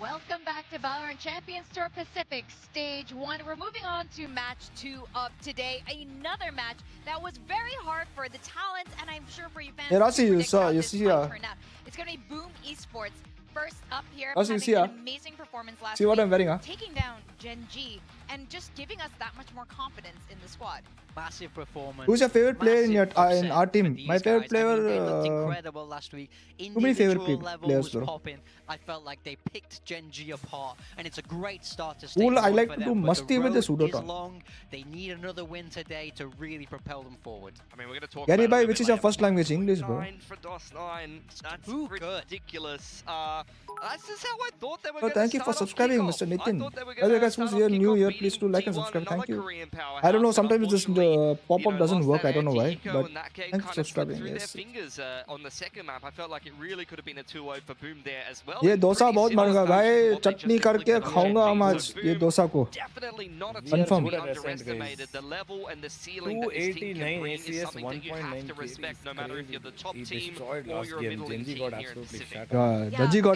Welcome back to Valorant Champions Tour Pacific Stage 1. We're moving on to match 2 of today. Another match that was very hard for the talents, and I'm sure for you fans. Hey, Rossi, to you predict saw, how you this see, might turn out. It's going to be Boom Esports first up here, Rossi, you having see, an amazing performance last see what week, I'm wearing, huh? taking down Gen G, and just giving us that much more confidence in the squad. Massive performance. Who's your favorite player in your in our team? My favorite player. I mean, they looked incredible last week. Too many favorite Individual level players, was bro. popping. I felt like they picked Gen G apart, and it's a great start to stage Cool, I one like for to them, do but musty the with this road is Udoton. long. They need another win today to really propel them forward. I mean, we're going to talk Gary, about it a bhai, little which bit is your later, first but language? English, bro. 9 for DOS9. That's Ooh, good. ridiculous. This is how I thought they were Oh, going to thank you for start off subscribing, kickoff. Mr. Nitin. I thought they were By the gonna way, guys, start who's off here, new kickoff here, beating please do like and G1, subscribe. Thank another you. Korean I don't know, powerhouse, sometimes and this unfortunately, pop-up doesn't lost work. I that don't know why, anti-eco, but and that game thanks for kind of slipped subscribing. through their Yes. fingers on the second map. I felt like it really could have been a 2-0 for Boom there as well. ये And dosa pretty बहुत similar महंगा fashion भाई to what they chutney just करके inflicted on खाऊंगा Gen हम G. आज So ये Boom, dosa को definitely not a team Confirm. to be Good at Ascent, underestimated. guys. The level and the ceiling that this team 289 can bring is ACS, something that you have to 1.9 respect, no matter if you're the top he team destroyed or last you're a game. middling Gen G team got here in absolutely Pacific. shattered. Dajji got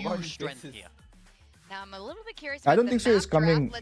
new strength here. Now I'm a little bit curious. I don't think so. He's coming.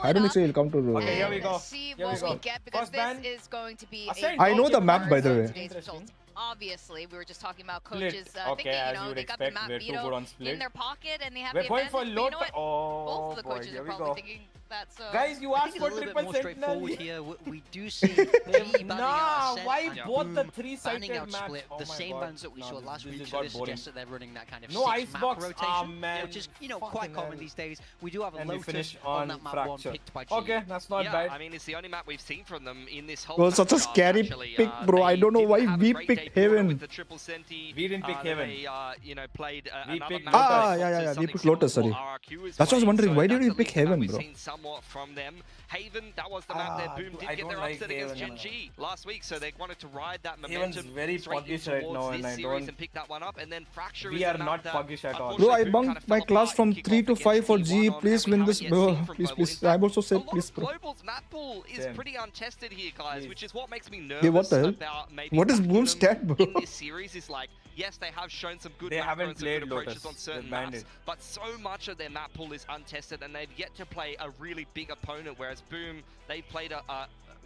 I don't think so. He'll come to. Okay, here we go. See Here what we we go. get because First this ban. is going to be. Ascend. I know the map, by the way. Today's result. obviously, we were just talking about Split. coaches Okay, thinking, as you know, you would they got the expect, map we're too veto good on split. in their pocket and they have We're the going advantage. for But you know low. what? Both of the Boy, coaches here are we probably go. thinking that. So Guys, you I asked think for it's a little bit triple more sentinel. straightforward here. We do see G banning Nah, out Sen why and both the Boom three-sided banning out match? Split. Oh The my same God. bans that we No, saw this- last this week, has so got this boring. suggests that they're running that kind of No 6 map icebox. rotation, Ah, man. which is, you know, Fucking quite common hell. these days. We do have a And we Lotus finish on on that map 1 Fracture. picked by G. Okay, that's not Yeah, bad. I mean, it's the only map we've seen from them in this whole It was such a matchup, scary actually. pick, bro. I They don't know didn't why have a we great picked day builder Heaven. with the triple Senti. We didn't pick Then Heaven. They, you know, played We another picked map. Lotus. Ah, yeah, we Something picked similar Lotus, to what sorry. RRQ is That's what I was playing, wondering, so why did that's we at pick least the map Heaven, we've bro? seen somewhat from them. Haven, that was the map Ah, that Boom dude, did I get don't their like upset against Haven. Gen G last week, so they wanted to ride that Haven's momentum very straight in puggish right towards now, this and I series don't- and pick that one up. And then Fracture We is are the map not that, puggish at all. Bro, I unfortunately, Boom bunked kind of my fell class apart from in 3 to kickoff 5 for against G. T1 Please and we win haven't this, yet bro. seen from Please, Global. please. In fact, I'm also a said, lot please, of bro. Global's map pool is Same. pretty untested here, guys, Please. which is what makes me Hey, nervous what the hell? about maybe What is backing Boom's them stat, bro? in this series. Is like, yes, they have shown some good They macro haven't and some good played approaches Lotus. on certain They've banned maps, it. but so much of their map pool is untested, and they've yet to play a really big opponent. Whereas Boom, they've played a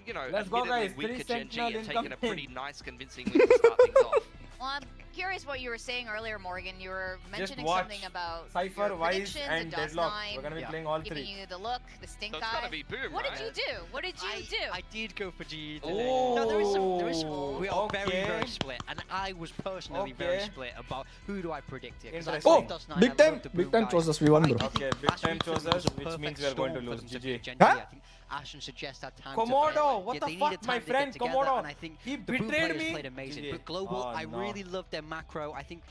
you know, Let's go, admittedly guys. weaker 3 Gen G Sentinel and taken a incoming. pretty nice, convincing win to start things off. Well, I'm curious what you were saying earlier, Morgan. You were mentioning watch something about Cypher, your Wise, predictions and Dust Deadlock. 9, We're gonna be Yeah. playing all giving 3. you the look, the stink So it's eye. gotta be Boom, What right? did you do? What did you do? I did go for G today. Oh, No, there is some, we are very, okay. very split, and I was personally very Okay. split about who do I predict here. 'cause I Interesting. Oh, love Dust 9, big I time, love the big Boom time chose guys. us. We won, I bro. think Okay, big last time week chose was us, a which perfect means we are going to storm for lose. them to GG. beat Gen Huh? G. I think Ashen suggests that time Komodo, to play. what Yeah, the they fuck, needed my time to friend, get together, Komodo? and I think He the Boom betrayed players me. played amazing. GG. But Global, Oh, I no. really love their macro. I think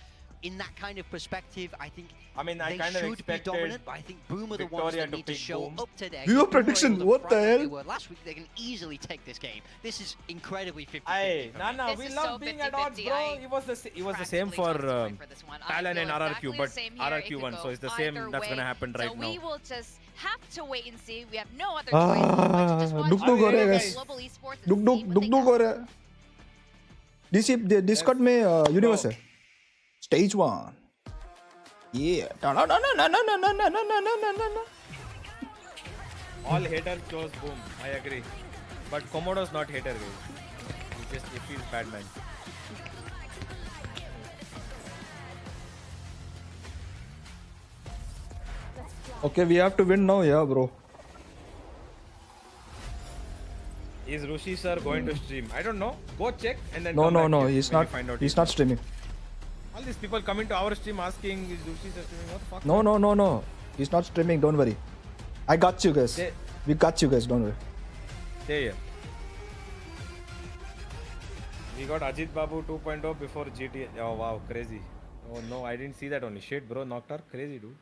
in that kind of perspective, I think I mean, I they kind of should be expected dominant, but I think Boom are the ones Victoria that to need to pick show Boom. up today. Your If Boom were prediction, able to what front the like hell? they were last week, they can easily take this game. This is incredibly 50-50. Aye, for nah, me. nah, This we is love so being at odds, 50-50. bro. I It was the same practically for tossed a coin for this one. I Talon and feel RRQ, exactly but the same here. It RRQ could won, go so it's the same. either That's gonna way. happen right so now. we will just have to wait and see. We have no other Ah, choice but to just watch duk duk हो रहा है guys. Global Esports and duke see duke what duke they duke got. हो रहा है. DC Discord में universe है. Stage 1. Yeah. No, no, no, no, no, no, no, no, no, no, no, no, no. All haters chose Boom. I agree. But Komodo's not hater, guys. He feels bad, man. Okay, we have to win now, yeah, bro. Is Rushi sir going to stream? I don't know. Go check and then No, come no, back no. here He's when you not. find out He's not streaming. All these people coming to our stream asking, is Rushi sir streaming? What the fuck? No, no, no, no. He's not streaming. Don't worry. I got you guys. They- We got you guys. Don't worry. Yeah. We got Ajit Babu 2.0 before GTA. Oh wow, crazy. Oh no, I didn't see that only. Shit, bro, Noctar, crazy dude.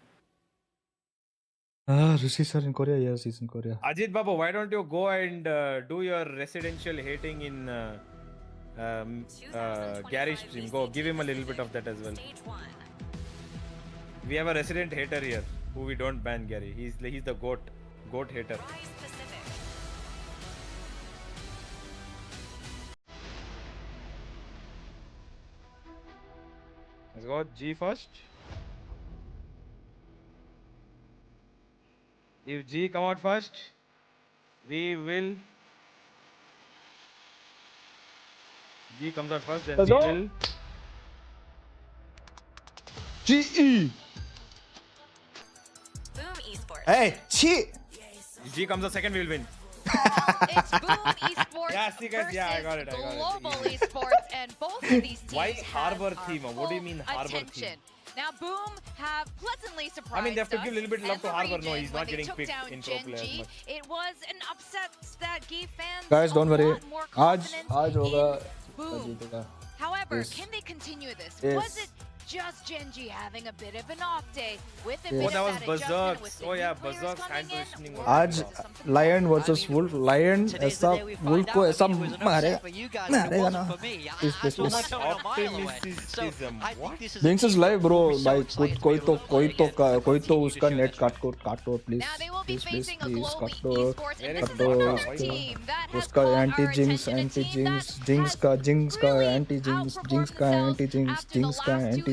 Ah, Rishi sir in Korea. Yes, he's in Korea. Ajit Babu, why don't you go and do your residential hating in Gary stream? Go, give him a little bit of that as well. We have a resident hater here who we don't ban, Gary. He's the goat hater. Let's go G first. If G come out first, we will. G comes out first, then Let's we go. will. GE. Boom Esports. Hey, chi. If G comes out second, we will win. It's Boom Esports Yeah, see, guys, versus yeah, I got it. Global Esports, and both of these teams Why have Harbor our theme? What do you full mean Harbor theme? attention. Now Boom have pleasantly surprised I mean, they have to give a us little bit love and to the Harbor. No, region he's when not they getting took picked down in pro Gen play as G. much. It was an upset that gave fans Guys, don't a worry. lot more आज confidence होगा. in Boom. जीतेगा. However, Yes. can they continue this? Yes. Was it just Gen G having a bit of an off day with a Yes. bit Oh, that of was that adjustment Berserk. with the Oh, yeah, new players Berserk's coming hand in? positioning Or was आज was it something Lion else? versus Wolf. Lion Today's ऐसा the day we find Wolf out. को I ऐसा mean, it was an मारेगा. upset for you guys, Nah, but it रहेगा wasn't ना. for me. Please, I please, saw please. that coming a mile away. So Optimism. I think What? this is a Binks is team live, bro. we're so भाई excited to कोई be तो able to play against and कोई तो continue to उसका show net their काट दो please. Now they will be Please, please, facing a please, global काट दो. esports, and this काट is दो another उसका. team that has उसका caught anti our jinx, attention. A anti team jinx, that jinx has का jinx का really anti jinx, outperformed jinx का themselves anti jinx, after the jinx का last anti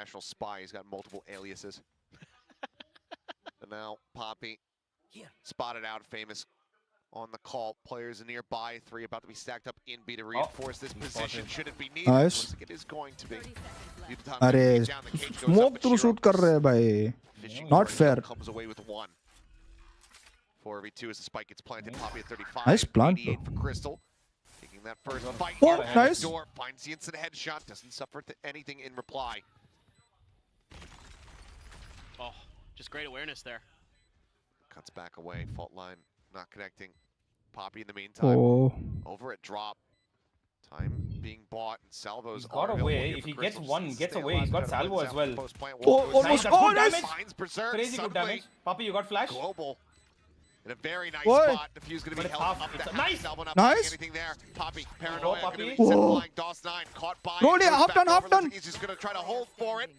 international spy. He's got multiple aliases. And now Poppy spotted out, famous on the call. Players nearby, 3 about to be stacked up in B to reinforce this position. Should it be needed? Nice. Looks like it is going to be. अरे smoke through shoot कर रहे हैं भाई. Not fair. Comes away with 1. 4v2 as the spike gets planted. Poppy at 35. Nice plant, 88 for Crystal. Taking that first fight. Oh, nice. Door, finds the instant headshot. Doesn't suffer anything in reply. Oh, just great awareness there. Cuts back away. Fault line not connecting. Poppy in the meantime. Oh. Over at drop. Time being bought and salvos. He's got away. If he gets away, he's got salvo as well. Oh, almost. Oh, nice. Crazy good damage. Poppy, you got flash. Global. In a very nice What? spot. Diffuse going to be held up. Nice. Nice. Anything there. Poppy, paranoia. Poppy. Going to be sent flying. DOS9 caught by. Roll it, half done, half done. He's just going to try to hold for it.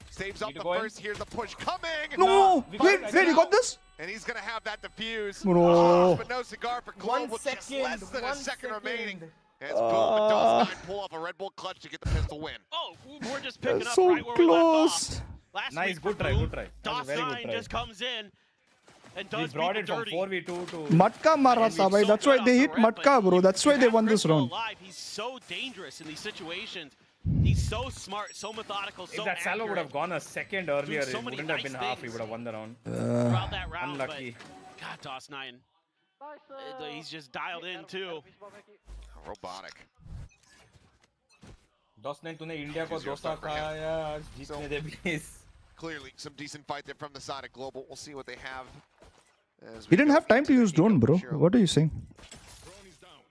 Saves up the first. Here's the push coming. No. Wait, you got this? And he's going to have that diffuse. Bro. But no cigar for Global. Just less than a second remaining. As boom, Ah. and DOS9 pull off a Red Bull clutch to get the pistol win. Oh, we're just picking up So right where we left close. off. Last Nice, week for good try, Boom, good try. That was a very good DOS9 try. just comes in and He does brought beat it the from dirty. 4v2 to... Matka mara tha bhai. That's why they hit Matka, bro. That's why they won this round. Alive. He's so dangerous in these situations. He's so smart, so methodical, so If that salvo would have accurate. gone a second earlier, so it many wouldn't have been nice half. He things. would have won the round. Throughout that round, Unlucky. but God, DOS9, he's just dialed in too. Robotic. DOS9 तूने India को डोसा खाया आज जीतने दे please. Clearly, some decent fight there from the side of Global. We'll see what they have. As He we didn't go have time into to the use drone, bro. Eco. What are you saying?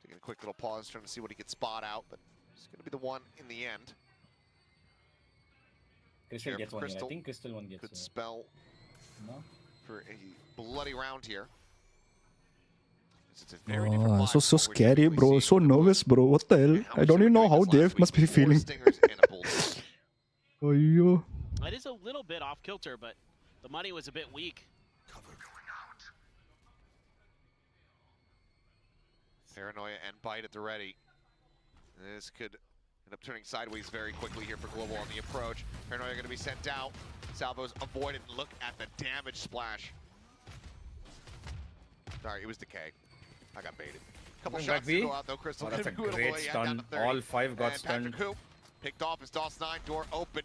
Taking a quick little pause, trying to see what he can spot out, but it's going to be the one in the end. Crystal Here gets for one here. I Crystal. think Crystal one gets Could one. spell No? for a bloody round here. It's a very Oh, different so vibe from what we're scary, typically bro. seeing So from nervous, bro. What the hell? I don't even know how Dave must be feeling. Ayyo. It is a little bit off kilter, but the money was a bit weak. Paranoia and bite at the ready. This could end up turning sideways very quickly here for Global on the approach. Paranoia going to be sent out. Salvos avoided. Look at the damage splash. Sorry, it was decay. I got baited. Couple Going shots back B. to go out though. Crystal Oh, that's a Who it'll great lay down stun. to 30. All 5 got And Patrick stunned. Hoop picked off his DOS9 door open.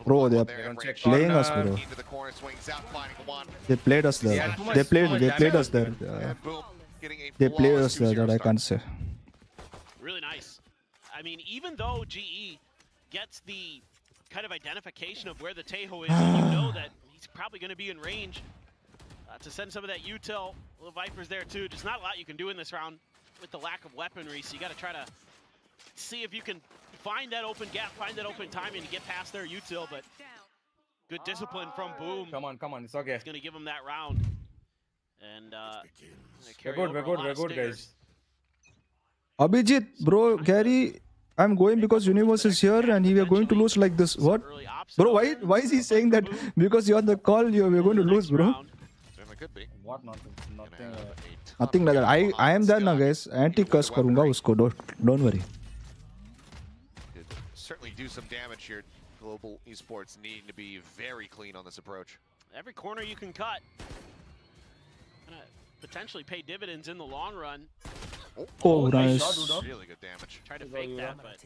Bro, they are There, check playing corner. us, bro. into the corner, swings out, finding one. They played us there. Yeah, too much- They too much played us damage. there. Yeah. And boom, getting a They played flawless us there. 2-0 That I start. can't say. Really nice. I mean, even though GE gets the kind of identification of where the Tejo is, and you know that he's probably going to be in range to send some of that util. Little Vipers there too. Just not a lot you can do in this round with the lack of weaponry, so you got to try to see if you can find that open gap, find that open timing to get past their util, but good discipline from Boom. Come on, it's okay. It's going to give him that round. And We're good, guys. Abhijit, bro, Gary, I'm going because Universe is here and we are going to lose like this. What? Bro, why is he saying that? Because you're on the call, we're going to lose, bro. Certainly could be. What nonsense? Nothing. Nothing like that. I am there now, guys. Anti-curse karunga usko. Don't worry. Could certainly do some damage here. Global esports need to be very clean on this approach. Every corner you can cut. Gonna potentially pay dividends in the long run. Oh, nice. Really good damage. Tried to fake that, but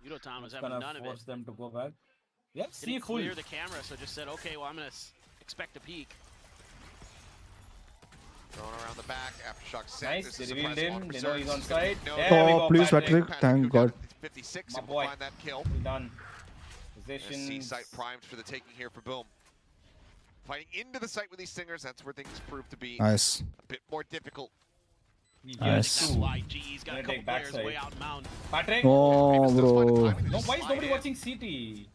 Udotan was having none of it. Force them to go back. Yep, see Didn't full. clear the camera, so just said, okay, well, I'm gonna expect a peek. Thrown around the back, aftershock set. Nice, This they is a revealed surprise him. They one know he's for on Certs. site. No, There we Oh, go, please, Patrick. Patrick. Thank God. 56 My and boy. find that kill. Done. And Position. C-site primed for the taking here for Boom. Fighting into the site with these singers, that's where things prove to be Nice. a bit more difficult. Nice. That's why GE's got a Gonna couple take players backside. way out in mound. Patrick. Oh, bro. No, why is nobody watching CT?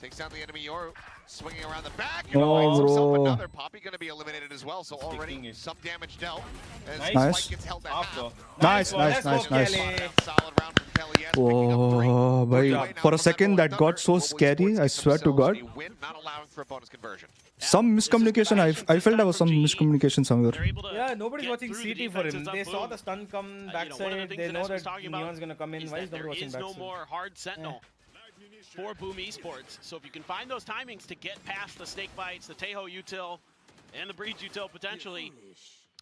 Takes down the enemy Yoru, swinging around the back. Oh, finds himself bro. another. Poppy going to be eliminated as well, so already Sticking it. some damage dealt. As Nice. Spike gets held to Off half. though. Nice, one. nice, Let's nice, go, nice. Kelly. Solid round from Kelly, yes, picking up 3. Oh, Good boy. job. For Now a second, that got so Global scary. Esports I get swear to themselves God. a win, not allowing for a bonus conversion. Some miscommunication. I felt there was some miscommunication somewhere. They're able to Yeah, nobody's get watching through the CT for him. defenses They of saw Boom. the stun come One of the backside. things They that know Ness was that talking about Neon's gonna come in. is Why that is nobody there watching is no backside? more hard sentinel for Boom Esports. So if you can find those timings to get past the snake bites, the Tejo util, and the breach util potentially,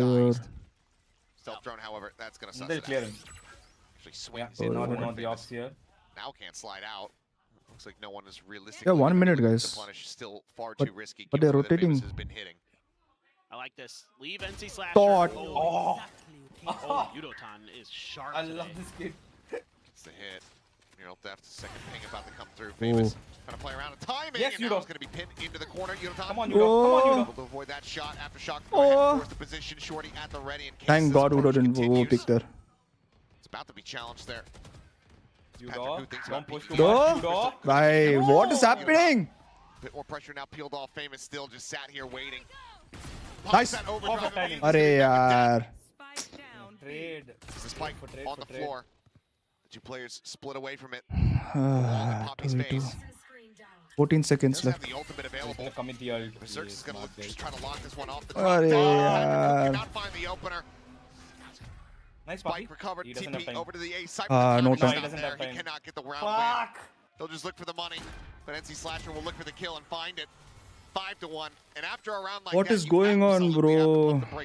disguised. Stealth drone, however, that's going to suss They'll it clear out. him. Actually swings Yeah, in. not forward the famous. ops here. Now can't slide out. Looks like no one is realistic. Yeah, 1 minute, guys. Still far too risky. But they're rotating. Has been hitting. I like this. Leave NC Slasher. Thought. Oh, Yudotan is sharp. I love this kid. It's the hit. Neural Theft, second ping about to come through. Famous trying to play around with timing. Yes, and now it's going to be pinned into the corner. Yudotan. Come on, Yudo. Come on, Yudo. Able to avoid that shot after shock. Force the position. Shorty at the ready. In case Thank God this Udo didn't pick there. It's about to be challenged there. Yudo, don't push too Udo? much, Yudo. Bhai, what is happening? Bit more pressure now. Peeled off. Famous still just sat here waiting. Nice. Arey yaar. Trade. It's the spike on the floor. The two players split away from it. 14 seconds left. The ultimate available. Berserk is going to just try to lock this one off the top. Cannot find the opener. Nice spike recovered. TP over to the A side. No time. He cannot get the round win. They'll just look for the money, but NC Slasher will look for the kill and find it. 5-1. And after a round like what that, is going on, bro? I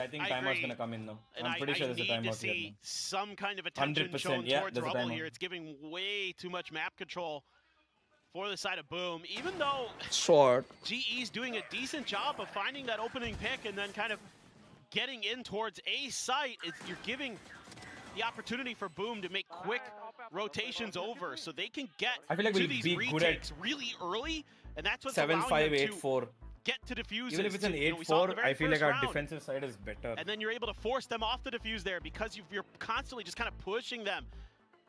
think timeout's gonna come in now. I'm pretty sure there's a timeout to see some kind of attention shown towards Rubble here. It's giving way too much map control for the side of Boom. Even though GE's doing a decent job of finding that opening pick and then kind of getting in towards A site, you're giving the opportunity for Boom to make quick rotations over so they can get to these retakes really early. And that's what's 7-5-8-4. Get to defuse. Even if it's an 8-4, I feel like our defensive side is better. And then you're able to force them off the defuse there because you're constantly just kind of pushing them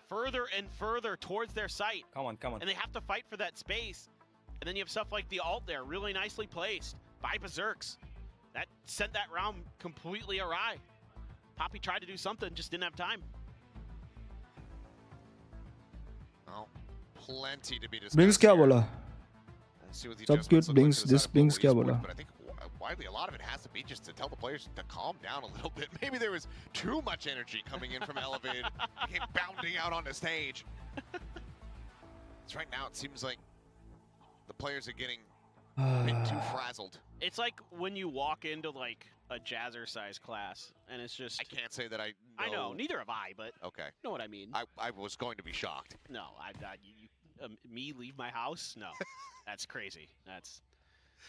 further and further towards their site. Come on, come on. And they have to fight for that space. And then you have stuff like the ult there, really nicely placed by Berserks. That sent that round completely awry. Poppy tried to do something, just didn't have time. Well, plenty to be discussed. Brings kya bola? Subcute Brings kya bola? But I think widely a lot of it has to be just to tell the players to calm down a little bit. Maybe there was too much energy coming in from Elevated. Came bounding out on the stage. It's right now it seems like the players are getting a bit too frazzled. It's like when you walk into like a Jazzercise class and it's just... I can't say that I know. I know, neither have I, but okay. You know what I mean. I was going to be shocked. No, me leave my house? No. That's crazy. That's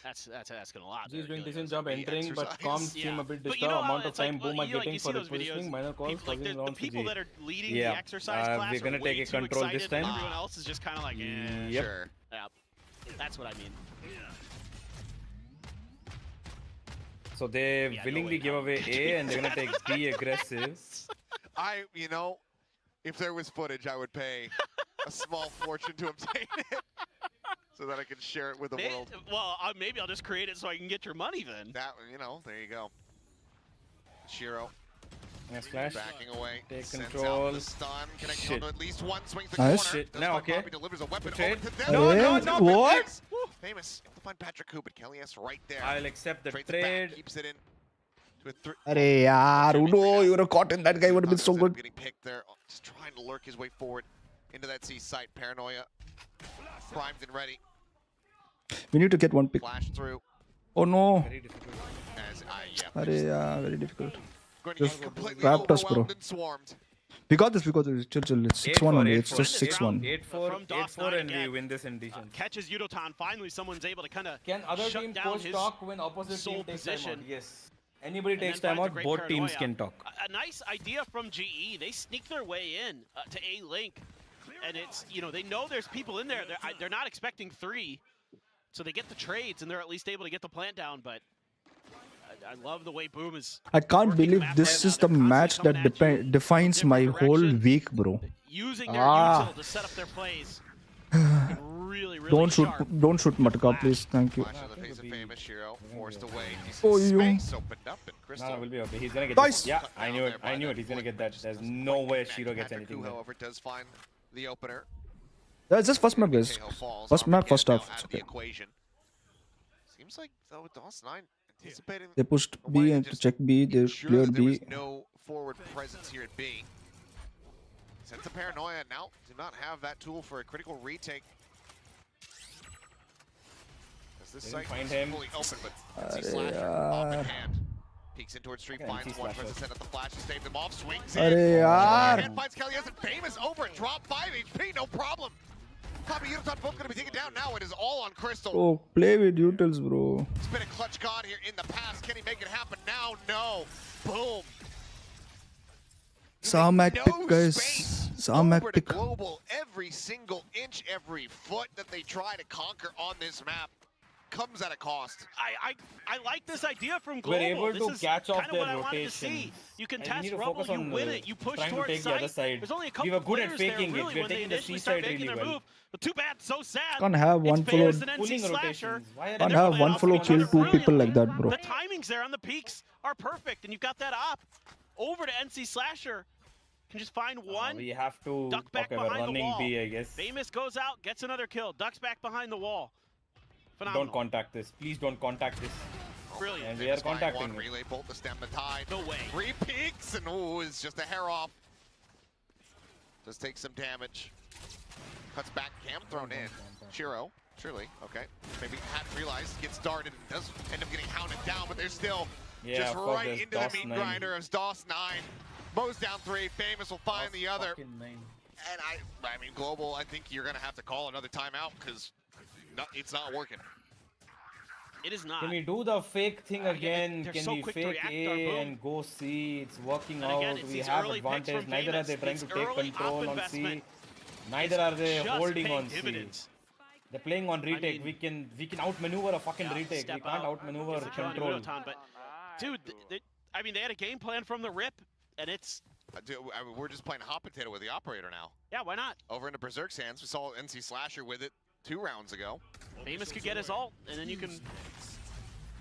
asking a lot. He's doing decent job entering, but comms seem a bit disturbed. Amount of time Boom are getting for the positioning, minor calls, causing rounds to people that are leading the exercise class we're gonna take a control this time. Everyone else is just kind of like, sure. Yeah, that's what I mean. So they willingly give away A, and they're gonna take B aggressive. You know, if there was footage, I would pay a small fortune to obtain it. So that I can share it with the world. Well, maybe I'll just create it so I can get your money then. That, you know, there you go. Shiro. Nice flash. Backing away. Take control. The stun. Connecting on to at least one. Swings the corner. Shit. Now, okay. Delivers a weapon over to them. No, what? Famous. Able to find Patrick Hu, but Kelly S right there. I'll accept the trade. trade. Keeps it in. Arey yaar, Udo, you would have caught in. That guy would have been so good. Getting picked there. Just trying to lurk his way forward into that C site. Paranoia. Primed and ready. We need to get one pick. Flash through. Oh no. Very difficult. Arey yaar, very difficult. Just trapped us, bro. We got this. Chill. It's 6-1 only. It's just 6-1. 8-4, and we win this in defense. Catches Yudotan. Finally, someone's able to kind of Can other team post talk when opposite team takes time out? Yes. Anybody takes time out, both teams can talk. A nice idea from GE. They sneak their way in to A-Link. And it's, you know, they know there's people in there. They're not expecting 3. So they get the trades, and they're at least able to get the plant down, but I love the way Boom is. I can't believe this is the match that defines my whole week, bro. Using their util to set up their plays. Really don't shoot Matka, please. Thank you. Oh, you. No, we'll be okay. He's gonna get this. Yeah, I knew it. He's gonna get that. There's no way Shiro gets anything. However, does find the opener. That's just first map, guys. First map, first half. It's okay. Seems like though DOS9 anticipating. They pushed B and to check B. They cleared B. There was no forward presence here at B. Sent to Paranoia now. Do not have that tool for a critical retake. As this site is fully open, but Slasher off in hand. Peeks in towards Street, finds one, tries to set up the flash to save them off, swings in. Arey yaar. Finds Kelly as Famous over, drop 5 HP, no problem. Poppy, Yudotan both going to be taken down now. It is all on Crystal. Oh, play with utils, bro. It's been a clutch god here in the past. Can he make it happen now? No. Boom. Sarmac No pick, guys. space. Sarmac Over to pick. Global. Every single inch, every foot that they try to conquer on this map comes at a cost. I like this idea from Global. We're able this to is catch off kind of their what I wanted to rotation. see. You can And we test need to Rubble, focus you on win it, you push trying to towards take the other site. side. There's only a We couple were good at players there, faking it. really, We're when they taking the initially C start side making really their well. move. But too bad, so sad. Can't have one It's follow. Bears and NC Pulling Slasher, rotations. Why are and they Can't they're have playing one off follow each kill other two people brilliantly. like that, bro. The timings there on the peaks are perfect, and you've got that op over to NC Slasher. Can just find one. We have to. Duck back Okay, we're behind the running wall. B, I guess. Famous goes out, gets another kill. Ducks back behind the wall. Phenomenal. Don't contact this. Please don't contact this. Brilliant. And we are Famous flying contacting one it. relay bolt to stem the tide. No way. 3 peaks and ooh, it's just a hair off. Does take some damage. Cuts back, cam thrown in. Chiro, surely, okay. Maybe hadn't realized, gets darted and does end up getting hounded down, but they're still just of course, right there's into DOS the meat 9. grinder of DOS 9. Mo's down 3, Famous will find the other. And I mean, Global, I think you're gonna have to call another timeout because it's not working. It is not. Can we do the fake thing again? they're Can so we quick to fake react, A Boom. and go C? It's working And again, out. it's We these have early picks advantage. from Neither are they Famous. trying to This take early control up on C. investment Neither are they just holding paying on C. dividends. They're playing on retake. mean- we can outmaneuver a fucking Yeah, retake. We step can't out. outmaneuver It's a kill on control. Yudotan, but dude, I mean, they had a game plan from the rip, and it's Dude, I mean, we're just playing hot potato with the operator now. yeah, why not? Over into Berserk's hands. We saw NC Slasher with it 2 rounds ago. Famous could get his ult, and then you can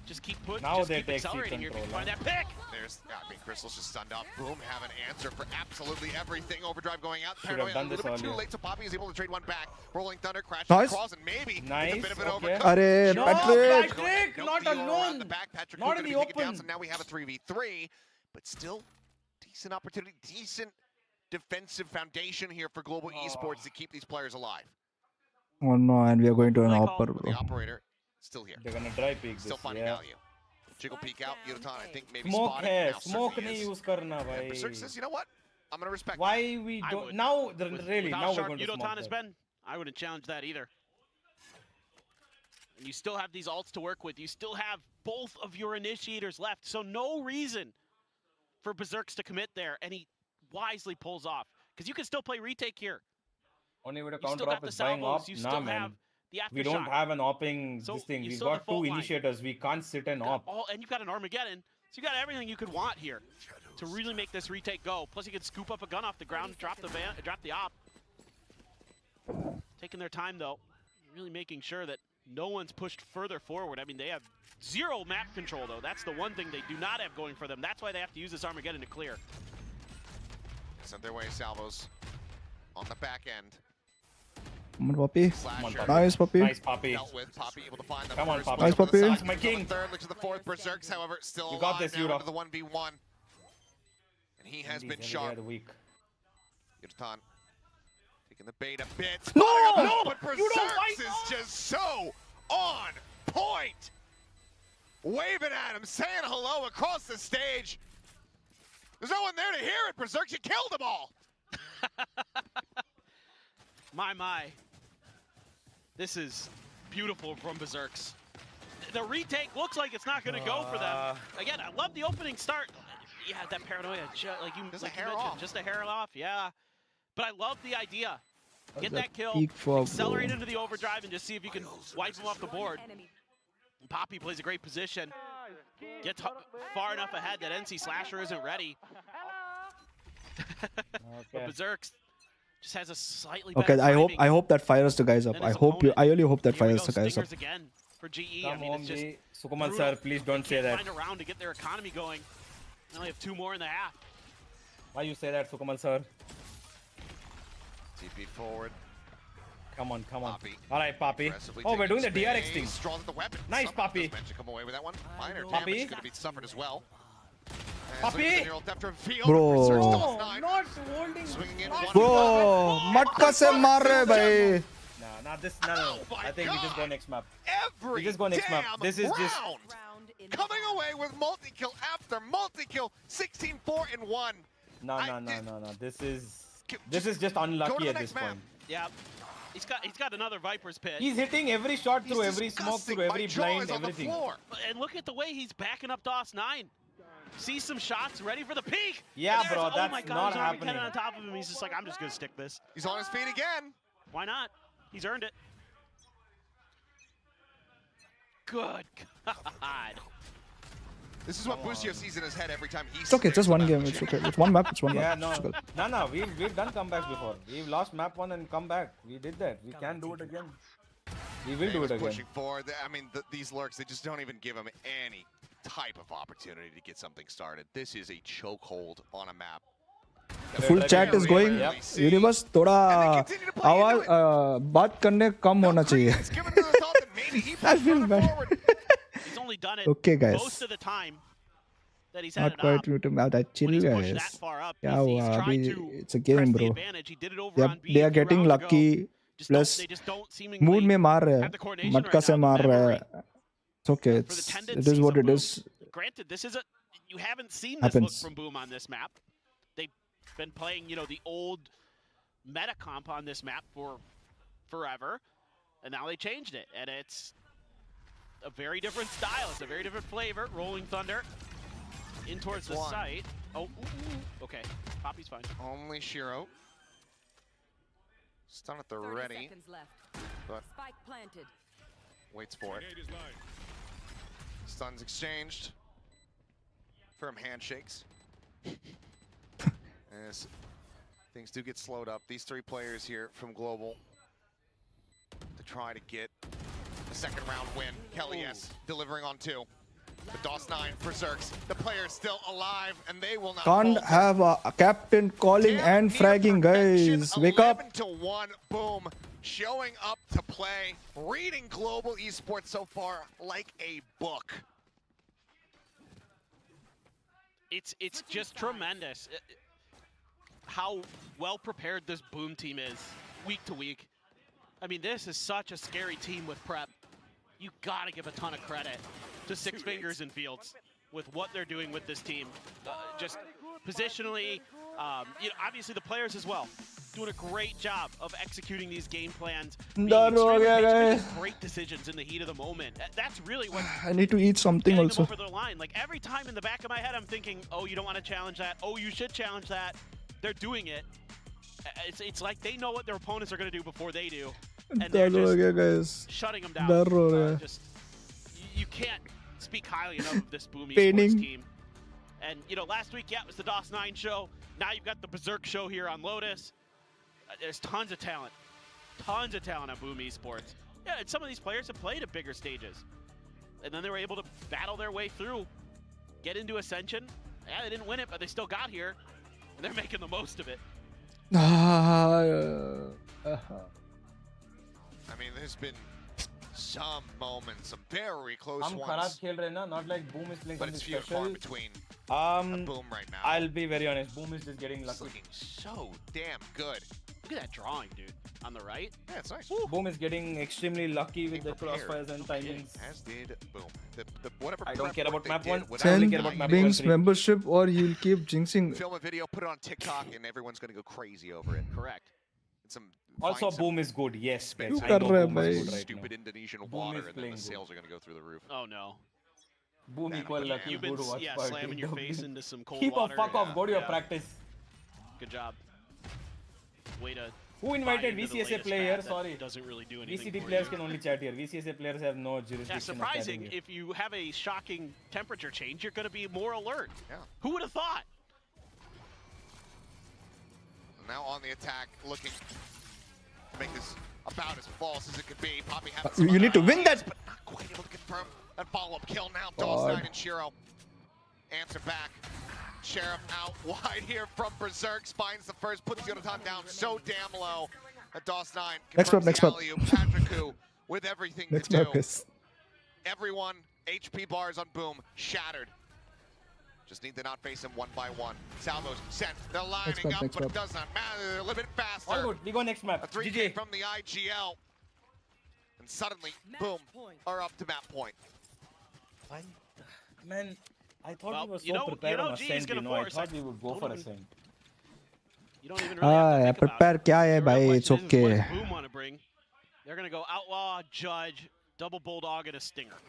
just keep putting. Now just they keep take C accelerating here. If you control, find that pick. There's, I mean, Crystal's just stunned up. Boom, have an answer for absolutely everything. Overdrive going out. Should have Paranoia done a this little bit too earlier. late, so Poppy is able to trade one back. Rolling Thunder crashes Nice. across, and maybe Nice, it's a bit of an okay. overcook. Arey, No, Patrick! Patrick, Nope, not Theo around alone. the back. Patrick Not Cook in gonna the be taken down, open. so now we have a 3v3, but still decent opportunity, decent defensive foundation here for Global Esports to keep these players alive. Oh no, and we are going to an Play call. upper, The bro. operator still here. They're gonna try peek Still this. finding Yeah. value. Jiggle peek out. Yudotan, I think maybe Smoke spotted. hai. Now Smoke certainly nahi is. use karna, And bhai. Berserk says, you know what? I'm gonna respect. Why we I don't would. now? With- Really, with how now we're sharp going to Yudotan smoke has that. been, I wouldn't challenge that either. And you still have these ults to work with. You still have both of your initiators left, so no reason for Berserks to commit there, and he wisely pulls off. Because you can still play retake here. Only way to You still counter got op the is buying salvos, op. you Nah, still man. have the aftershock. We don't have an opping So this thing. you We've still have got the 2 fault line. initiators. We can't sit and op. And you've got an Armageddon, so you got everything you could want here to really make this retake go. Plus, you can scoop up a gun off the ground, drop the op. Taking their time though, really making sure that no one's pushed further forward. I mean, they have 0 map control though. That's the one thing they do not have going for them. That's why they have to use this Armageddon to clear. Sent their way salvos on the back end. Come on, Poppy. Slasher Nice, Poppy. Nice, Poppy. dealt with. Poppy able to find the Come on, first. Poppy. Looks Nice, to the Poppy. second, My looks to the king. third, looks to the fourth. Berserk's, however, still You got alive this, now Yudo. into the 1v1. And he has been sharp. The week. Yudotan taking the bait a bit. No! Spotting him, No! But You don't Berserk's fight! is just so on point. Waving at him, saying hello across the stage. There's no one there to hear it. Berserk, you killed them all. My. This is beautiful from Berserks. The retake looks like it's not going to go for them. Again, I love the opening start. Yeah, that paranoia, like you Just a mentioned, hair off. just a hair off, yeah. But I love the idea. Get that that kill, peak for, accelerate bro? into the overdrive, and just see if you can wipe them off the board. Poppy plays a great position. Gets far enough ahead that NC Slasher isn't ready. But Berserks just has a slightly better Okay, timing. I hope that fires the guys up. than I his hope you. opponent. I really hope that Here we fires go, the guys up. Stingers again for GE. Come I mean, on, it's just G. Sukumal brutal. sir, please don't say that. Find a round to get their economy going. They only have 2 more in the half. Why you say that, Sukumal sir? TP forward. Come on. Poppy. All right, Poppy. Aggressively Oh, we're doing taking the DRX space, thing. Draws at the weapon. Nice, Someone Poppy. does manage to come away with that one. Minor Poppy. damage could be suffered as well. And Poppy. looking at the neural depth of field. Bro. Berserk's No, still nine. not holding. Swinging in not- one. Bro, matka se maar rahe bhai. Nah, no. Oh my I think we just go God. next map. Every We just go next map. damn This is just- round. Coming away with multi-kill after multi-kill. 16-4-1. No. I did- This is just Go to unlucky the at next this map. point. Yeah. He's got another Viper's Pit. He's hitting every shot through every smoke, through every blind, everything. And look at the way he's backing up DOS9. Sees some shots, ready for the peak. Yeah, bro, oh that's my God, not he's happening. on top of him. He's just like, I'm just gonna stick this. He's on his feet again. Why not? He's earned it. Good God. This is what Busio sees in his head every time he. It's okay. It's just one game. It's okay. It's one map. It's one Yeah, map. no. We've done comebacks before. We've lost map 1 and come back. We did that. We can do it again. We will do it again. Pushing forward. I mean, these lurks, they just don't even give him any type of opportunity to get something started. This is a chokehold on a map. Full chat is going. Universe, थोड़ा आवाज बात करने कम होना चाहिए. I feel bad. He's only done it Okay, guys. most of the time that he's had Not quite it up. to mouth. That chill, guys. क्या हुआ? अभी it's a game, bro. They are getting lucky. Plus, mood में मार रहा है. मटका से मार रहा है. It's okay. It is what it is. Granted, this is you haven't seen this look from Boom on this map. They've been playing, the old meta comp on this map for forever, and now they changed it, and it's a very different style. It's a very different flavor. Rolling Thunder in towards the site. Oh, okay. Poppy's fine. Only Shiro. Stun at the ready. But Spike planted. Waits for it. Stuns exchanged. Firm handshakes. As things do get slowed up. These three players here from Global to try to get a second round win. Kelly S delivering on 2. But DOS9 Berserks, the player's still alive and they will not Can't have a captain calling and fragging, guys. Wake up. 11-1, Boom. Showing up to play. Reading Global Esports so far like a book. It's just tremendous how well prepared this Boom team is week to week. I mean, this is such a scary team with prep. You gotta give a ton of credit to Six Fingers and Fields with what they're doing with this team. Just positionally, obviously the players as well, doing a great job of executing these game plans, making great decisions in the heat of the moment. That's really what I need to eat something also. over the line. Like every time in the back of my head, I'm thinking, oh, you don't want to challenge that. Oh, you should challenge that. They're doing it. It's like they know what their opponents are going to do before they do. And they're just shutting them down. You can't speak highly enough of this Boom Esports team. And, last week, it was the DOS9 show. Now you've got the Berserk show here on Lotus. There's tons of talent. Tons of talent on Boom Esports. Yeah, and some of these players have played at bigger stages. And then they were able to battle their way through, get into Ascension. Yeah, they didn't win it, but they still got here. And they're making the most of it. I mean, there's been some moments, some very close ones. Not like Boom is playing but it's few and far between. Boom right now. I'll be very honest. Boom is just getting lucky. It's looking so damn good. Look at that drawing, dude. On the right. Yeah, it's nice. Boom is getting extremely lucky with the crossfires and timings. As did Boom. Whatever I don't care about map 1. Send Bing's membership or you'll keep jinxing. Film a video, put it on TikTok, and everyone's gonna go crazy over it. Correct. Also, Boom is good. Yes, I know Boom is good right stupid now. Indonesian water, and then the sales are gonna go through the roof. Oh no. Boom equal lucky. You've been slamming your face into some cold Keep water. Keep a fuck off. Go to your practice. Good job. Way to. Who invited VCSA player? Sorry. Doesn't really do anything. VCT players can only chat here. VCSA players have no jurisdiction. Yeah, surprising. If you have a shocking temperature change, you're going to be more alert. Yeah. Who would have thought? Now on the attack, looking to make this about as false as it could be. Poppy you need to win that. But not quite able to confirm that follow-up kill now. DOS9 and Shiro answer back. Sheriff out wide here from Berserk. Finds the first, puts Yonatan down so damn low. At DOS9 next map. Patrick with everything next to do. Map is. Everyone, HP bars on Boom, shattered. Just need to not face him one by one. Salvos sent. They're lining up, but it does not matter. They're a little bit faster. All good. We go next map. A 3K from the IGL. And suddenly, Boom, are up to map point. Man, I thought we were so prepared on Ascent, I thought we would go for Ascent. You don't even really have to think prepare about it. kya hai The real bhai? question It's is what okay. does Boom want to bring? They're going to go Outlaw, Judge, Double Bulldog, and a Stinger.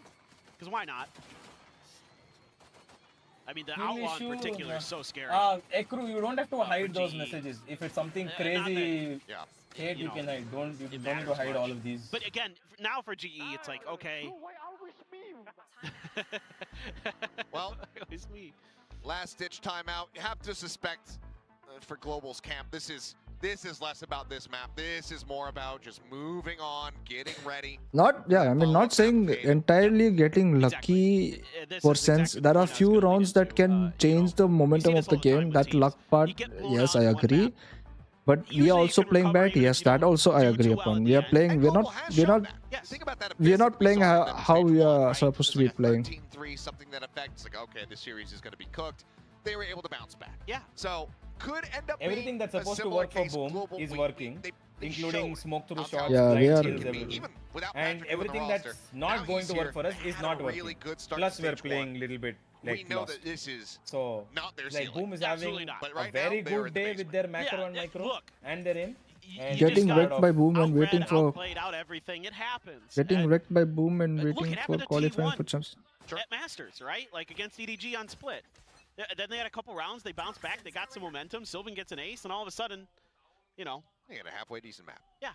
Because why not? I mean, the Outlaw in particular is so scary. Ekru, you don't have to hide those messages. If it's something crazy, hate you can hide. You don't need to hide all of these. But again, now for GE, it's like, okay. Well, it's me. Last-ditch timeout. You have to suspect for Global's camp, this is less about this map. This is more about just moving on, getting ready. Not saying entirely getting lucky for sense. There are few rounds that can change the momentum of the game. That luck part, yes, I agree. But we are also playing bad. Yes, that also I agree upon. We are playing. We're not playing how we are supposed to be playing. 13-3, something that affects like, okay, this series is going to be cooked. They were able to bounce back. Yeah. So could end up everything that's supposed to work for Boom is working, including smoke through shots, Yeah, we are. everything. And everything that's not going to work for us is not working. Plus, we're playing a little bit like we know lost. that this is So, not their like Boom is having a very good day with their macro and micro and their aim. And Getting wrecked by Boom and waiting for out everything. It happens. getting wrecked by Boom and waiting for qualifying for champs. At Masters, right? Like against EDG on split. Then they had a couple rounds. They bounced back. They got some momentum. Sylvan gets an ace, and all of a sudden, you know, they got a halfway decent map. Yeah.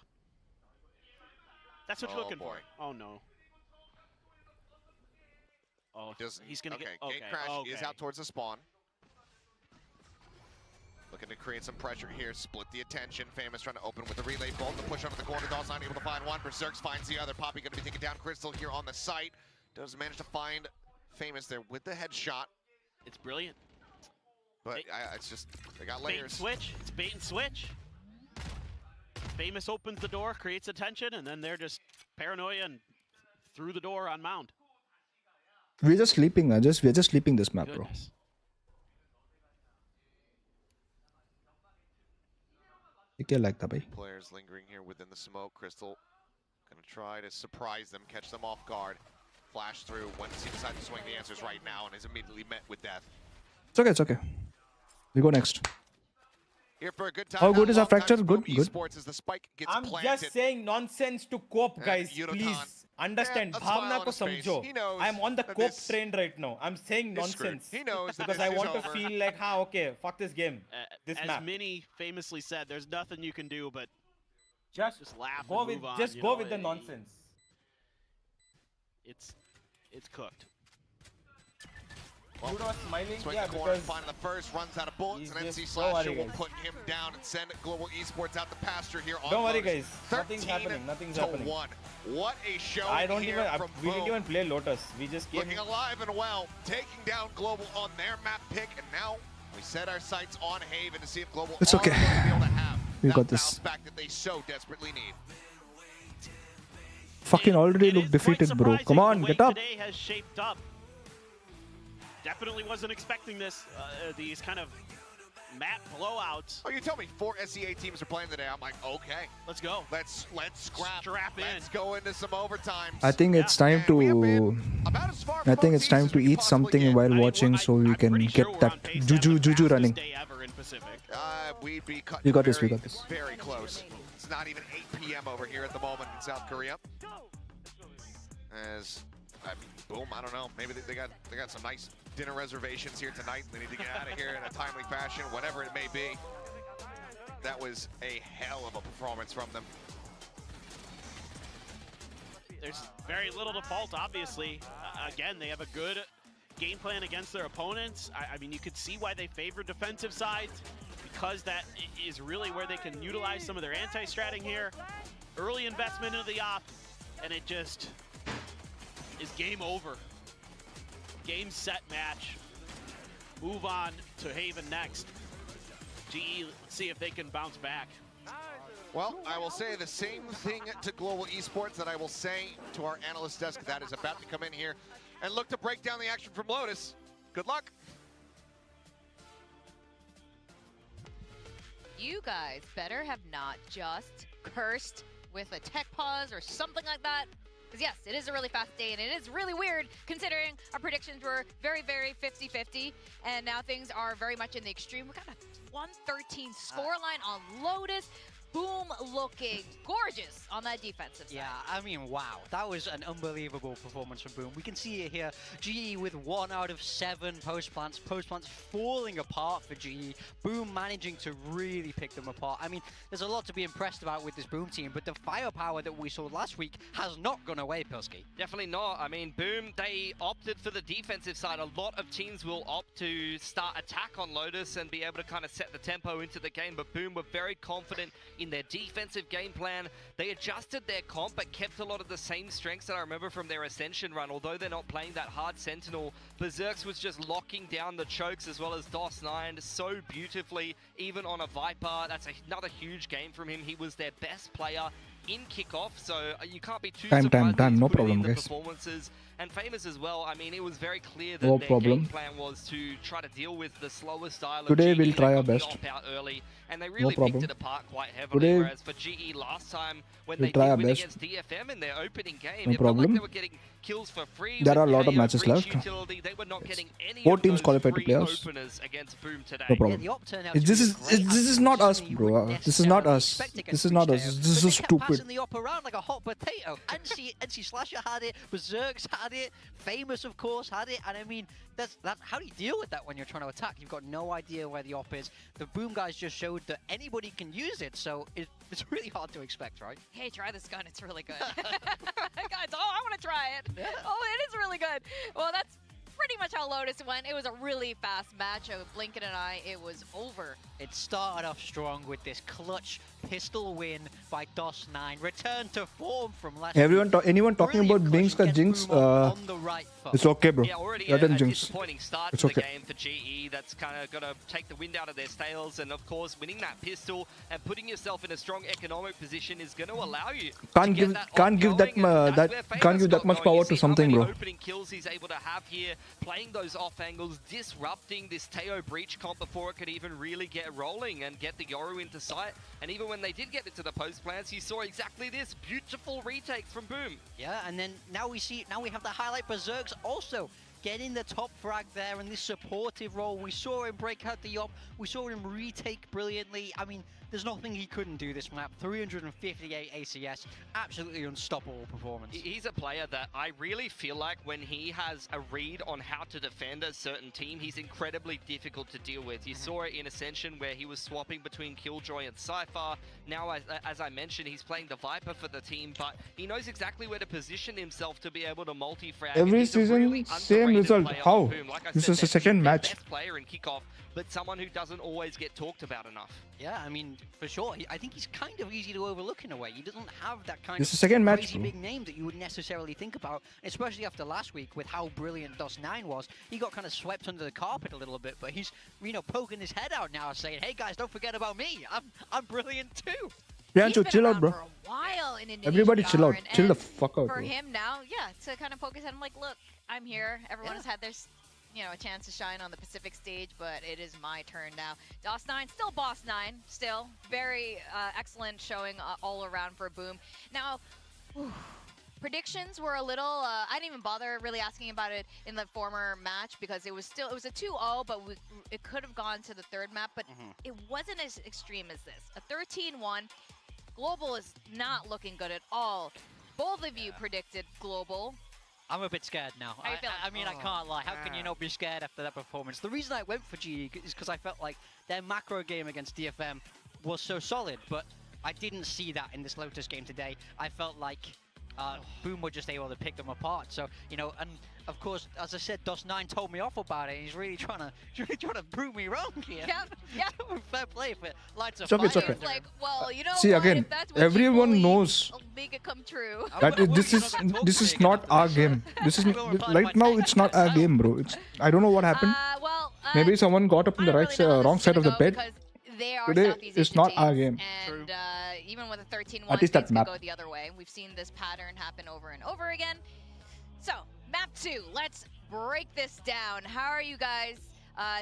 That's what you're looking for. Oh no. Oh, he's gonna get. Okay, Gate Crash is out towards the spawn. Looking to create some pressure here, split the attention. Famous trying to open with the relay bolt. The push onto the corner. Dawes not able to find one. Berserks finds the other. Poppy going to be taking down Crystal here on the site. Does manage to find Famous there with the headshot. It's brilliant. But it's just, they got Bait layers. and switch. It's bait and switch. Famous opens the door, creates attention, and then they're just paranoia and through the door on Mound. We're just sleeping. We're just sleeping this map, bro. क्या लगता भाई? Players lingering here within the smoke. Crystal gonna try to surprise them, catch them off guard. Flash through. Once he decides to swing the answers right now and is immediately met with death. It's okay. We go next. Here for a good time. How good is our fracture? Good. As the spike gets I'm planted. just saying nonsense to cope, guys. Please understand. Bhavna ko samjho. I'm on the cope train right now. I'm saying nonsense. He knows because I want to feel like, okay, fuck this game. This as map. Minnie famously said, there's nothing you can do but just laugh go and with move on. just go with the nonsense. It's cooked. Well, smiling, swing yeah, the corner, because finding the first, runs out of bullets, and NC so Slasher will put him down and send Global Esports out the pasture here on Don't worry, Lotus. guys. Nothing's happening. Nothing's happening. 1. What a show! We didn't even play Lotus. We just came looking alive and well, taking down Global on their map pick, and now we set our sights on Haven to see if Global it's okay. are going to be able to have we that got this. bounce back that they so desperately need. Fucking already look defeated, bro. Come on, get up. Today has shaped up. Definitely wasn't expecting this. These kind of map blowouts. Oh, you tell me 4 SEA teams are playing today. I'm like, okay, let's go. Let's strap in. Let's go into some overtimes. I think it's time to. I think it's time to eat something while watching, so we can get that juju running. We got this. Very close. It's not even 8 p.m. over here at the moment in South Korea. As Boom, I don't know. Maybe they got some nice dinner reservations here tonight. They need to get out of here in a timely fashion, whatever it may be. That was a hell of a performance from them. There's very little to fault, obviously. Again, they have a good game plan against their opponents. I mean, you could see why they favor defensive sides, because that is really where they can utilize some of their anti-stratting here. Early investment into the op, and it just is game over. Game, set, match. Move on to Haven next. GE, let's see if they can bounce back. Well, I will say the same thing to Global Esports that I will say to our analyst desk that is about to come in here and look to break down the action from Lotus. Good luck. You guys better have not just cursed with a tech pause or something like that. Because yes, it is a really fast day, and it is really weird considering our predictions were very, very 50-50, and now things are very much in the extreme. We got a 113 scoreline on Lotus. Boom looking gorgeous on that defensive side. Yeah, I mean, wow. That was an unbelievable performance from Boom. We can see it here. GE with 1 out of 7 post plants. Post plants falling apart for GE. Boom managing to really pick them apart. I mean, there's a lot to be impressed about with this Boom team, but the firepower that we saw last week has not gone away, Pilski. Definitely not. I mean, Boom, they opted for the defensive side. A lot of teams will opt to start attack on Lotus and be able to kind of set the tempo into the game, but Boom were very confident in their defensive game plan. They adjusted their comp but kept a lot of the same strengths that I remember from their Ascension run. Although they're not playing that hard Sentinel, Berserks was just locking down the chokes as well as DOS9 so beautifully, even on a Viper. That's another huge game from him. He was their best player in kickoff, so you can't be too surprised that he's no putting problem, in the guys. Performances. And Famous as well. I mean, it was very clear that No their problem. game plan was to try to deal with the slower style Today of GE. we'll try They our got the best. op out early, and they really picked problem. it apart quite heavily. Today Whereas for GE last time, when we'll they try did our win best. against DFM in their opening game, No it felt like problem. they were getting kills for free. There with are a lot of KO, matches breach left. utility. They were not getting any 4 of teams those qualified to free playoffs. openers against Boom today. No problem. Yeah, the op turned out This to be is a great this is not us, acquisition you bro. wouldn't This is not necessarily us. expect against This is not Breach us. KO, This is but so they kept stupid. passing the op around like a hot potato. NC Slasher had it, Berserks had it, Famous of course had it, and I mean, that's how do you deal with that when you're trying to attack? You've got no idea where the op is. The Boom guys just showed that anybody can use it, so it's really hard to expect, right? Hey, try this gun. It's really good. Guys, I want to try it. Yeah. Oh, it is really good. Well, that's pretty much how Lotus went. It was a really fast match. Of blink of an eye, it was over. It started off strong with this clutch pistol win by DOS9. Return to form from last Anyone week. talking about Brilliant Binks clutch ka against Jinx? Boom on the right foot. It's okay, bro. Yeah, already That a didn't Jinx. disappointing start It's to okay. the game for GE. That's kind of going to take the wind out of their sails, and of course, winning that pistol and putting yourself in a strong economic position is going to allow you Can't to give get that can't op give that going, and that's where can't Famous give that got much going. You power to see how something, many bro. opening kills he's able to have here, playing those off angles, disrupting this Teo breach comp before it could even really get rolling and get the Yoru into sight. And even when they did get into the post plants, you saw exactly this beautiful retakes from Boom. Yeah, and then now we have the highlight Berserks also getting the top frag there in this supportive role. We saw him break out the op. We saw him retake brilliantly. I mean, there's nothing he couldn't do this map. 358 ACS, absolutely unstoppable performance. He's a player that I really feel like when he has a read on how to defend a certain team, he's incredibly difficult to deal with. You saw it in Ascension where he was swapping between Killjoy and Cypher. Now, as I mentioned, he's playing the Viper for the team, but he knows exactly where to position himself to be able to multi-frag. Every He's a season, really same underrated result. player How? on Boom. Like I This said, is the they're second their match. best player in kickoff, but someone who doesn't always get talked about enough. Yeah, I mean, for sure. I think he's kind of easy to overlook in a way. He doesn't have that kind This of is the second match, crazy bro. big name that you would necessarily think about, especially after last week with how brilliant DOS9 was. He got kind of swept under the carpet a little bit, but he's, you know, poking his head out now saying, hey guys, don't forget about me. I'm brilliant too. Priyancho, He's been chill out, around bro. for a while in Indonesia, Everybody chill out. Darren, Chill the and fuck out, for bro. him now, yeah, to kind of poke his head, I'm like, look, I'm here. Everyone has had their, a chance to shine on the Pacific stage, but it is my turn now. DOS9, still Boss 9, still very excellent showing all around for Boom. Now, predictions were a little, I didn't even bother really asking about it in the former match because it was a 2-0, but it could have gone to the third map, but it wasn't as extreme as this. A 13-1. Global is not looking good at all. Both of you predicted Global. I'm a bit scared now. How you feeling? I mean, I can't lie. How can you not be scared after that performance? The reason I went for GE is because I felt like their macro game against DFM was so solid, but I didn't see that in this Lotus game today. I felt like Boom were just able to pick them apart. So, and of course, as I said, DOS9 told me off about it. He's really trying to prove me wrong here. Yeah. Fair play if it lights a It's okay, fire. it's okay. It's like, well, you know See, what? again, If that's what everyone you believe, knows I'll make it come true. that this is not our game. This is right now. It's not our game, bro. I don't know what happened. Maybe someone got up in the wrong side of the bed. They are Today Southeast is Asian not teams, our game. And even with a 13-1, At least that things could map. go the other way. We've seen this pattern happen over and over again. So, map 2, let's break this down. How are you guys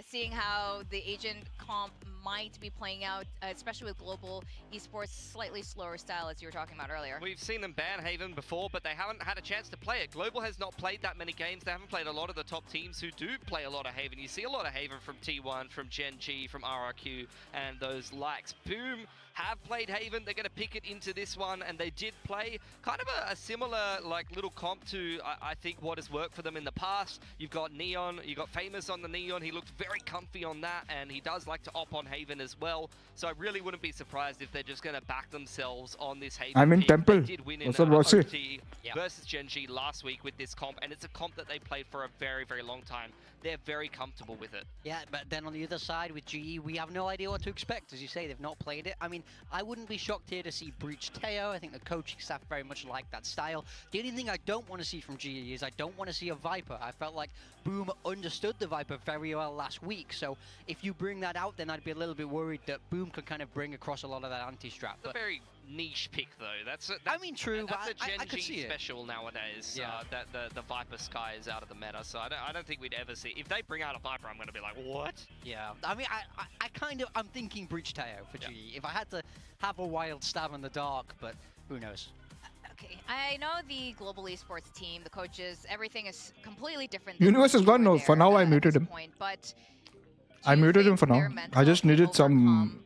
seeing how the agent comp might be playing out, especially with global esports, slightly slower style as you were talking about earlier. We've seen them ban Haven before, but they haven't had a chance to play it. Global has not played that many games. They haven't played a lot of the top teams who do play a lot of Haven. You see a lot of Haven from T1, from Gen G, from RRQ, and those likes. Boom have played Haven. They're going to pick it into this one, and they did play kind of a similar like little comp to I think what has worked for them in the past. You've got Neon, you got Famous on the Neon. He looked very comfy on that, and he does like to op on Haven as well. So I really wouldn't be surprised if they're just going to back themselves on this Haven. I'm in pick. Temple. They did win in What's up, Roxy? OT versus Gen G last week with this comp, and it's a comp that they played for a very, very long time. They're very comfortable with it. Yeah, but then on the other side with GE, we have no idea what to expect. As you say, they've not played it. I mean, I wouldn't be shocked here to see Breach Teo. I think the coaching staff very much like that style. The only thing I don't want to see from GE is I don't want to see a Viper. I felt like Boom understood the Viper very well last week. So if you bring that out, then I'd be a little bit worried that Boom could kind of bring across a lot of that anti-strap. It's a very niche pick though. That's I mean, true, that's but a Gen I could G see it. special nowadays. Yeah. That the Viper Sky is out of the meta, so I don't think we'd ever see. If they bring out a Viper, I'm gonna be like, what? Yeah, I mean, I'm thinking Breach Teo for GE. If I had to have a wild stab in the dark, but who knows? Okay, I know the global esports team, the coaches, everything is completely different. Universe is gone now. For now, I muted him. But I muted him for now. I just needed some.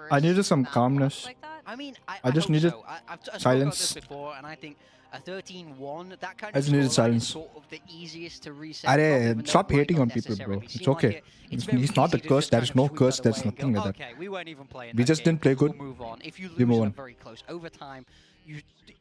I needed some calmness. I mean, I just hope needed so. I've spoken about silence. this before, and I think a 13-1, that kind I of just needed scoreline silence. is sort of the easiest to reset. Arey, stop hating on people, bro. It's okay. He's not a curse. There is no curse. There's nothing like that. Okay, we weren't even playing. We that just game. didn't play good. We'll move on. If you We lose move in a on. very close overtime,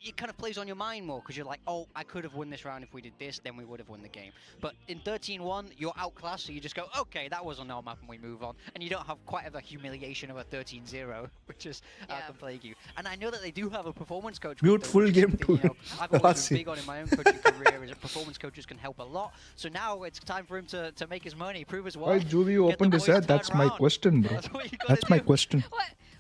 it kind of plays on your mind more because you're like, oh, I could have won this round if we did this, then we would have won the game. But in 13-1, you're outclassed, so you just go, okay, that was on our map, and we move on. And you don't have quite a humiliation of a 13-0, which is can plague you. And I know that they do have a performance coach. Mute full game too. too. I've always been big on in my own coaching career is that performance coaches can help a lot. So now it's time for him to make his money, prove his worth. Why Juvie you opened his head? That's my question, bro. That's my question.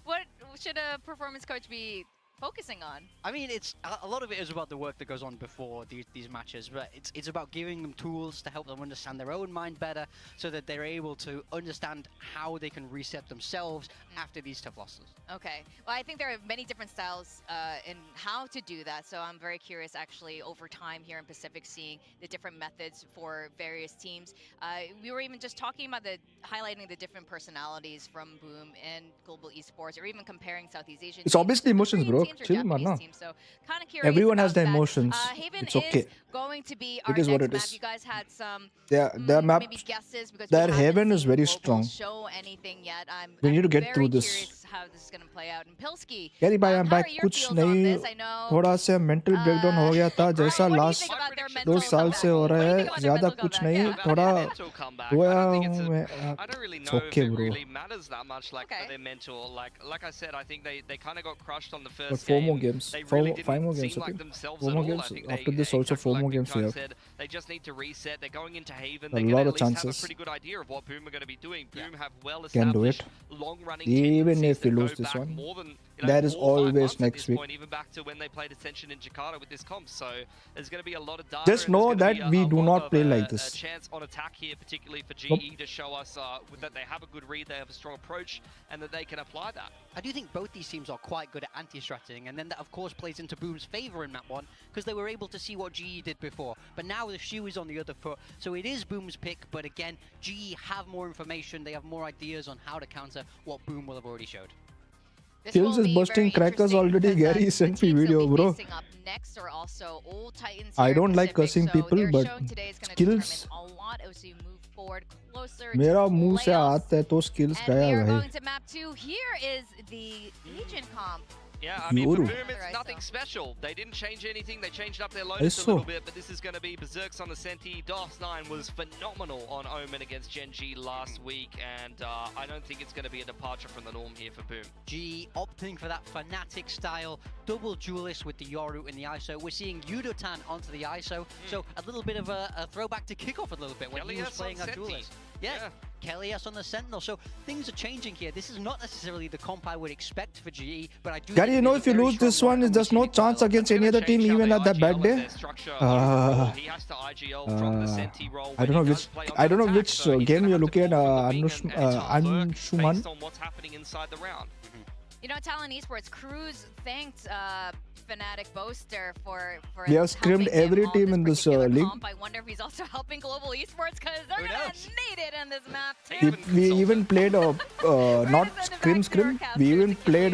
What should a performance coach be focusing on? I mean, it's a lot of it is about the work that goes on before these matches, but it's about giving them tools to help them understand their own mind better, so that they're able to understand how they can reset themselves after these tough losses. Okay, well, I think there are many different styles in how to do that, so I'm very curious actually over time here in Pacific seeing the different methods for various teams. We were even just talking about highlighting the different personalities from Boom and global esports, or even comparing Southeast Asian It's obviously emotions, bro. Chill, man. So kind of curious. Everyone has about their that. emotions. Haven It's okay. is going to be our It is what next it map. is. You guys had some Their map, maybe guesses because their we haven't Haven is seen very Global strong. show anything yet. We need to get very through this. curious how this is going to play out. And Pilsky, यारी भाई I'm how back. are your कुछ feels on नहीं, this? I know थोड़ा सा mental breakdown हो गया था जैसा what do you last think about their 2 mental साल से हो रहा है. ज़्यादा कुछ नहीं, थोड़ा रोया हूँ मैं. I don't really It's know okay, if it bro. really matters that much, like for their mental. Like I said, I think they kind of got crushed on the first But 4 game. more games. They 4 really more, 5 more didn't games. seem Okay. like themselves 4 at more all. games. I think After they, this, also exactly 4 like more Big games. Chuck Yeah. said, they just need to reset. They're going into Haven. A They're lot going to of at least have a chances. pretty good idea of what Boom are going to be doing. Boom have Can do well-established, it. long-running Even tendencies if we that go lose this back one. more than, That is 4 or 5 always months at next this week. point, even back to when they played Ascension in Jakarta with this comp. So there's going to be a lot of data. Just and know there's gonna that be we a do lot not of, play like a this. chance on attack here, particularly for GE, Nope. to show us that they have a good read, they have a strong approach, and that they can apply that. I do think both these teams are quite good at anti-stratting, and then that of course plays into Boom's favor in map 1 because they were able to see what GE did before. But now the shoe is on the other foot, so it is Boom's pick, but again, GE have more information, they have more ideas on how to counter what Boom will have already showed. This Kills will is be busting very crackers interesting already. because, Gary the sent me teams video, they'll be bro. facing up next are also old Titans I here in don't like Pacific, cursing so people, their but showing today is gonna skills. determine a lot as we move forward closer मेरा to the मुंह से playoffs. आता है तो skills And we गया are भाई. going to map 2. Here is the Legion comp. Yeah, I mean, for Yoru. Boom, it's nothing special. They didn't change anything. They changed up their loaders a Eso. little bit, but this is going to be Berserks on the Senti. DOS9 was phenomenal on Omen against Gen G last week, and I don't think it's going to be a departure from the norm here for Boom. GE opting for that Fnatic style double duelist with the Yoru in the ISO. We're seeing Yudotan onto the ISO, so a little bit of a throwback to kickoff a little bit when Kelly he was has playing on our Senti. duelist. Yeah. Kellyas on the Sentinel. So things are changing here. This is not necessarily the comp I would expect for GE, but I do. Gary, you know, if you lose this one, there's no chance against any other team, even at that bad day. I don't know which game you're looking at. Anshuman. You know, Talon Esports Cruz thanked Fnatic Boaster for They have scrimmed every team in this league. I wonder if he's also helping Global Esports because they're gonna need it on this map too. We even played not scrim. We even played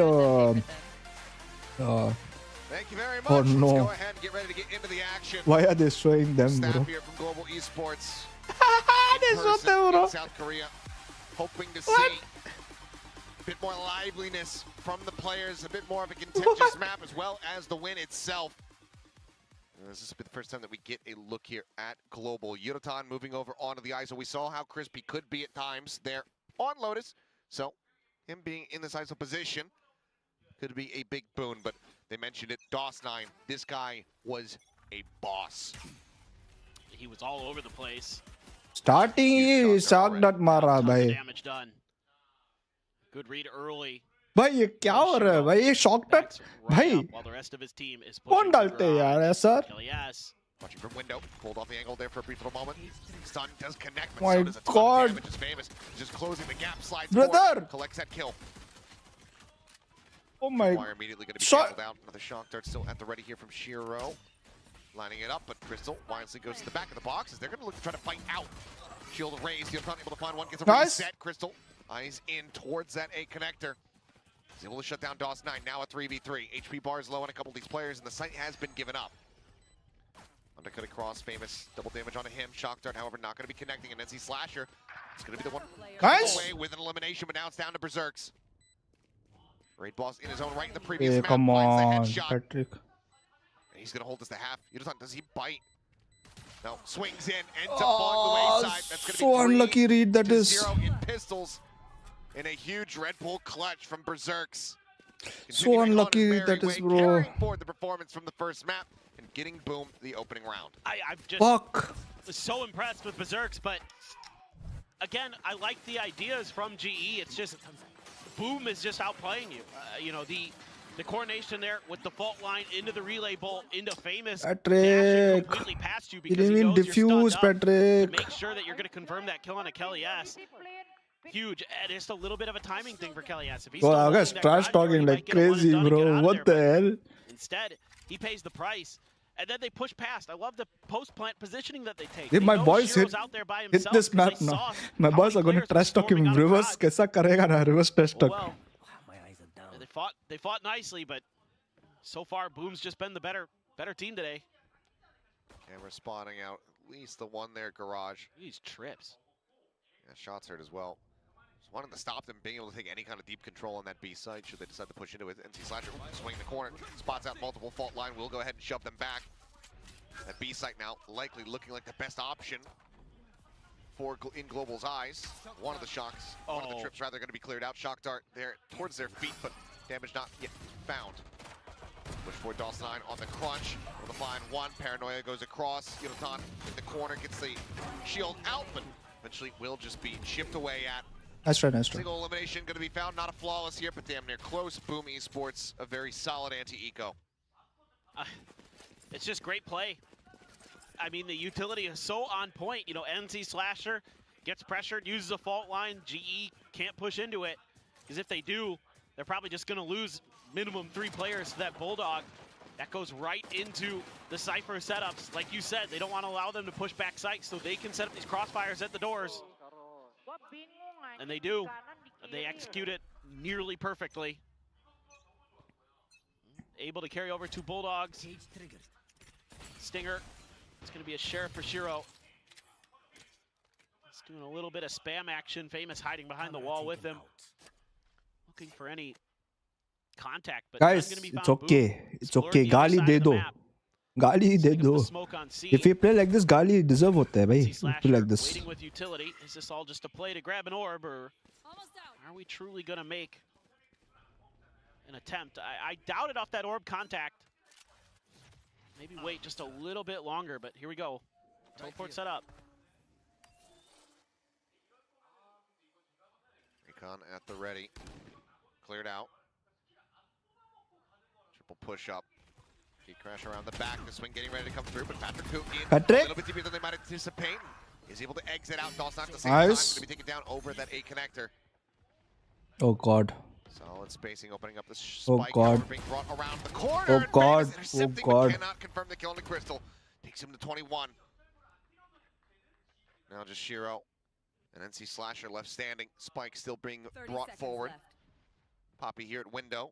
Thank you very much. Oh no! Let's go ahead and get ready to get into the action. Why are they showing them, bro? Staff here from Global Esports. They showed them, bro. In South Korea, hoping to see a bit more liveliness from the players, a bit more of a contentious map, as well as the win itself. This has been the first time that we get a look here at Global. Yurotan moving over onto the ISO. We saw how crispy could be at times there on Lotus. So him being in this ISO position could be a big boon, but they mentioned it. DOS9, this guy was a boss. He was all over the place. Starting he shock dot मारा भाई. Damage done. Good read early. भाई ये क्या हो रहा है भाई? ये शॉक डॉट भाई कौन डालते हैं यार ऐसा? Watching from window, pulled off the angle there for a brief little moment. Stun does connect, but My so does a ton God. of damage. Is famous. Just closing the gap, slides Brother. forward, collects that kill. Oh my. Wire immediately going to be canceled out. Another shock dart still at the ready here from Shiro. Lining it up, but Crystal wisely goes to the back of the box as they're going to look to try to fight out. Shield raised, you're not able to find one, gets a reset. Crystal eyes in towards that A connector. He's able to shut down DOS9, now a 3v3. HP bar is low on a couple of these players, and the site has been given up. Undercut across, famous double damage onto him. Shock dart, however, not going to be connecting, and NC Slasher is going to be the one away with an elimination, but now it's down to Berserks. Raid boss in his own right in the previous map. Come on, the Patrick. And he's going to hold this to half. Yudotan, does he bite? No, swings in, ends up falling the wayside. That's going to So unlucky read that is. 0 in pistols. In a huge Red Bull clutch from Berserks. So unlucky that is, bro. Carrying forward the performance from the first map and getting Boom the opening round. I'm just was so impressed with Berserks, but again, I like the ideas from GE. It's just Boom is just outplaying you. You know, the coordination there with the fault line into the relay bolt into famous. Patrick, completely past you he because didn't he even knows diffuse, Patrick. make sure that you're going to confirm that kill on a Kelly S. Huge, and it's a little bit of a timing thing for Kelly S. If he's I guess trash talking like crazy, bro. What the hell? Instead, he pays the price, and then they push past. I love the post-plant positioning that they take. If my boys hit this map now, my boys are going to trash talk him. Reverse, kaisa karega na? Reverse trash talk. Well, they fought nicely, but so far, Boom's just been the better team today. And we're spawning out at least the one there, Garage. These trips. Yeah, shots heard as well. Just wanting to stop them being able to take any kind of deep control on that B side should they decide to push into it. NC Slasher swinging the corner, spots out multiple fault line. We'll go ahead and shove them back. That B site now likely looking like the best option for in Global's eyes. One of the shocks, one of the trips rather, going to be cleared out. Shock dart there towards their feet, but damage not yet found. Push for DOS9 on the crunch. Able to find one. Paranoia goes across. Yudotan in the corner gets the shield out, but eventually will just be chipped away at. Nice try, nice try. Single elimination going to be found. Not a flawless here, but damn near close. Boom Esports, a very solid anti-eco. It's just great play. I mean, the utility is so on point. You know, NC Slasher gets pressured, uses a fault line. GE can't push into it, because if they do, they're probably just going to lose minimum 3 players to that Bulldog. That goes right into the Cypher setups. Like you said, they don't want to allow them to push back sites so they can set up these crossfires at the doors. And they do. They execute it nearly perfectly. Able to carry over 2 Bulldogs. Stinger. It's going to be a Sheriff for Shiro. He's doing a little bit of spam action. Famous hiding behind the wall with him. Looking for any contact, but guys, it's okay. It's okay. Gali de do. Gali de do. If you play like this, Gali deserve hota hai, bhai. Play like this. Waiting with utility. Is this all just a play to grab an orb, or are we truly going to make an attempt? I doubt it off that orb contact. Maybe wait just a little bit longer, but here we go. Teleport set up. Yukon at the ready. Cleared out. Triple push up. He crash around the back. The swing getting ready to come through, but Patrick Coop in a little bit deeper than they might anticipate. Is able to exit out. Dawson at the same time. Going to be taken down over that A connector. Oh God. Solid spacing, opening up the spike. Oh God. Being brought around the corner. Oh God. Oh God. Cannot confirm the kill on the Crystal. Takes him to 21. Now just Shiro. And NC Slasher left standing. Spike still being brought forward. Left. Poppy here at window.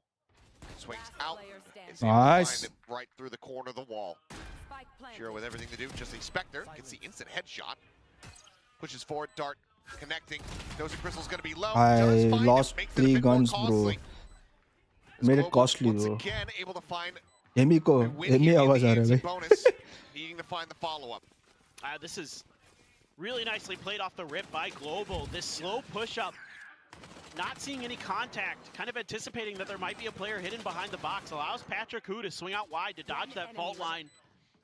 Swings Last out. player standing. Is able to Nice. find it right through the corner of the wall. Spike planted. Shiro with everything to do. Just a Spectre. Gets the instant headshot. Pushes forward. Dart connecting. Knows the Crystal's going to be low. I Does find lost it. Makes it a 3 bit more guns, bro. costly. Made it Global costly, once bro. again able to find Amy को a win Amy here in आवाज the आ रहा है ANC भाई. bonus. Needing to find the follow-up. This is really nicely played off the rip by Global. This slow push-up, not seeing any contact, kind of anticipating that there might be a player hidden behind the box, allows Patrick Hu to swing out wide to dodge that fault line,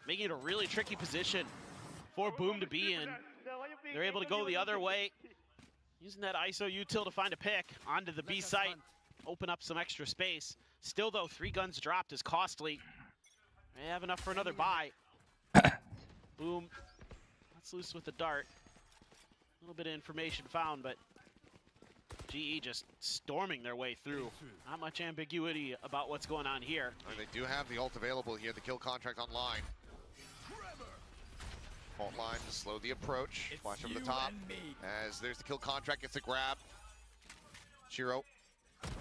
making it a really tricky position for Boom to be in. They're able to go the other way, using that ISO util to find a pick onto the B site, open up some extra space. Still though, 3 guns dropped is costly. They have enough for another buy. Boom, let's loose with the dart. A little bit of information found, but GE just storming their way through. Not much ambiguity about what's going on here. They do have the ult available here, the kill contract online. Fault line to slow the approach. Flash over the top. As there's the kill contract, gets a grab. Shiro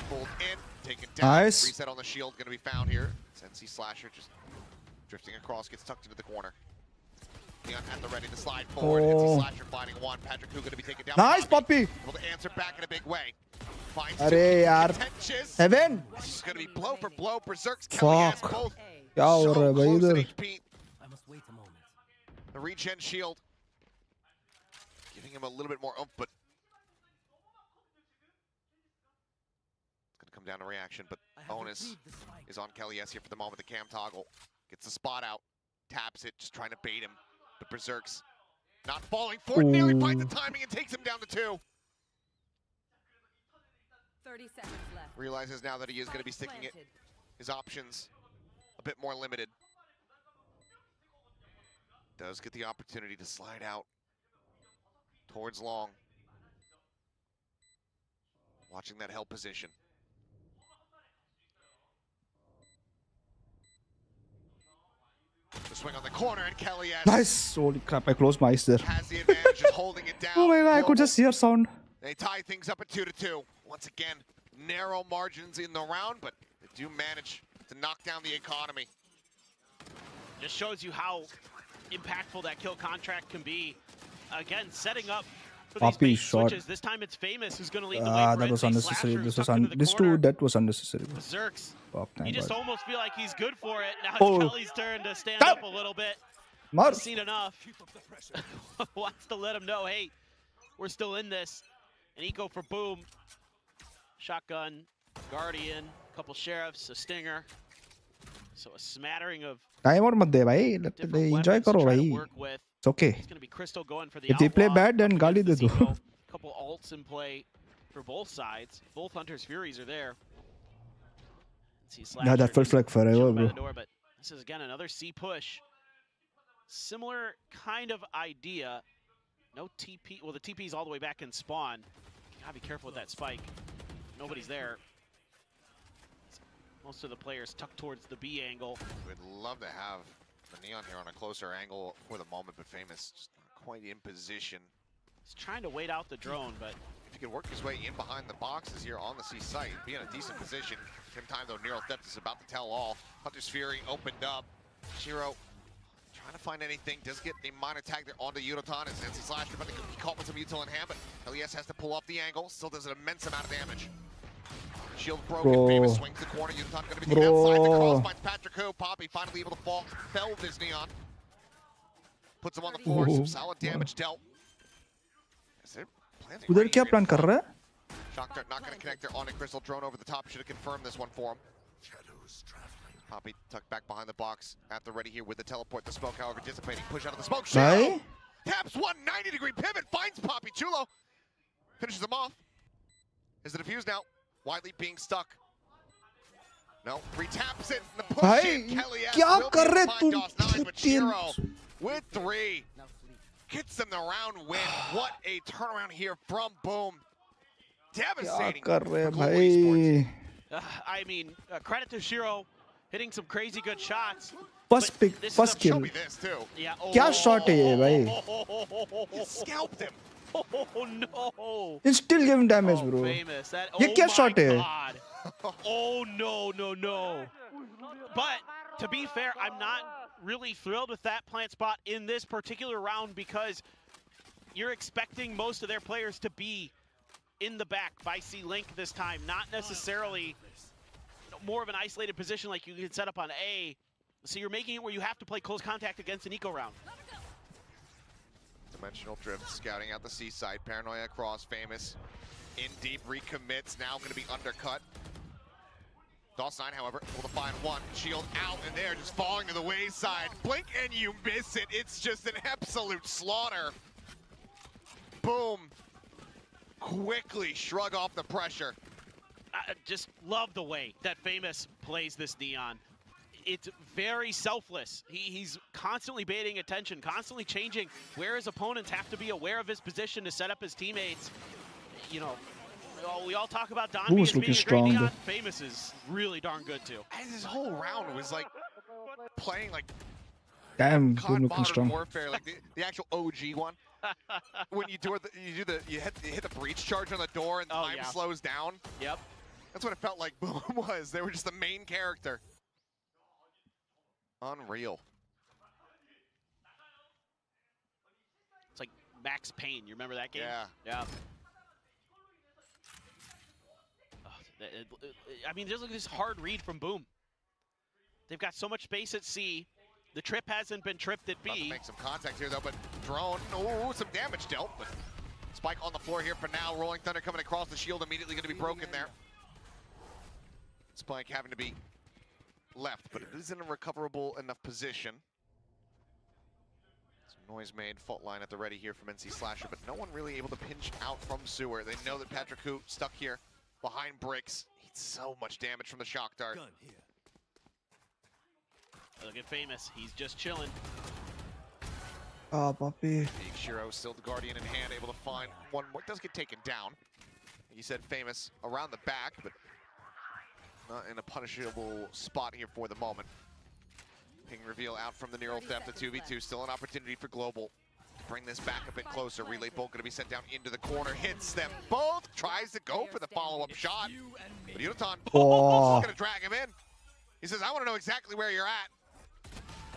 pulled in, taken down. Nice. Reset on the shield going to be found here. NC Slasher just drifting across, gets tucked into the corner. Leon at the ready to slide forward. NC Slasher finding one. Patrick Hu going to be taken down. Nice Poppy. Able to answer back in a big way. Finds अरे यार. contentious. Heaven. This is going to be blow for blow. Berserk's Fuck. both क्या हो so रहा है भाई close इधर? in HP. The regen shield giving him a little bit more oomph, but it's going to come down to reaction. But onus is on Kelly S here for the moment. The cam toggle gets the spot out, taps it, just trying to bait him. But Berserk's not falling for it. Nearly finds the timing and takes him down to 2. 30 seconds left. Realizes now that he is going to be sticking it. His options a bit more limited. Does get the opportunity to slide out towards long. Watching that held position. The swing on the corner and Kelly S. Nice. Holy crap! I closed my eyes there. Has the advantage, just holding it down. Oh my God! I could just hear sound. They tie things up at 2-2. Once again, narrow margins in the round, but they do manage to knock down the economy. Just shows you how impactful that kill contract can be. Again, setting up for these Poppy bait shot. switches. This time it's Famous who's going to lead the way for That was NC unnecessary. Slasher, This who's was tucked into the this corner. too. That was unnecessary. Berserk's, Fuck, you thank just God. almost feel like he's good for it. Now Oh. it's Kelly's turn to stand up a little bit. Mar. He's seen enough. Wants to let him know, hey, we're still in this. An eco for Boom. Shotgun, Guardian, a couple sheriffs, a stinger. So a smattering of Time और मत दे भाई. Let different they enjoy weapons to करो try to भाई. work with. It's okay. It's going to be Crystal going for the If they play outlaw, bad, then up गाली against they the दो. Zeko. Couple ults in play for both sides. Both Hunter's Furies are there. Yeah, that felt like forever, bro. Door, but this is again another C push. Similar kind of idea. No TP. Well, the TP's all the way back in spawn. Gotta be careful with that spike. Nobody's there. Most of the players tucked towards the B angle. We'd love to have the Neon here on a closer angle for the moment, but Famous just not quite in position. He's trying to wait out the drone, but if he could work his way in behind the boxes here on the C site, be in a decent position. Same time though, Neural Theft is about to tell all. Hunter's Fury opened up. Shiro trying to find anything, does get a minor tag there onto Yudotan as NC Slasher, but he caught with some util in hand, but Elias has to pull off the angle, still does an immense amount of damage. Shield broken, Bro. Famous swings the corner, Yudotan gonna be taken outside the cross, finds Patrick Hu, Poppy finally able to fall, fell this Neon. Puts him on the floor, some solid damage dealt. उधर क्या plan कर रहा है? Shock Dart not going to connect there on a Crystal drone over the top. Should have confirmed this one for him. Poppy tucked back behind the box at the ready here with the teleport. The smoke, however, dissipating. Push out of the smoke. Shiro taps 190-degree pivot. Finds Poppy. Chulo finishes him off. Is the defuse now? Wiley being stuck. No, retaps it. The push in. Kelly S will be able to find DOS9, but Shiro with 3 gets them the round win. What a turnaround here from Boom. Devastating for Global Esports. I mean, credit to Shiro hitting some crazy good shots. First pick, first kill. Show me this too. Yeah. क्या shot है ये भाई? He scalped him. Oh no! It's still giving damage, bro. Famous. That, ये क्या shot है? Oh no! But to be fair, I'm not really thrilled with that plant spot in this particular round because you're expecting most of their players to be in the back by C-Link this time, not necessarily more of an isolated position like you could set up on A. So you're making it where you have to play close contact against an eco round. Dimensional drift, scouting out the seaside. Paranoia across, Famous in deep, recommits, now going to be undercut. DOS9, however, able to find one. Shield out, and they're just falling to the wayside. Blink and you miss it. It's just an absolute slaughter. Boom. Quickly shrug off the pressure. I just love the way that Famous plays this Neon. It's very selfless. He's constantly baiting attention, constantly changing where his opponents have to be aware of his position to set up his teammates. You know, we all talk about Don being a great Neon. Famous is really darn good too. And this whole round was like playing like Damn, COD looking Modern strong. Warfare, like the actual OG one. When you hit the breach charge on the door and time slows down. Yep. That's what it felt like Boom was. They were just the main character. Unreal. It's like Max Payne. You remember that game? Yeah. I mean, there's like this hard read from Boom. They've got so much space at C. The trip hasn't been tripped at B. About to make some contact here though, but drone, some damage dealt, but Spike on the floor here for now. Rolling Thunder coming across the shield, immediately going to be broken there. Spike having to be left, but it is in a recoverable enough position. Some noise made, fault line at the ready here from NC Slasher, but no one really able to pinch out from Sewer. They know that Patrick Hu stuck here behind bricks. He's so much damage from the shock dart. Look at Famous, he's just chilling. Ah, puppy. Big Shiro still the Guardian in hand, able to find one more. Does get taken down. He said Famous around the back, but not in a punishable spot here for the moment. Ping reveal out from the Neural Theft, the 2v2. Still an opportunity for Global to bring this back a bit closer. Relay Bolt going to be sent down into the corner. Hits them both. Tries to go for the follow-up shot. But Unaton is going to drag him in. He says, I want to know exactly where you're at.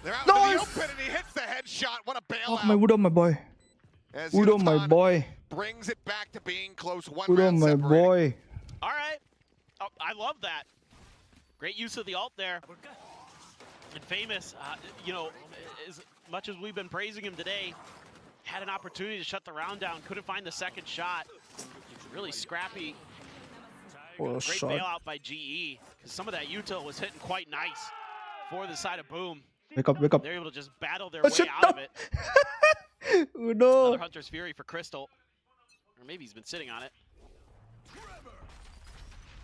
They're out in the open, and he hits the headshot. What a bailout. Udo, my boy. Udo, my boy. Brings it back to being close. Udo, my boy. All right. Oh, I love that. Great use of the ult there. And Famous, you know, as much as we've been praising him today, had an opportunity to shut the round down, couldn't find the second shot. Really scrappy. Great bailout by GE, because some of that util was hitting quite nice for the side of Boom. Wake up, wake up. They're able to just battle their way out of it. Udo. Another Hunter's Fury for Crystal. Or maybe he's been sitting on it.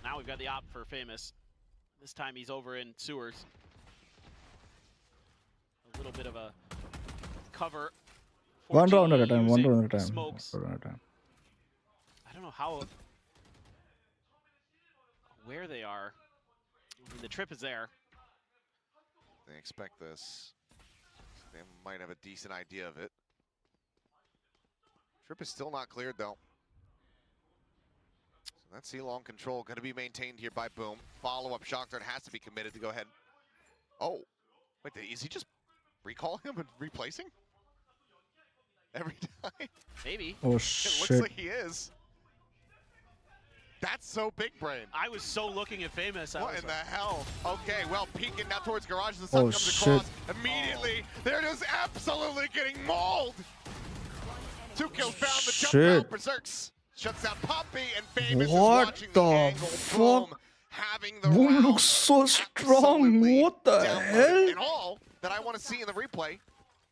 Now we've got the op for Famous. This time he's over in sewers. A little bit of a cover. One round at a time, one round at a time. Smokes. One round at a time. I don't know how, where they are. I mean, the trip is there. They expect this. They might have a decent idea of it. Trip is still not cleared though. So that C-long control going to be maintained here by Boom. Follow-up shock dart has to be committed to go ahead. Oh, wait, is he just recalling him and replacing? Every time? Maybe. Oh, shit. It looks like he is. That's so big brain. I was so looking at Famous. What in the hell? Okay, well, peeking now towards garage. The sun comes across. Immediately, they're just absolutely getting mauled. 2 kills found. The jump out. Berserks shuts down Poppy, and Famous is watching the angle. Boom, having the Boom looks so strong. What the hell? And all that I want to see in the replay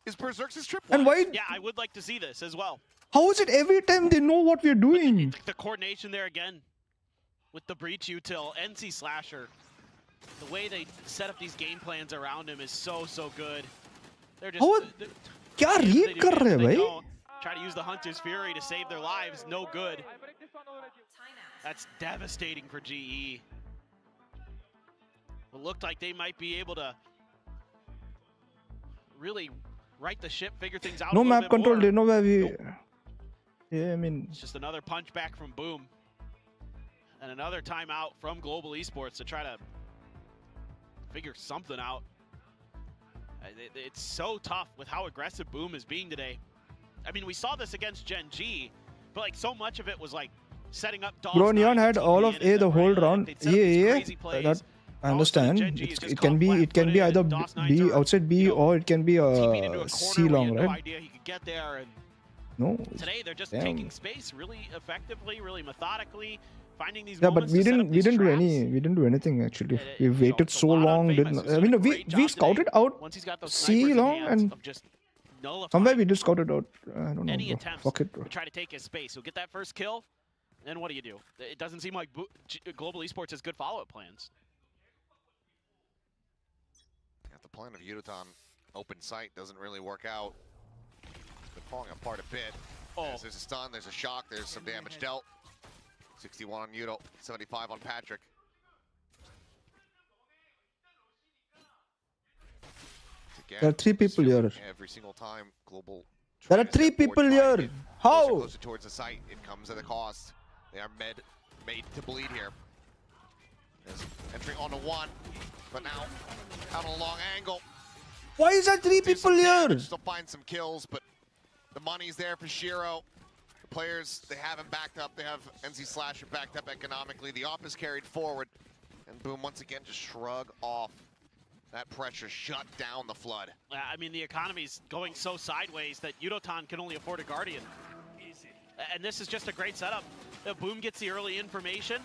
is Berserk's trip. And why? Yeah, I would like to see this as well. How is it every time they know what we're doing? The coordination there again. with the breach util. NC Slasher, the way they set up these game plans around him is so good. They're just क्या read कर रहे हैं भाई? Try to use the Hunter's Fury to save their lives, no good. That's devastating for GE. It looked like they might be able to really right the ship, figure things out. No a little map bit control, more. they know where we. Yeah, I mean. It's just another punch back from Boom. And another timeout from Global Esports to try to figure something out. It's so tough with how aggressive Boom is being today. I mean, we saw this against Gen G, but like so much of it was like setting up dogs. Bro, Neon had all of A the whole round. Yeah. That I understand. It can be either B outside B or it can be C long, right? No. Today they're just taking space really effectively, really methodically, finding these. Yeah, but we didn't do anything actually. We waited so long. I mean, we scouted out C long and somewhere we just scouted out. I don't know. Bro. Fuck it, bro. To try to take his space. He'll get that first kill. Then what do? It doesn't seem like Global Esports has good follow-up plans. The plan of Yudotan open sight doesn't really work out. It's been falling apart a bit. As there's a stun, there's a shock, there's some damage dealt. 61 on Yudo, 75 on Patrick. Again, there are 3 people here. Every single time, Global. There are 3 people here. How? Closer towards the site, it comes at a cost. They are made to bleed here. There's entry onto 1, but now out on a long angle. Why is there 3 people here? Still find some kills, but the money's there for Shiro. The players, they have him backed up. They have NC Slasher backed up economically. The op is carried forward. And Boom, once again, just shrug off that pressure, shut down the flood. I mean, the economy's going so sideways that Yudotan can only afford a Guardian. And this is just a great setup. Boom gets the early information.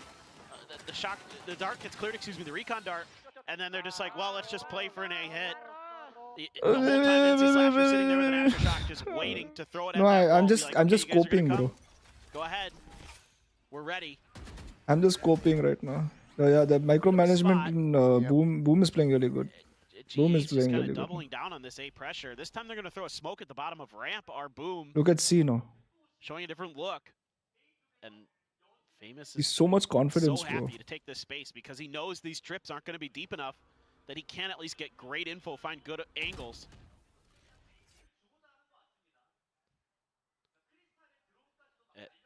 The dart gets cleared, the recon dart. And then they're just like, well, let's just play for an A hit. The whole time NC Slasher sitting there with an aftershock, just waiting to throw it at I'm just scoping, bro. Go ahead. We're ready. I'm just scoping right now. So yeah, the micromanagement in Boom is playing really good. Boom is playing really good. Doubling down on this A pressure. This time they're going to throw a smoke at the bottom of ramp. Our Boom. Look at C now. Showing a different look. And Famous He's so much confidence, so happy bro. to take this space because he knows these trips aren't going to be deep enough that he can at least get great info, find good angles.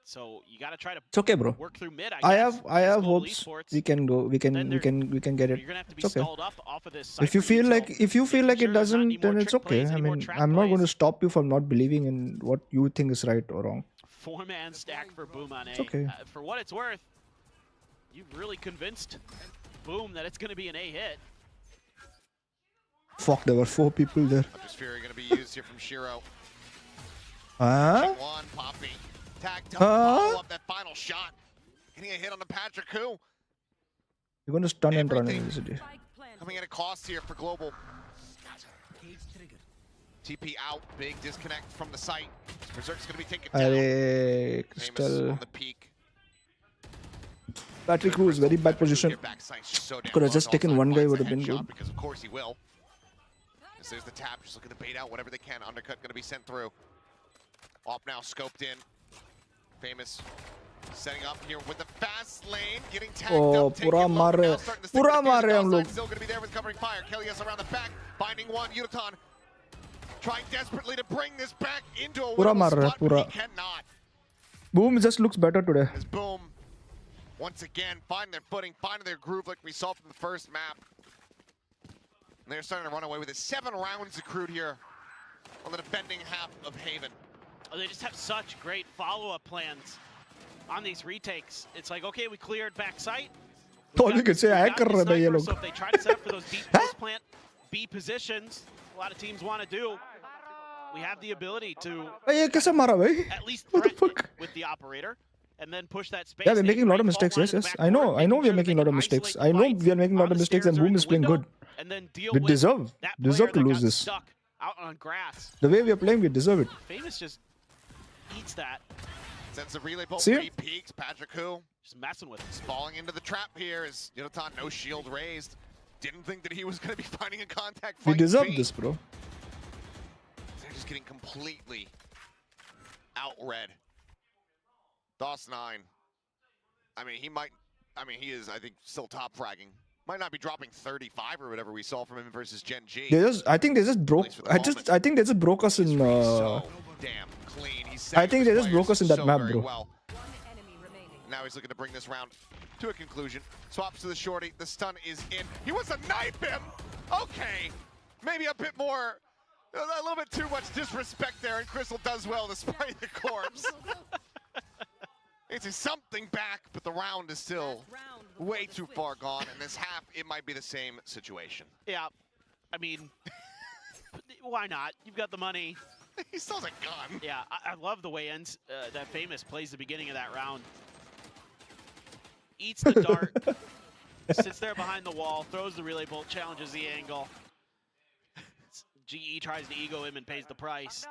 So you got to try to it's okay, bro. work through mid. I have hopes we can go. We can get it. You're gonna have to be it's okay. stalled up off of this If you feel like it doesn't, then it's okay. I mean, I'm not going to stop you from not believing in what you think is right or wrong. 4-man stack for Boom on A. It's okay. For what it's worth, you've really convinced Boom that it's going to be an A hit. Fuck, there were 4 people there. Just Fury going to be used here from Shiro. Huh? One, Poppy. Tag to follow up that final shot. Getting a hit on the Patrick who. You're going to stun and run in this city. Coming at a cost here for Global. TP out, big disconnect from the site. Berserk's gonna be taken down. Crystal. On the peak. Patrick Who is very bad position. Could have just taken one guy, would have been good. Because of course he will. As there's the tap, just looking to bait out whatever they can. Undercut gonna be sent through. Op now scoped in. Famous setting up here with the fast lane, getting tagged up. Pura mare. Pura mare hum log. Still gonna be there with covering fire. Kelias around the back, finding one. Yudotan trying desperately to bring this back into a winnable spot, but he cannot. Boom just looks better today. As Boom once again find their footing, finding their groove like we saw from the first map. And they're starting to run away with it. 7 rounds accrued here on the defending half of Haven. Oh, they just have such great follow-up plans on these retakes. It's like, okay, we cleared back site. All you can say, so if they try to set up for those deep post-plant B positions, a lot of teams want to do. We have the ability to at least threaten with the operator and then push that space. Yeah, we're making a lot of mistakes. Yes. I know we're making a lot of mistakes. I know we are making a lot of mistakes and Boom is playing good. We deserve to lose this. Out on grass. The way we are playing, we deserve it. Famous just eats that. Sends the relay bolt, See? peeks, Patrick Who. Just messing with him. Falling into the trap here is Yodotan, no shield raised. Didn't think that he was going to be finding a contact We fight. deserve this, bro. They're just getting completely outread. DOS9. I mean, he is, I think, still top fragging. Might not be dropping 35 or whatever we saw from him versus Gen G. I think they just broke. I think they just broke us in. So damn clean. I think they just broke us in that map, bro. Well. Now he's looking to bring this round to a conclusion. Swaps to the shorty. The stun is in. He wants to knife him. Okay, maybe a bit more, a little bit too much disrespect there, and Crystal does well to spray the corpse. It's something back, but the round is still way too far gone. And this half, it might be the same situation. Yeah, I mean, why not? You've got the money. He still has a gun. Yeah, I love the way that Famous plays the beginning of that round. Eats the dart, sits there behind the wall, throws the relay bolt, challenges the angle. GE tries to ego him and pays the price.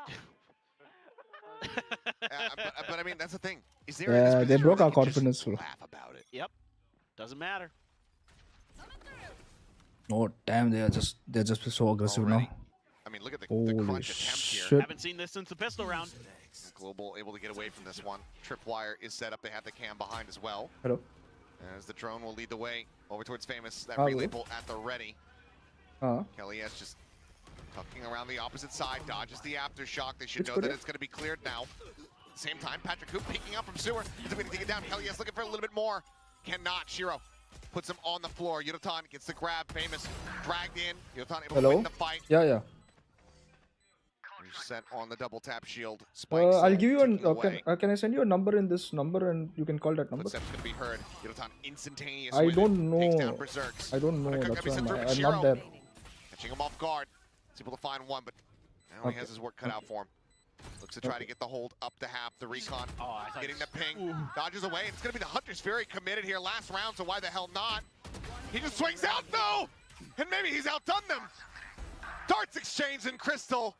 But I mean, that's the thing. Is there they broke our confidence, bro. Laugh about it. Yep, doesn't matter. Oh damn, they're just so aggressive now. I mean, look at the Holy crunch attempt here. shit. Haven't seen this since the pistol round. Global able to get away from this one. Tripwire is set up. They have the cam behind as well. Hello. As the drone will lead the way over towards Famous. That Hello. relay bolt at the ready. Kelly S just tucking around the opposite side, dodges the aftershock. They should know that it's going to be cleared now. At the same time, Patrick Hoop peeking up from sewer. He's going to take it down. Kelly S looking for a little bit more. Cannot. Shiro puts him on the floor. Yodotan gets the grab. Famous dragged in. Yodotan able to win the fight. Yeah. Set on the double tap shield. I'll give you an. Can I send you a number in this number and you can call that number? Footsteps going to be heard. Yodotan instantaneous. I don't know. Takes down Berserks. I don't know. That's why I'm Shiro not there. Catching him off guard. He's able to find one, but now he has his work cut out for him. Looks to try to get the hold up to half. The recon getting the ping. Dodges away. It's going to be the Hunter's very committed here. Last round, so why the hell not? He just swings out though! And maybe he's outdone them. Darts exchange in Crystal.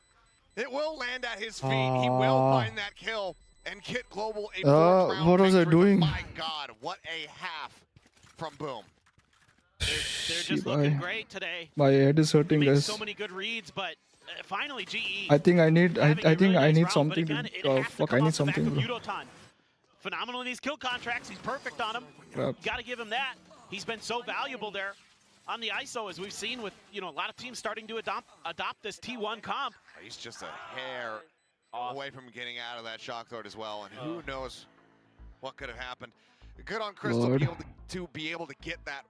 It will land at his feet. He will find that kill and get Global a fourth round what was I victory. doing? My God, what a half from Boom. They're just looking great today. My head is hurting, Made guys. so many good reads, but finally GE. I think I need. I think really I nice need round, something. but again, To, it has to fuck! come I need off the back something, of bro. Yudotan. Phenomenal in these kill contracts. He's perfect on them. Crap. Got to give him that. He's been so valuable there on the ISO, as we've seen with a lot of teams starting to adopt this T1 comp. He's just a hair away from getting out of that shock throat as well, and who knows what could have happened. Good on Crystal to be able to get that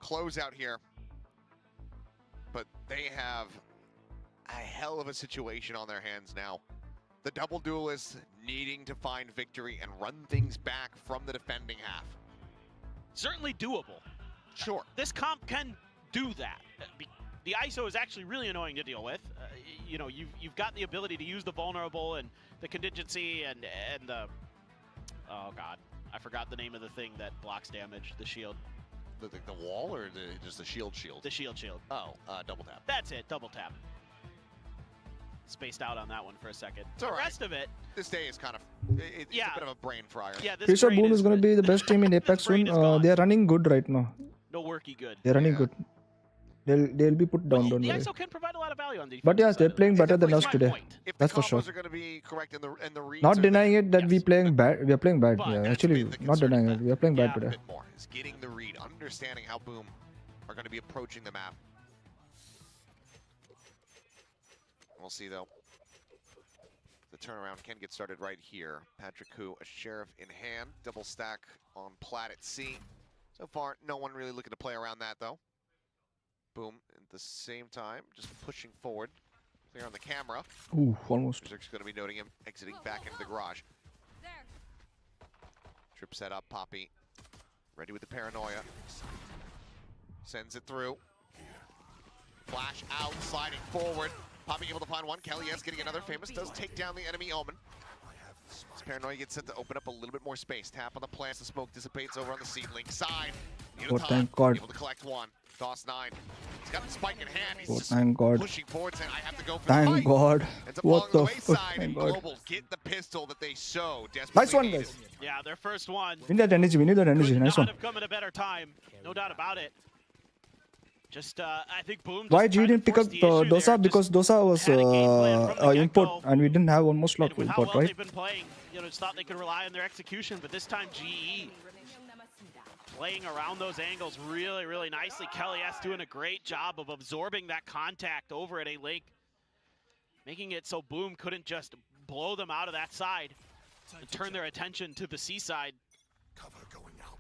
closeout here, but they have a hell of a situation on their hands now. The double duelists needing to find victory and run things back from the defending half. Certainly doable. Sure. This comp can do that. The ISO is actually really annoying to deal with. You've got the ability to use the vulnerable and the contingency and the, oh God, I forgot the name of the thing that blocks damage, the shield. The wall or just the shield? The shield. Oh, double tap. That's it, double tap. Spaced out on that one for a second. It's all right. The rest of it. This day is kind of, it's a bit of a brain fryer. Yeah, this Pretty sure brain Boom is going to be the best team in Apex soon. They are running good right now. No worky good. They're running good. They'll be put down, don't the worry. ISO can provide a lot of value on defense. But yes, they're playing better than us today. That's for sure. Are going to be correct in the reads. Not denying it that we playing bad. We are playing bad. Yeah, actually, not denying it. We are playing bad today. A bit more is getting the read, understanding how Boom are going to be approaching the map. We'll see though. The turnaround can get started right here. Patrick Hu, a sheriff in hand, double stack on plat at C. So far, no one really looking to play around that though. Boom, at the same time, just pushing forward. Clear on the camera. Ooh, almost. Berserk's going to be noting him exiting back into the garage. Trip set up, Poppy. Ready with the paranoia. Sends it through. Flash out, sliding forward. Poppy able to find one. Kelly S getting another. Famous does take down the enemy Omen. This paranoia gets set to open up a little bit more space. Tap on the plants. The smoke dissipates over on the seedling side. Oh, thank God. Able to collect one. DOS9. got the spike in hand. He's Oh, just thank God. pushing forward, saying, I have to go for the Thank fight. God. Ends up What falling the on fuck? wayside, Thank and God. Global get the pistol that they so desperately Nice one, needed. guys. Yeah, their first one. We need that energy. We need that energy. Could Nice not one. have come at a better time. No doubt about it. Just, I think Boom. Why just you tried to didn't pick force up the issue Dosa? there, Because just Dosa was had a game plan from the import, get-go. and we didn't have one more slot And to with how import, well right? they've been playing, just thought they could rely on their execution. But this time, GE playing around those angles really, really nicely. Kelly-S doing a great job of absorbing that contact over at A-Link, making it so Boom couldn't just blow them out of that side and turn their attention to the C side.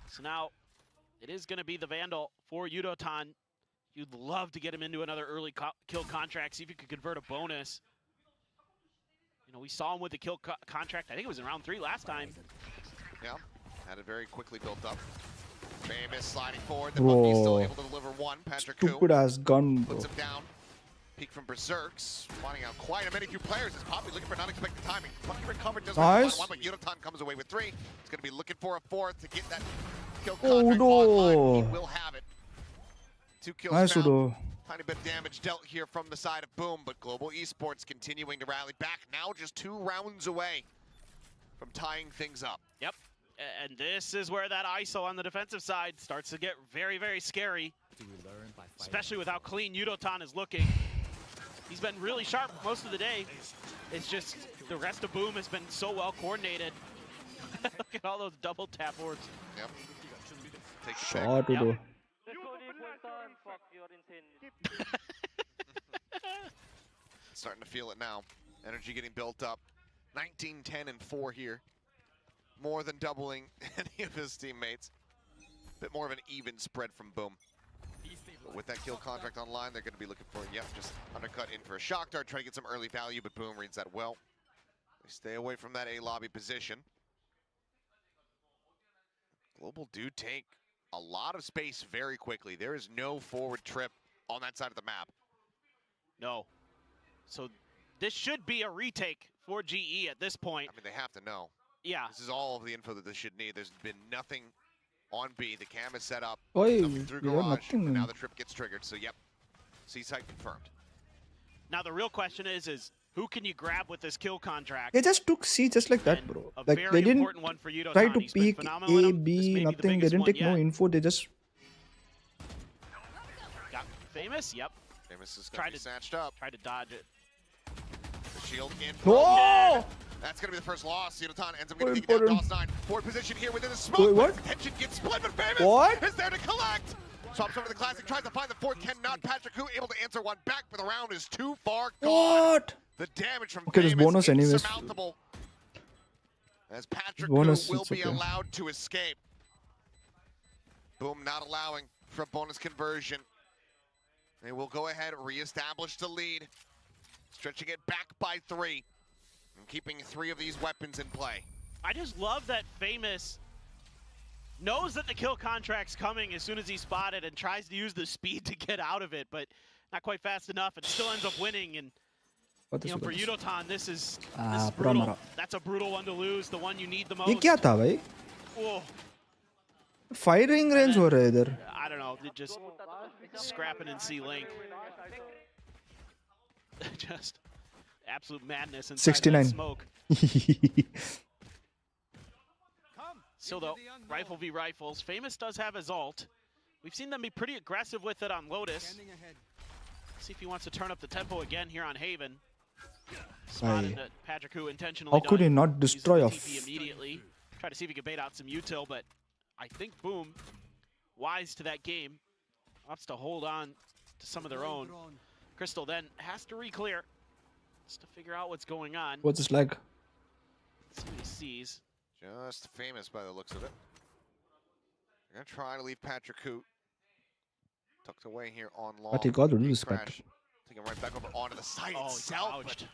So now it is going to be the Vandal for Yudotan. You'd love to get him into another early kill contract, see if you could convert a bonus. We saw him with the kill contract. I think it was in round 3 last time. Yeah, had it very quickly built up. Famous sliding forward. The Monkey's still able to deliver one. Patrick Stupid ass gun, bro. puts him down. Peek from Berserks, finding out quite a many few players. As Poppy looking for not expected timing. Monkey recovered just Nice. one, but Yudotan comes away with 3. He's going to be looking for a 4th to get that kill Oh, contract no. online. He will have it. 2 kills Nice, found. Udo. Tiny bit of damage dealt here from the side of Boom, but Global Esports continuing to rally back. Now just 2 rounds away from tying things up. Yep. And this is where that ISO on the defensive side starts to get very, very scary. Especially with how clean Yudotan is looking. He's been really sharp most of the day. It's just the rest of Boom has been so well coordinated. Look at all those double tap orbs. Yep. Take the Shot, pick. Udo. Starting to feel it now. Energy getting built up. 19, 10, and 4 here. More than doubling any of his teammates. Bit more of an even spread from Boom. But with that kill contract online, they're going to be looking for, yep, just undercut in for a shock dart, try to get some early value, but Boom reads that well. They stay away from that A lobby position. Global do take a lot of space very quickly. There is no forward trip on that side of the map. No. So this should be a retake for GE at this point. I mean, they have to know. Yeah. This is all of the info that they should need. There's been nothing on B. The cam is set up. Oi, Nothing through we have garage. nothing. And now the trip gets triggered. So, yep. C-site confirmed. Now the real question is who can you grab with this kill contract? They just took C just like that, And bro. a Like very they didn't important one for Yudotan. try to He's been peek phenomenal in A, them. This may B, be the nothing. They biggest didn't one take no yet. info. They just Got Famous? Yep. Famous is Tried going to be snatched up. Tried to dodge it. The shield in. Oh! That's going to be the first loss. Yudotan ends up getting Important. down DOS 9. Forward position here within the smoke. Wait, what? But attention gets split, but Famous What? is there to collect. Swaps over the classic, tries to find the 4th, cannot. Patrick Hu able to answer one back, but the round is too far gone. what? The damage from Okay, there's Famous bonus anyways. insurmountable. As Patrick Bonus, Hu will it's be okay. allowed to escape. Boom not allowing for bonus conversion. They will go ahead, reestablish the lead. Stretching it back by 3. And keeping 3 of these weapons in play. I just love that Famous knows that the kill contract's coming as soon as he's spotted and tries to use the speed to get out of it, but not quite fast enough and still ends up winning. And for Yudotan, this is पूरा brutal. मरा. That's a brutal one to lose, the one you need the ये most. क्या था भाई? Oh, firing range हो रहा है इधर. I don't know, just scrapping in C-Link. Just absolute madness inside 69. that smoke. So though, rifle v rifles, Famous does have his ult. We've seen them be pretty aggressive with it on Lotus. See if he wants to turn up the tempo again here on Haven. Spotted that Patrick Hu intentionally How could he done. not Uses destroy the a TP immediately. Try to see if he can bait out some util, but I think Boom, wise to that game, opts to hold on to some of their own. Crystal then has to re-clear just to figure out what's going on. What's this like? See what he sees. Just Famous by the looks of it. They're going to try to leave Patrick Hu tucked away here on long. But he got a Big respect. crash. Taking right back over onto the site Oh, itself. but gouged.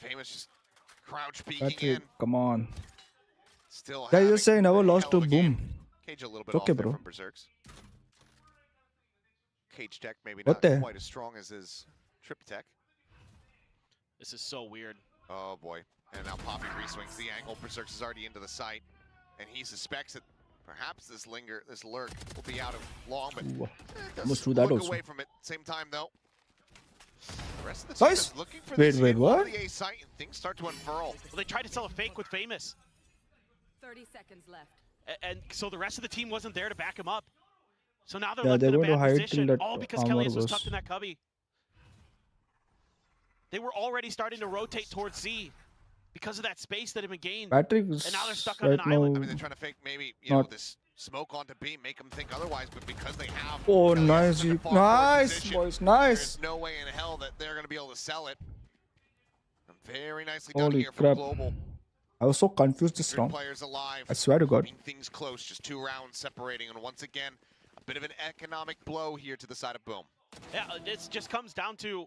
Famous just crouch peeking in. Patrick, come on. Still Guys, having just say never a lost hell to of a game. Boom. Cage a little bit Okay, off there bro. from Berserks. Cage tech maybe What not the? quite as strong as his trip tech. This is so weird. Oh boy. And now Poppy reswings the angle. Berserks is already into the site. And he suspects that Perhaps this lurk will be out of long, but Almost threw does that look also. away from it. Same time though, the rest of the team Nice. is looking for Wait, this wait, angle on what? the A site, and things start to unfurl. Well, they tried to sell a fake with Famous, 30 seconds left. and so the rest of the team wasn't there to back him up. So now they're Yeah, left they're in a going to bad hide till position, that all because armor Kellyus was goes. tucked in that cubby. They were already starting to rotate towards C because of that space that had been gained. Patrick is And now they're stuck on right an island. I mean, now. they're trying to fake maybe you know Not- this smoke onto B, make them think otherwise, but because they have Oh, Kellyus nice, in you- the far forward nice, position, boys, nice. There's no way in hell that they're going to be able to sell it. Very nicely done Holy here crap. from Global. I was so confused this 100 round. players alive. I swear to God. Keeping things close, just 2 rounds separating, and once again, a bit of an economic blow here to the side of Boom. Yeah, this just comes down to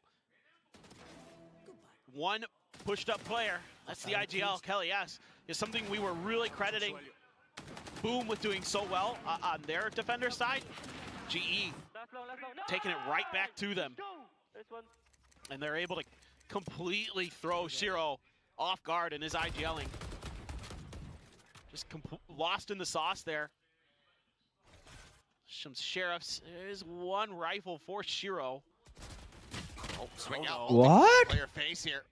one pushed up player. That's the IGL, Kellyus. Is something we were really crediting Boom with doing so well on their defender side. GE taking it right back to them. And they're able to completely throw Shiro off guard in his IGLing. Just lost in the sauce there. Some sheriffs. There's one rifle for Shiro. Oh, swing out. What? Player face here.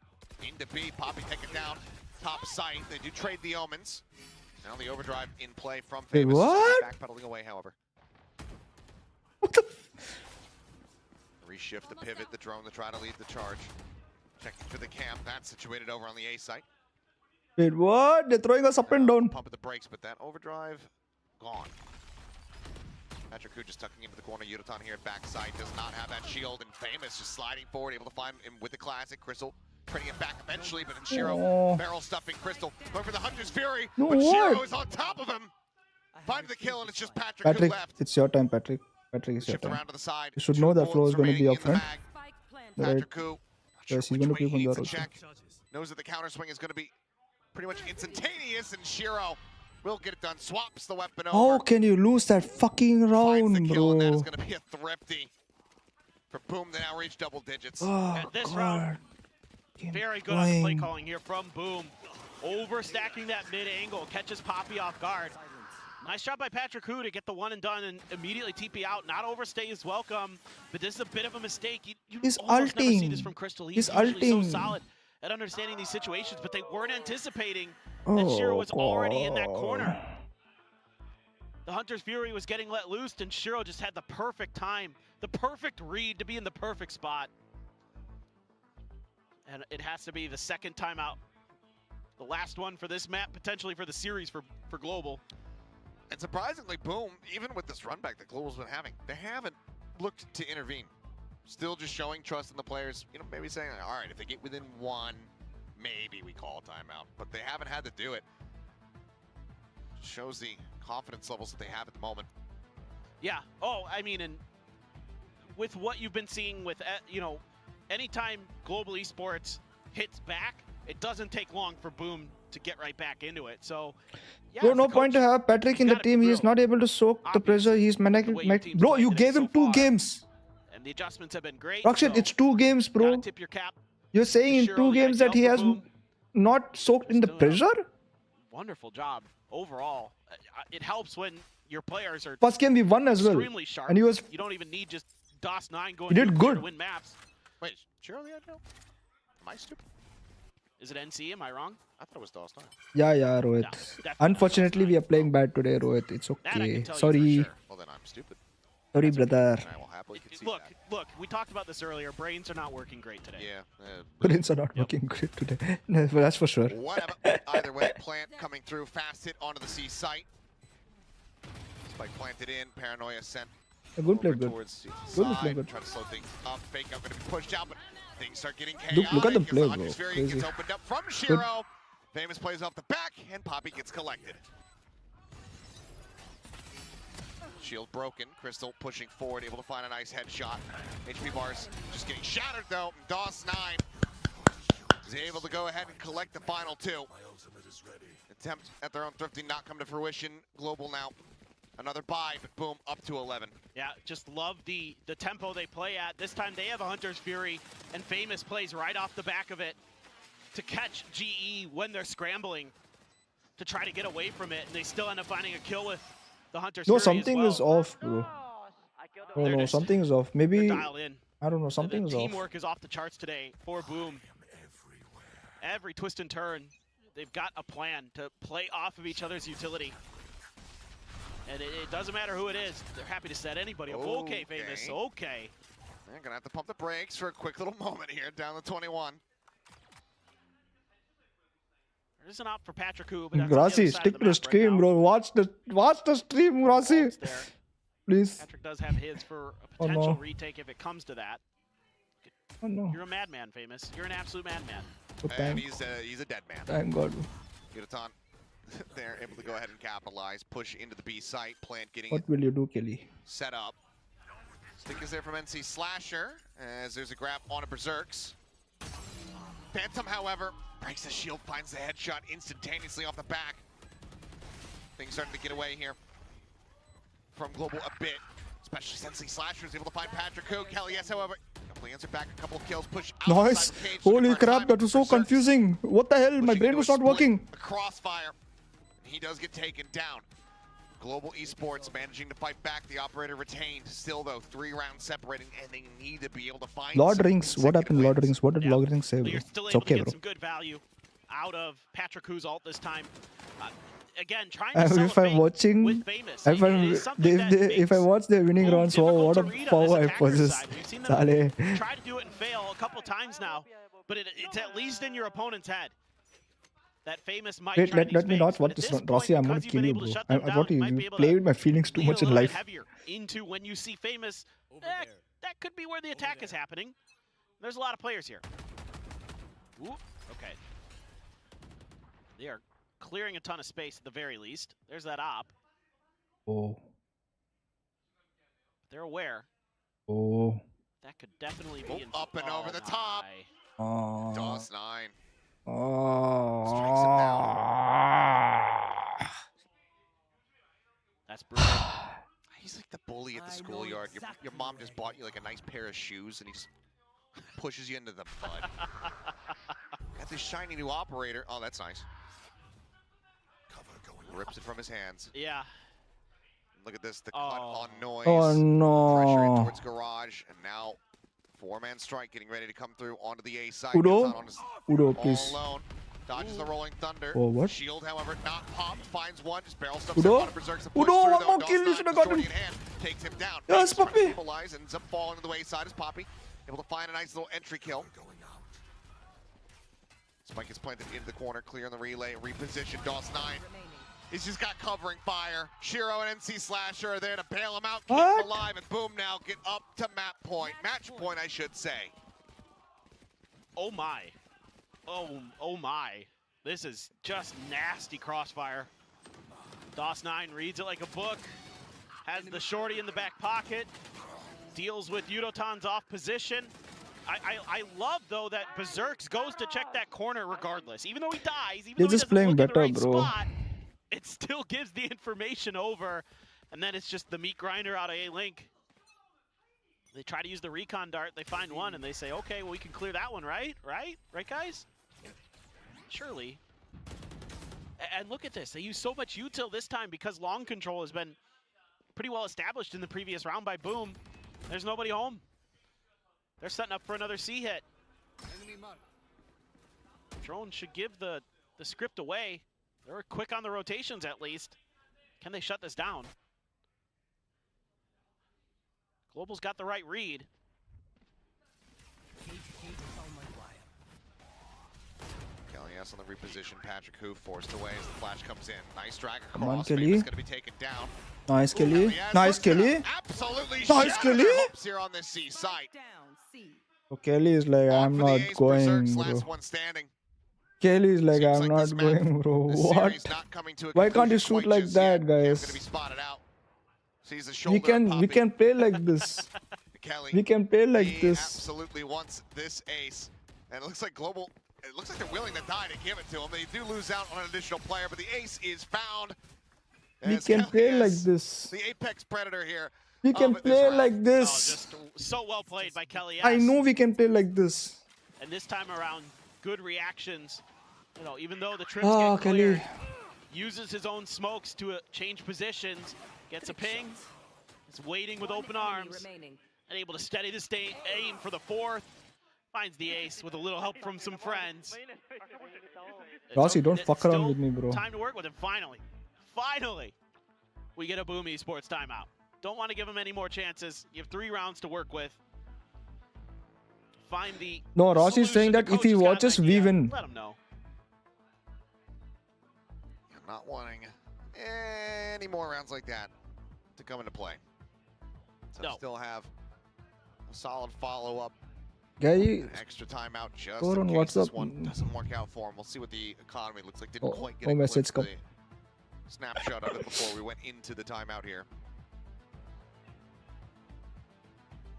Into B, Poppy take it down. Top sight. They do trade the omens. Now the overdrive in play from Wait, Famous. what? Backpedaling away, however. What the? Reshift the pivot, the drone to try to lead the charge. Checking for the camp. That's situated over on the A site. Wait, what? They're throwing us up and down. Pump at the brakes, but that overdrive gone. Patrick Hu just tucking into the corner. Yudotan here at backside does not have that shield, and Famous just sliding forward, able to find him with the classic. Crystal trading it back eventually, but then Shiro Oh. barrel stuffing Crystal. Going for the Hunter's Fury, No, but Shiro what? is on top of him. Finds the kill, and it's just Patrick, Patrick, Hu left. it's your time, Patrick. Patrick, it's your Shift time. around to the side. You should 2 know that flow bullets is going to be remaining up in the front. bag. Spike planted. Right. Patrick Hu, not sure Yes, he's which going to way keep he on needs there to also. check. Knows that the counter swing is going to be pretty much instantaneous, and Shiro will get it done. Swaps the weapon over. How can you lose that fucking Finds the round, kill, and that is bro? going to be a thrifty for Boom to now reach double digits. Oh, And this God. round, Fucking very good on the play annoying. calling here from Boom. Overstacking that mid angle, catches Poppy off guard. Nice job by Patrick Hu to get the one and done and immediately TP out. Not overstay his welcome, but this is a bit of a mistake. You He's almost never see this ulting. from Crystal. He's usually so ulting. solid at understanding these situations, but they weren't anticipating that Oh, Shiro was already in that God. corner. The Hunter's Fury was getting let loose, and Shiro just had the perfect time, the perfect read to be in the perfect spot. And it has to be the second time out. The last one for this map, potentially for the series for Global. And surprisingly, Boom, even with this run back that Global's been having, they haven't looked to intervene. Still just showing trust in the players, you know, maybe saying, all right, if they get within 1, maybe we call a timeout. But they haven't had to do it. Shows the confidence levels that they have at the moment. Yeah. Oh, I mean, and with what you've been seeing with, you know, anytime Global Esports hits back, it doesn't take long for Boom to get right back into it. So, yeah. Bro, as no the point to coach, have Patrick in the gotta be team. He is real. not able to soak the Obvious pressure. He's the way your team's Bro, played you today gave him so 2 far. games. And the adjustments have been great. Rakshit, so it's 2 games, gotta bro. tip your cap. You're saying in Shiro, 2 the games that IGL he for has Boom. not soaked in the Just doing a pressure? Wonderful job overall. It helps when your players are First game we won as well. extremely sharp. And he was You don't even need just DOS 9 going He did nuclear good. to win maps. Wait, Shiro the IGL? Am I stupid? Is it NC? Am I wrong? I thought it was DOS 9. Yeah, Rohit. No, definitely Unfortunately, not. we are playing bad today, Rohit. It's That I okay. can tell Sorry. you for sure. Well, then I'm stupid. Sorry, brother. And I will happily concede Look, that. look, we talked about this earlier. Brains are not working great today. Yeah. Brains are not working great today. No, that's for sure. Whatever. Either way, Plant coming through. Fast hit onto the C site. Spike planted in. Paranoia sent Good play, over good. towards C Good side. play, good. Try to slow things up. Fake out going to be pushed out, but things start getting Look- chaotic. look at the as play, bro. Hunter's Fury Crazy. gets opened up from Shiro. Famous plays off the back, and Poppy gets collected. Shield broken. Crystal pushing forward, able to find a nice headshot. HP bars just getting shattered though. DOS 9 is able to go ahead and collect the final 2. Attempt at their own thrifting not come to fruition. Global now. Another buy, but Boom, up to 11. Yeah, just love the tempo they play at. This time they have a Hunter's Fury, and Famous plays right off the back of it to catch GE when they're scrambling to try to get away from it, and they still end up finding a kill with the Hunter No, Scurry as something well. is off, bro. Oh They're no, just- something is off. Maybe They're dialed in. I don't know. The Something is off. teamwork is off the charts today for Boom. Every twist and turn, they've got a plan to play off of each other's utility. And it doesn't matter who it is. They're happy to set anybody up. Okay, Famous. Okay. They're going to have to pump the brakes for a quick little moment here down the 21. There's an op for Patrick Hu, but that's on the Grassi, other side of stick the to the map right stream, now. bro. Watch the stream, Grassi. Almost there. Please. Patrick does have his for a Oh, potential no. retake if it comes to that. Oh no. You're a madman, Famous. You're an absolute madman. Oh, And thank, he's a dead man. thank God. Yudotan, they're able to go ahead and capitalize, push into the B site, plant getting What will you do, Kelly? set up. Stick is there from NC Slasher, as there's a grab on a Berserks. Phantom, however, breaks the shield, finds the headshot instantaneously off the back. Things starting to get away here from Global a bit, especially since NC Slasher is able to find Patrick Hu. Kelly, yes, however, completely answered back a couple of kills, push outside Nice. the cage, Holy looking for a crap, time. that was so Berserks confusing. What the hell? My pushing brain into was a not split, working. a crossfire. He does get taken down. Global Esports managing to fight back. The operator retained. Still, though, 3 rounds separating, and they need to be able to find Lord some Rings. What happened, consecutive Lord wins. Rings? What did Lord Rings say, But bro? you're still It's able okay, to get bro. some good value out of Patrick Hu's ult this time. Again, trying to sell If I'm watching, with Famous. if I watch their winning Boom rounds, wow, difficult what to a read on power this I attacker possess. side. We've seen them Sale. try to do it and fail a couple times now, but it's at least in your opponent's head. That Famous might Wait, try these let me not fakes, but watch at this point, Rossi. I'm gonna because you've kill been you, able to bro. shut them down, What you you might be able play to with my feelings too lean a much in little bit life. heavier into when you see Famous. That could be where the attack is happening. There's a lot of players here. Ooh, okay. They are clearing a ton of space at the very least. There's that op. Oh. They're aware. Oh. That could definitely be Up and over the top. Oh. DOS 9. That's brutal. He's like the bully at the schoolyard. Your mom just bought you like a nice pair of shoes, and he just pushes you into the mud. Got this shiny new operator. Oh, that's nice. Rips it from his hands. Yeah. Look at this, the cut on noise. Oh Pressure in no. towards Garage, and now 4-man strike getting ready to come through onto the A side. Udo? On his Udo, all please. alone. Dodges the rolling thunder. Oh, what? Shield, however, not popped. Finds one. Just barrel stuffs Udo? in front of Berserks. Push Udo, through, one though. more DOS kill. You 9, should have gotten majority him. in hand, takes him down. Yes, Tries to Poppy. equalize, ends up falling to the wayside as Poppy. Able to find a nice little entry kill. Spike is planted into the corner, clear in the relay, reposition. DOS 9. He's just got covering fire. Shiro and NC Slasher are there to bail him out, keep him alive, and Boom now get up to map point. Match point, I should say. Oh my. Oh my. This is just nasty crossfire. DOS 9 reads it like a book. Has the shorty in the back pocket. Deals with Yudotan's off position. I love, though, that Berserks goes to check that corner regardless. Even though he dies, even They're though he just doesn't playing look in the better, right bro. spot, it still gives the information over. And then it's just the meat grinder out of A-Link. They try to use the recon dart. They find one, and they say, okay, well, we can clear that one, right? Right, guys? Surely. And look at this. They use so much util this time because long control has been pretty well established in the previous round by Boom. There's nobody home. They're setting up for another C hit. Drone should give the script away. They were quick on the rotations at least. Can they shut this down? Global's got the right read. Kelly S on the reposition. Patrick Hu forced away as the flash comes in. Nice drag Come on, across. Kelly. Famous going to be taken down. Nice, Kelly. S Nice, looks to Kelly. Absolutely Nice, shatter Kelly. their hopes here on this C site. So Kelly is like, I'm On for the not ace, going, Berserk's bro. last one standing. Kelly is like, Seems I'm like this not map, going, bro. this What? series not coming to a Why can't you conclusion shoot quite like just that, yet. Cam's guys? gonna be spotted out. Sees the We shoulder of can Poppy. play like this. Kelly, We can play like he this. absolutely wants this ace. And it looks like Global, it looks like they're willing to die to give it to him. They do lose out on an additional player, but the ace is found. We As can Kelly play like is this. The apex predator here. We can at this play round. like Oh, this. just so well played by Kelly S. I know we can play like this. And this time around, good reactions. You know, even though the trips Ah, get cleared, Kelly. uses his own smokes to change positions, Gets a ping. Is waiting with open arms. And able to steady the aim for the fourth. Finds the ace with a little help from some friends. Rossi, don't fuck around with me, bro. Time to work with him, finally. Finally, we get a Boom Esports timeout. Don't want to give him any more chances. You have 3 rounds to work with. Find the No, Rossi is saying that if he watches, we win. Let him know. I'm not wanting any more rounds like that to come into play. So No. still have a solid follow-up. Guy, Extra timeout just go in on case WhatsApp. this one doesn't work out for him. We'll see what the economy looks like. Didn't Oh, quite get oh, a message glimpse of come. the snapshot of it before we went into the timeout here.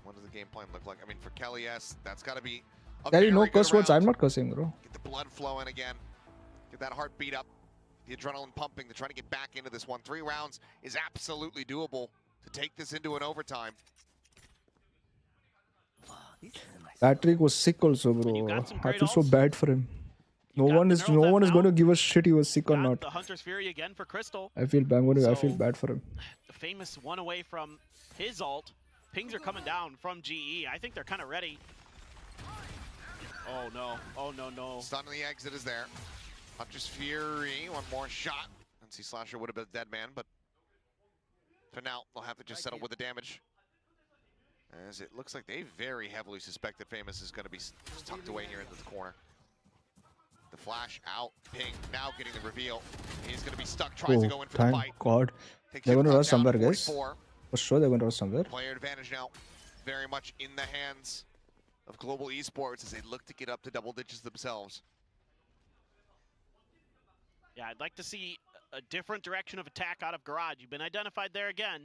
What does the game plan look like? I mean, for Kelly S, that's got to be a Gary, no very good curse words. round. I'm not cursing, bro. Get the blood flowing again. Get that heart beat up. The adrenaline pumping to try to get back into this one. 3 rounds is absolutely doable to take this into an overtime. Patrick was sick also, bro. I feel so bad for him. No one is going to give a shit he was sick or not. The Hunter's Fury again for Crystal. I feel bad for him. The famous one away from his ult. Pings are coming down from GE. I think they're kind of ready. Oh no, oh no, no. Stun on the exit is there. Hunter's Fury, one more shot. NC Slasher would have been a dead man, but for now, they'll have to just settle with the damage. As it looks like they very heavily suspect that Famous is going to be tucked away here into the corner. The flash out, ping, now getting the reveal. He's going to be stuck, tries to go in for the fight. Thank God. Takes They're going to Yuta rush down somewhere, to guys. 44. For sure, they're going to rush somewhere. Player advantage now, very much in the hands of Global Esports as they look to get up to double digits themselves. Yeah, I'd like to see a different direction of attack out of Garage. You've been identified there again.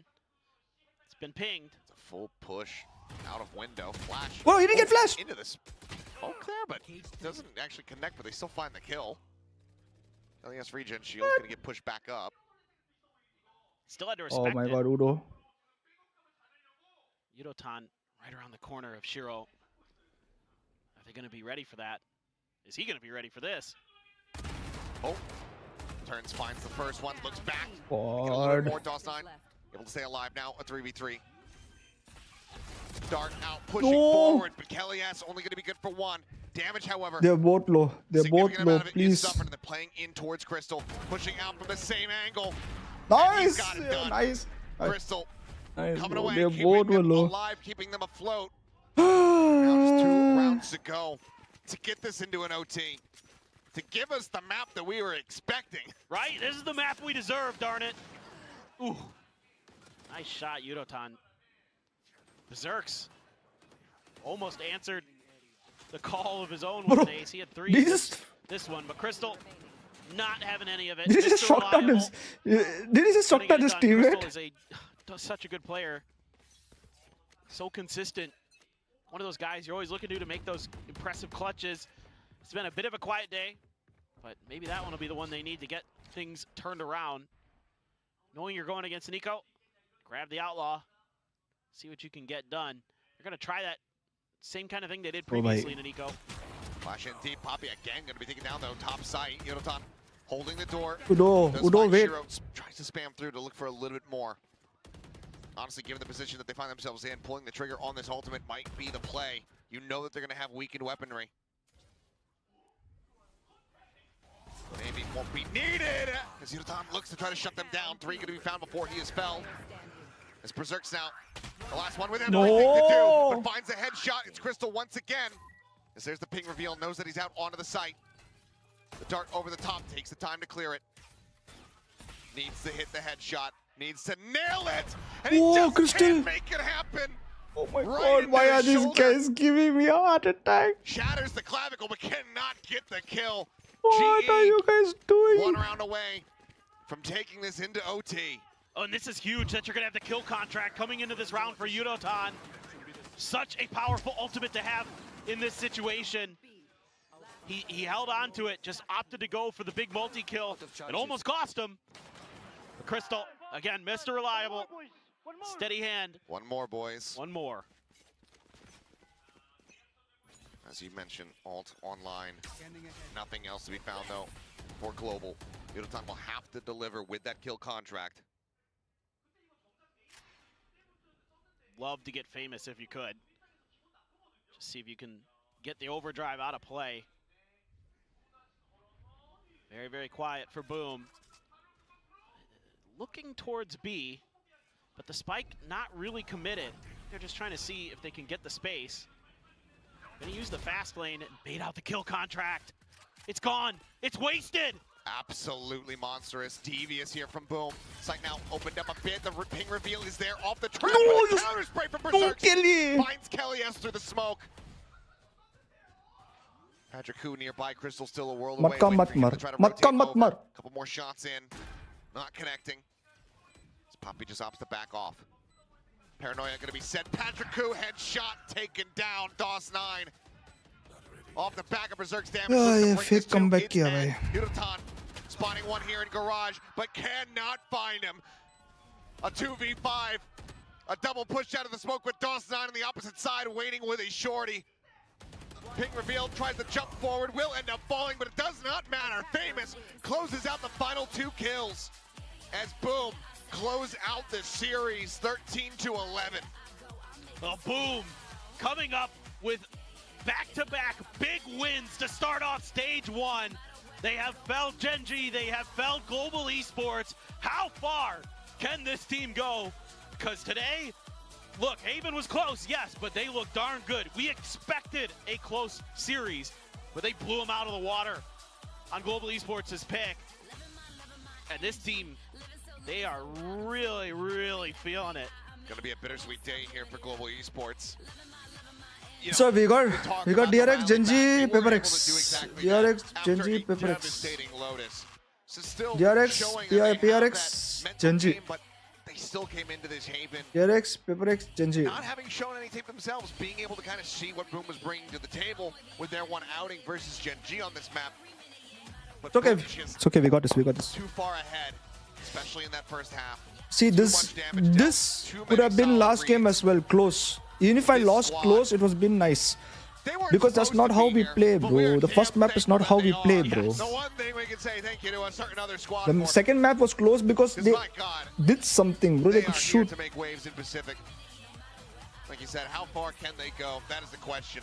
It's been pinged. It's a full push out of window. Flash. Whoa, he didn't get flashed! Into this poke there, but doesn't actually connect, but they still find the kill. LES regen shield going to get pushed back up. Still had to respect Oh my it. God, Udo. Yudotan right around the corner of Shiro. Are they going to be ready for that? Is he going to be ready for this? Oh, turns, finds the first one, looks back. Get a little God. bit more, DOS9. Able to stay alive now, a 3v3. Dart out, pushing forward, but Kelly S only going to be good for 1. Damage, however. They're both low. They're both significant low, amount of it is please. suffered, and they're playing in towards Crystal, pushing out from the same angle. Nice! Got it Yeah, done. nice. Crystal Nice, coming bro. away, They keeping both were them low. alive, keeping them afloat. Now just 2 rounds to go to get this into an OT. To give us the map that we were expecting. Right? This is the map we deserve, darn it. Ooh. Nice shot, Yudotan. Berserks almost answered the call of his own with an ace. He had 3 this one, but Crystal not having any of it. Did he just shot at his? Did he just shot at his teammate? Crystal is such a good player. So consistent. One of those guys you're always looking to make those impressive clutches. It's been a bit of a quiet day, but maybe that one will be the one they need to get things turned around. Knowing you're going against Nico, grab the Outlaw, see what you can get done. You're going to try that same kind of thing they did previously to Nico. Flash in deep, Poppy again going to be taken down though, top site. Yudotan holding the door. Udo, wait. Shiro tries to spam through to look for a little bit more. Honestly, given the position that they find themselves in, pulling the trigger on this ultimate might be the play. You know that they're going to have weakened weaponry. Maybe won't be needed, as Yudotan looks to try to shut them down. 3 going to be found before he is felled. As Berserk's now the last one with him. Nothing to do, but finds a headshot. It's Crystal once again. As there's the ping reveal, knows that he's out onto the site. The dart over the top, takes the time to clear it. Needs to hit the headshot, needs to nail it, and he just can't make it happen. Oh my God, why are these guys giving me a heart attack? Shatters the clavicle, but cannot get the kill. What are you guys doing? 1 round away from taking this into OT. Oh, and this is huge that you're going to have the kill contract coming into this round for Yudotan. Such a powerful ultimate to have in this situation. He held on to it, just opted to go for the big multi-kill. It almost cost him. Crystal, again, Mr. Reliable. Steady hand. 1 more, boys. 1 more. As you mentioned, alt online. Nothing else to be found, though, for Global. Yudotan will have to deliver with that kill contract. love to get famous if you could. Just see if you can get the overdrive out of play. Very, very quiet for Boom. Looking towards B, but the spike not really committed. They're just trying to see if they can get the space. Gonna use the fast lane and bait out the kill contract. It's gone. It's wasted. Absolutely monstrous. Devious here from Boom. Sight now opened up a bit. The ping reveal is there off the trap. No, counter spray from Berserk. Finds Kelly-S through the smoke. Patrick Hu nearby. Crystal still a world away. Couple more shots in. Not connecting. Poppy just opts to back off. Paranoia gonna be set. Patrick Hu headshot taken down. DOS9 off the back of Berserk's damage. Fake comeback kiya bhai. Hirutan spotting one here in garage, but cannot find him. A 2v5. A double push out of the smoke with DOS9 on the opposite side, waiting with a shorty. Ping revealed, tries to jump forward, will end up falling, but it does not matter. Famous closes out the final 2 kills as Boom close out the series 13-11. Well, Boom coming up with back-to-back big wins to start off stage 1. They have felled Genji, they have felled Global Esports. How far can this team go? Because today, look, Haven was close, yes, but they look darn good. We expected a close series, but they blew them out of the water on Global Esports' pick. And this team, they are really, really feeling it. Gonna be a bittersweet day here for Global Esports. So we got DRX, Genji, PaperX. DRX, Genji, PaperX. DRX, PRX, Genji. But they still came into this Haven. DRX, PaperX, Genji. Not having shown anything themselves, being able to kind of see what Boom was bringing to the table with their one outing versus Genji on this map. But It's okay, we got this. Too far ahead, especially in that first half. See, this could have been last game as well, close. Even if I lost close, it was been nice. Because that's not how we play, bro. The first map is not how we play, bro. The one thing we can say thank you to a certain other squad. The second map was close because they did something, bro. They could shoot. To make waves in Pacific. Like you said, how far can they go? That is the question.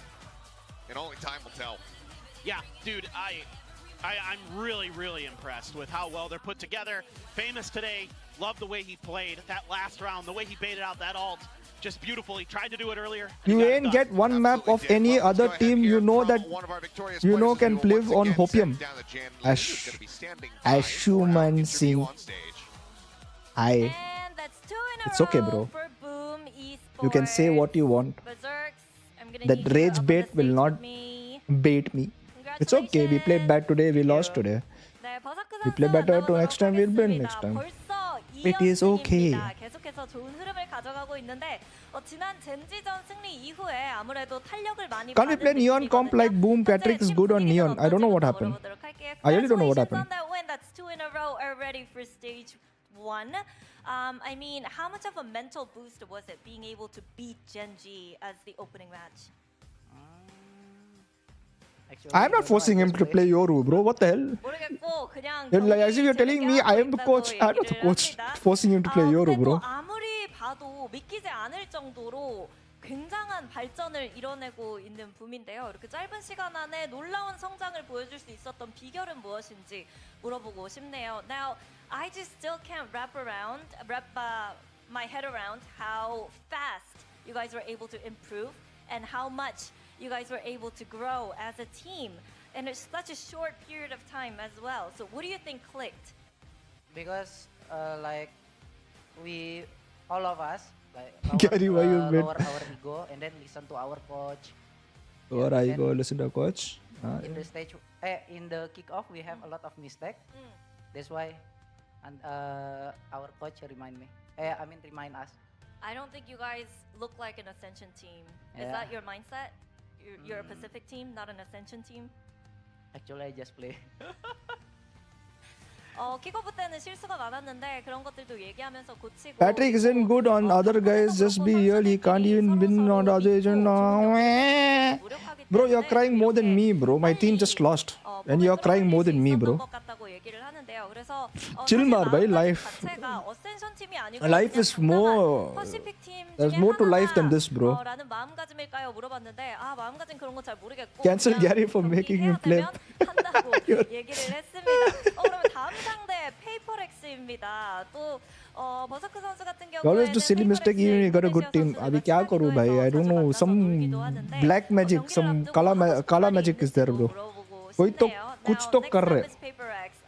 And only time will tell. Yeah, dude, I'm really, really impressed with how well they're put together. Famous today, love the way he played that last round, the way he baited out that ult. Just beautiful. He tried to do it earlier. You ain't get one map of any other team you know that can live on hopium. Ashuman Singh. It's okay, bro. You can say what you want. That rage bait will not bait me. It's okay. We played bad today. We lost today. We play better to next time. We'll win next time. It is okay. 계속해서 좋은 흐름을 가져가고 있는데 지난 젠지전 승리 이후에 아무래도 탄력을 많이 Can't we play Neon comp like Boom? Patrick is good on Neon. I don't know what happened. I really don't know what happened. That's 2 in a row already for stage 1. I mean, how much of a mental boost was it being able to beat Genji as the opening match? I'm not forcing him to play Yoru, bro. What the hell? Like, as if you're telling me I am the coach. I'm not the coach forcing him to play Yoru, bro. 아무리 봐도 믿기지 않을 정도로 굉장한 발전을 이뤄내고 있는 붐인데요. 이렇게 짧은 시간 안에 놀라운 성장을 보여줄 수 있었던 비결은 무엇인지 물어보고 싶네요. Now, I just still can't wrap my head around how fast you guys were able to improve and how much you guys were able to grow as a team in such a short period of time as well. So what do you think clicked? Because like all of us lower our ego and then listen to our coach. Lower ego, listen to coach. In the stage, in the kickoff we have a lot of mistake. That's why, and our coach remind us. I don't think you guys look like an Ascension team. Is that your mindset? You're a Pacific team, not an Ascension team? Actually, I just play. 킥오프 때는 실수가 많았는데 그런 것들도 얘기하면서 고치고. Patrick isn't good on other guys. Just be real. He can't even win on the other agent. Bro, you're crying more than me, bro. My team just lost, and you're crying more than me, bro. 돼요. 그래서 chill mar bhai, life 자체가 어센션 팀이 아니고 life is more, 퍼시픽 팀 there's 중에 more to life than this, bro. 라는 마음가짐일까요? 물어봤는데 마음가짐 그런 거 잘 모르겠고 Cancel Gary for making him play. 한다고 얘기를 했습니다. 그러면 다음 상대 페이퍼렉스입니다. 또 버서크 선수 같은 경우에는 You always do silly mistake even you got a good team. अभी क्या करूँ भाई? I don't know. Some black magic, some kala magic is there, bro. कोई तो कुछ तो कर रहे.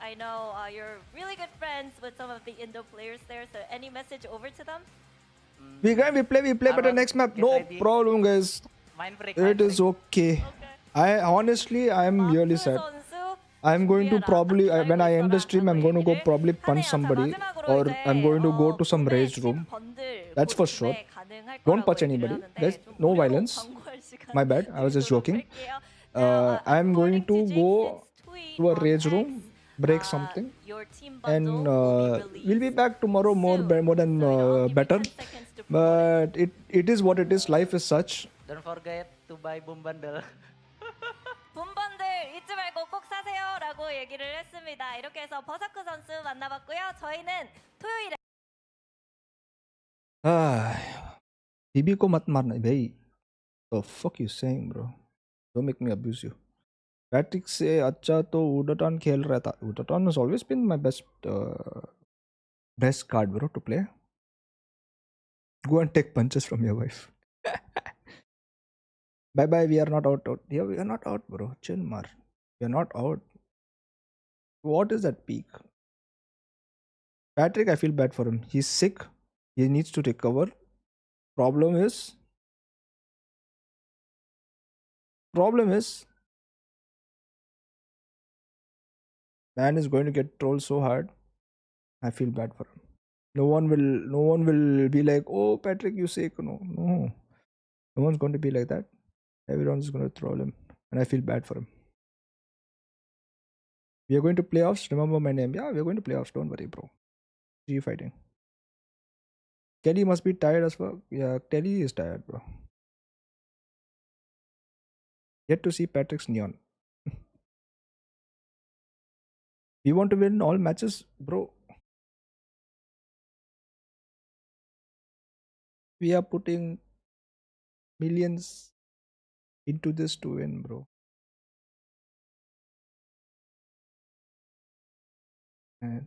I know you're really good friends with some of the Indo players there. So any message over to them? We play, but the next map, no problem, guys. It is okay. I honestly, I'm really sad. I'm going to probably, when I end the stream, I'm going to go probably punch somebody, or I'm going to go to some rage room. That's for sure. Don't punch anybody. There's no violence. My bad. I was just joking. I'm going to go to a rage room, break something, and we'll be back tomorrow more than better. But it is what it is. Life is such. Don't forget to buy boom bundle. 분번들 잊지 말고 꼭 사세요라고 얘기를 했습니다. 이렇게 해서 버서크 선수 만나봤고요. 저희는 토요일에 बीबी को मत मारना भाई. The fuck you saying, bro? Don't make me abuse you. Patrick से अच्छा तो उडटॉन खेल रहा था. उडटॉन has always been my best card, bro, to play. Go and take punches from your wife. Bye bye. We are not out. Yeah, we are not out, bro. Chill, mar. We are not out. What is that peak? Patrick, I feel bad for him. He's sick. He needs to recover. Problem is, man is going to get trolled so hard. I feel bad for him. No one will be like, oh, Patrick, you sick. No one's going to be like that. Everyone's going to troll him, and I feel bad for him. We are going to playoffs. Remember my name. Yeah, we are going to playoffs. Don't worry, bro. Gefighting. Kelly must be tired as well. Yeah, Kelly is tired, bro. Yet to see Patrick's neon. We want to win all matches, bro. We are putting millions into this to win, bro.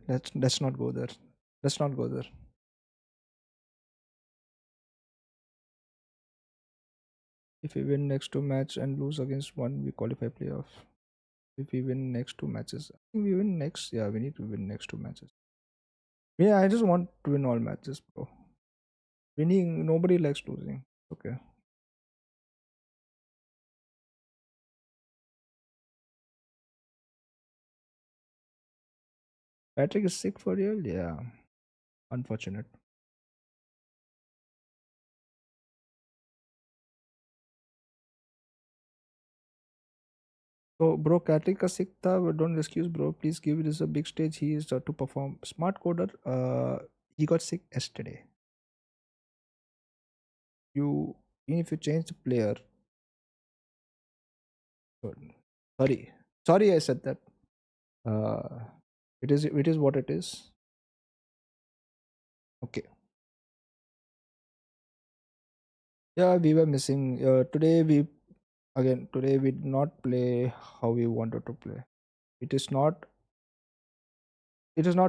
Let's not go there. Let's not go there. If we win next two match and lose against one, we qualify playoff. If we win next two matches, I think we win next. Yeah, we need to win next two matches. Yeah, I just want to win all matches, bro. Winning, nobody likes losing. Okay. Patrick is sick for real? Yeah. Unfortunate. So, bro, Patrick is sick tha, but don't excuse, bro. Please give this a big stage. He is to perform. Smart coder, he got sick yesterday. Even if you change the player. Sorry, I said that. It is what it is. Okay. Yeah, we were missing. Today we did not play how we wanted to play. It is not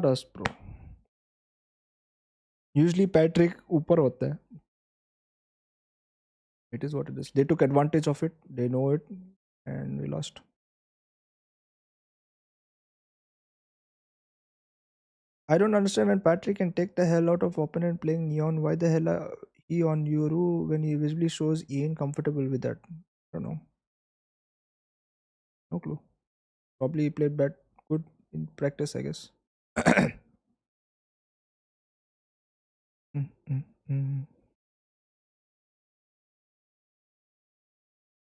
us, bro. Usually Patrick ऊपर होता है. It is what it is. They took advantage of it. They know it, and we lost. I don't understand when Patrick can take the hell out of opponent playing Neon. Why the hell he on Yoru when he visibly shows he ain't comfortable with that? I don't know. No clue. Probably he played good in practice, I guess.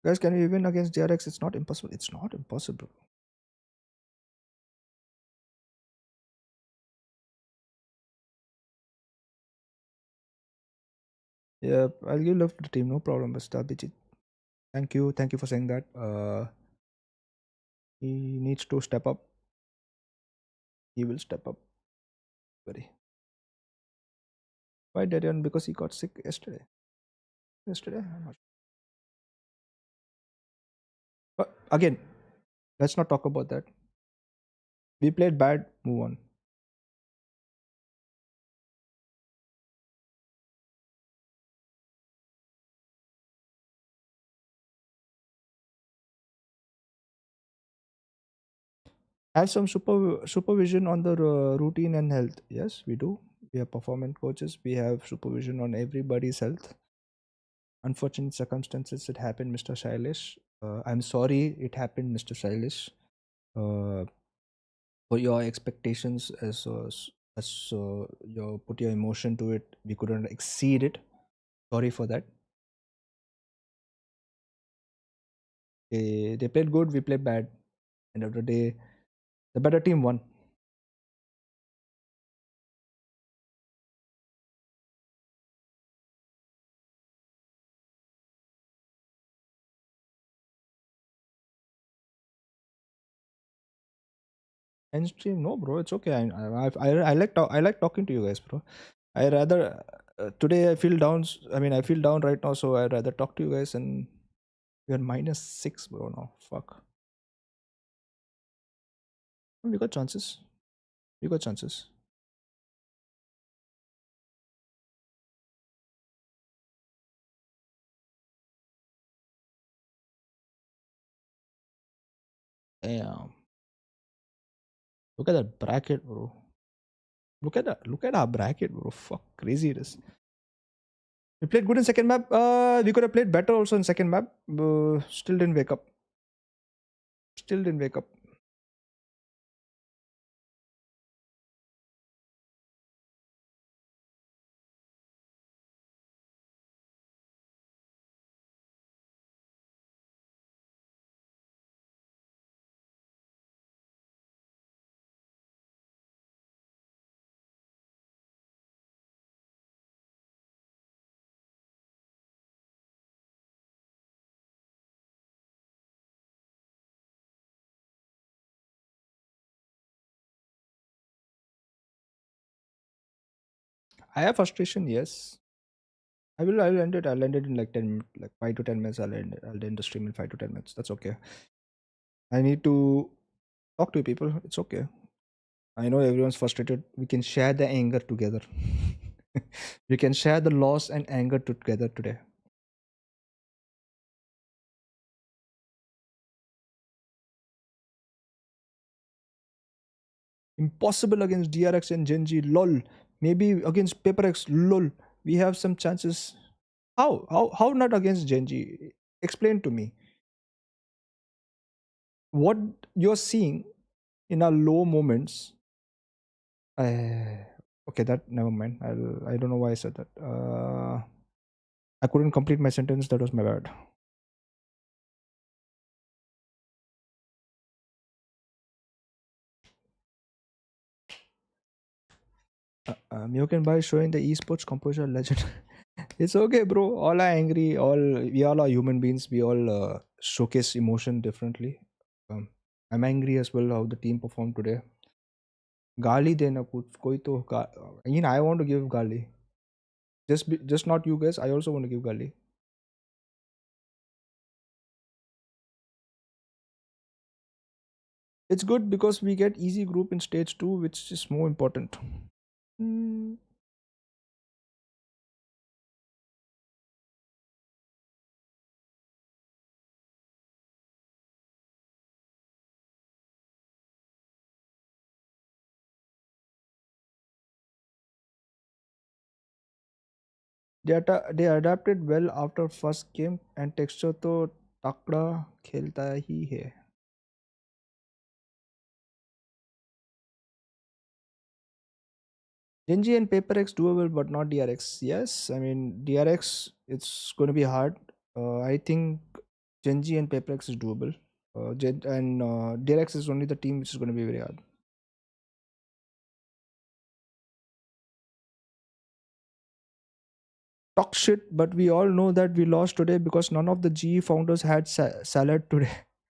Guys, can we win against JRX? It's not impossible. It's not impossible. Yeah, I'll give love to the team. No problem, Mr. Abhijit. Thank you for saying that. He needs to step up. he will step up. Very. Why Darian? Because he got sick yesterday. Yesterday, I'm not sure. But again, let's not talk about that. We played bad. Move on. Have some supervision on the routine and health. Yes, we do. We have performance coaches. We have supervision on everybody's health. Unfortunate circumstances, it happened, Mr. Shailesh. I'm sorry it happened, Mr. Shailesh. For your expectations, as you put your emotion to it, we couldn't exceed it. Sorry for that. They played good, we played bad. End of the day, the better team won. End stream, no, bro, it's okay. I like talking to you guys, bro. I rather today I feel down. I mean, I feel down right now, so I'd rather talk to you guys. And we are -6, bro. Now, fuck. We got chances. We got chances. Damn. Look at that bracket, bro. Look at our bracket, bro. Fuck, crazy it is. We played good in second map. We could have played better also in second map. Still didn't wake up. Still didn't wake up. I have frustration, yes. I'll end it. I'll end it in like 5 to 10 minutes. I'll end the stream in 5 to 10 minutes. That's okay. I need to talk to people. It's okay. I know everyone's frustrated. We can share the anger together. We can share the loss and anger together today. Impossible against DRX and Genji. Lol. Maybe against PaperX. Lol. We have some chances. How not against Genji? Explain to me. What you're seeing in our low moments. Okay, that never mind. I don't know why I said that. I couldn't complete my sentence. That was my bad. Myoken by showing the esports composure legend. It's okay, bro. All are angry. We all are human beings. We all showcase emotion differently. I'm angry as well how the team performed today. Gali dena koi to. I want to give gali. Just not you guys. I also want to give gali. It's good because we get easy group in stage 2, which is more important. They adapted well after first game and texture तो तकड़ा खेलता ही है. Genji and PaperX doable, but not DRX. Yes, I mean DRX. It's going to be hard. I think Genji and PaperX is doable. DRX is only the team which is going to be very hard. Talk shit, but we all know that we lost today because none of the GE founders had salad today.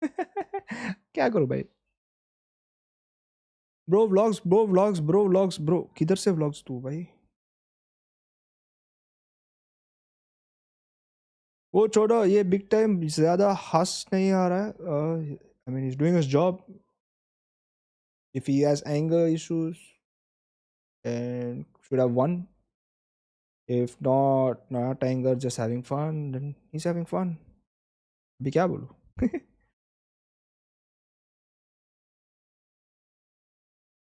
क्या करूं भाई? Bro vlogs bro किधर से vlogs तू भाई? वो छोड़ो ये big time ज़्यादा हंस नहीं आ रहा है. I mean he's doing his job. If he has anger issues and should have won. If not anger, just having fun, then he's having fun. अभी क्या बोलूं?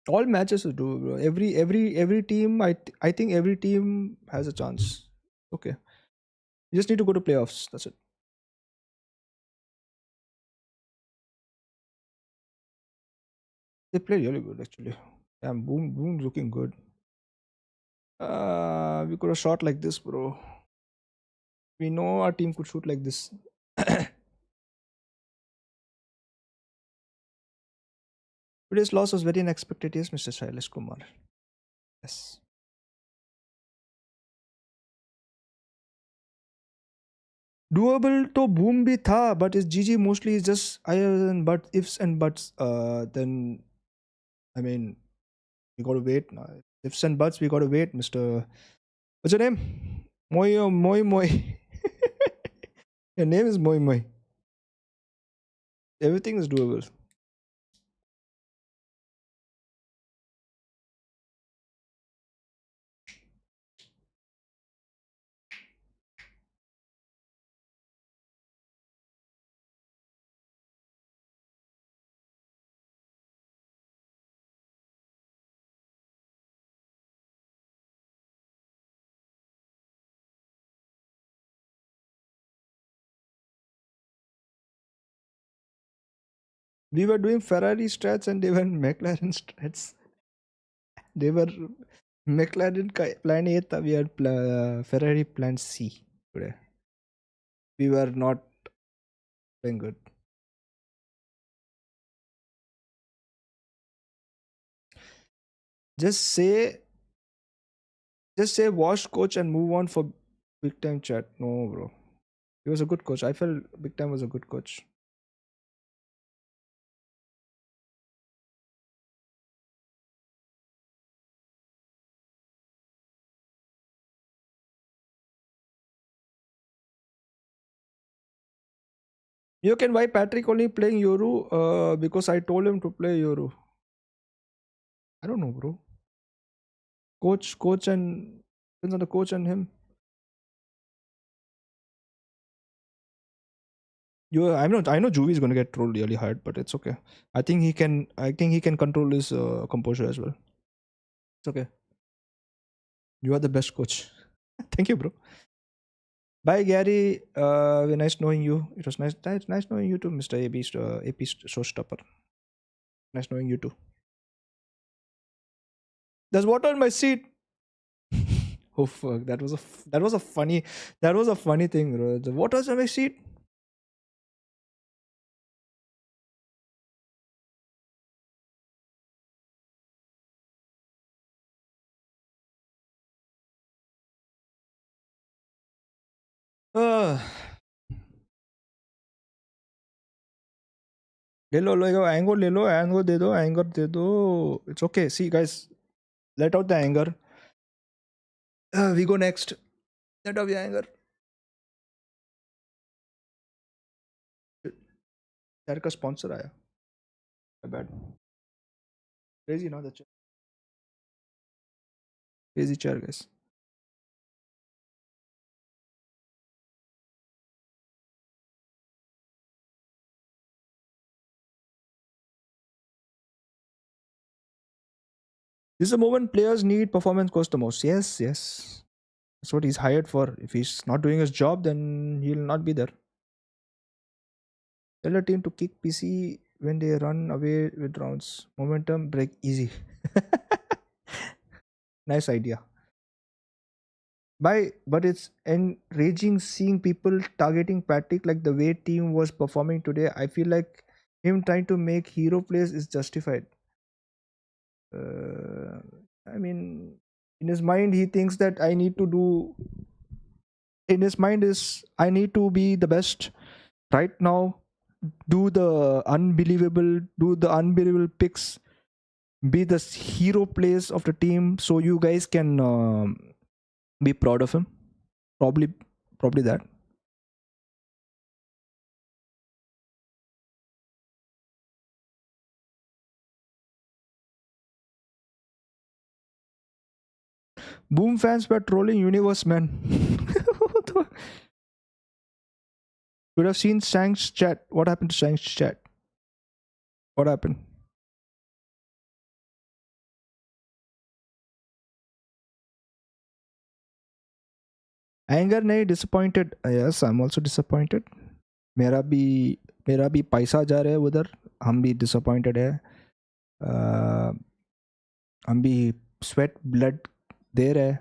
All matches is doable. Every team, I think every team has a chance. Okay, you just need to go to playoffs. That's it. They play really good actually. Damn, boom, looking good. We could have shot like this, bro. We know our team could shoot like this. Today's loss was very unexpected, yes, Mr. Shailesh Kumar. Yes. Doable to boom bhi tha, but his GG mostly is just but ifs and buts. Then I mean we gotta wait now. Ifs and buts we gotta wait, Mr. What's your name? Moi. Your name is Moi. Everything is doable. We were doing Ferrari strats and they were McLaren strats. They were McLaren plan A, we had Ferrari plan C today. We were not playing good. Just say wash coach and move on for big time chat. No, bro. He was a good coach. I felt big time was a good coach. You can why Patrick only playing Yoru? Because I told him to play Yoru. I don't know, bro. Coach and depends on the coach and him. I know Juvie is gonna get trolled really hard, but it's okay. I think he can control his composure as well. It's okay. You are the best coach. Thank you, bro. Bye, Gary. Nice knowing you. It was nice knowing you too, Mr. AB Showstopper. Nice knowing you too. There's water in my seat. Oh fuck! That was a funny thing, bro. The water's in my seat. ले लो anger दे दो. It's okay. See, guys, let out the anger. We go next. Let out the anger. Chair का sponsor आया. My bad. Crazy, no? The chair. Crazy chair, guys. This is a moment players need performance coach the most. Yes. That's what he's hired for. If he's not doing his job, then he'll not be there. Tell a team to kick PC when they run away with rounds. Momentum break easy. Nice idea. But it's enraging seeing people targeting Patrick like the way team was performing today. I feel like him trying to make hero plays is justified. I mean, in his mind, he thinks that I need to do. In his mind is I need to be the best right now. Do the unbelievable picks. be the hero plays of the team, so you guys can be proud of him. Probably that. Boom fans were trolling Universe, man. Would have seen Shang's chat. What happened to Shang's chat? What happened? Anger नहीं, disappointed. Yes, I'm also disappointed. मेरा भी पैसा जा रहा है उधर. हम भी disappointed है. हम भी sweat blood दे रहे हैं.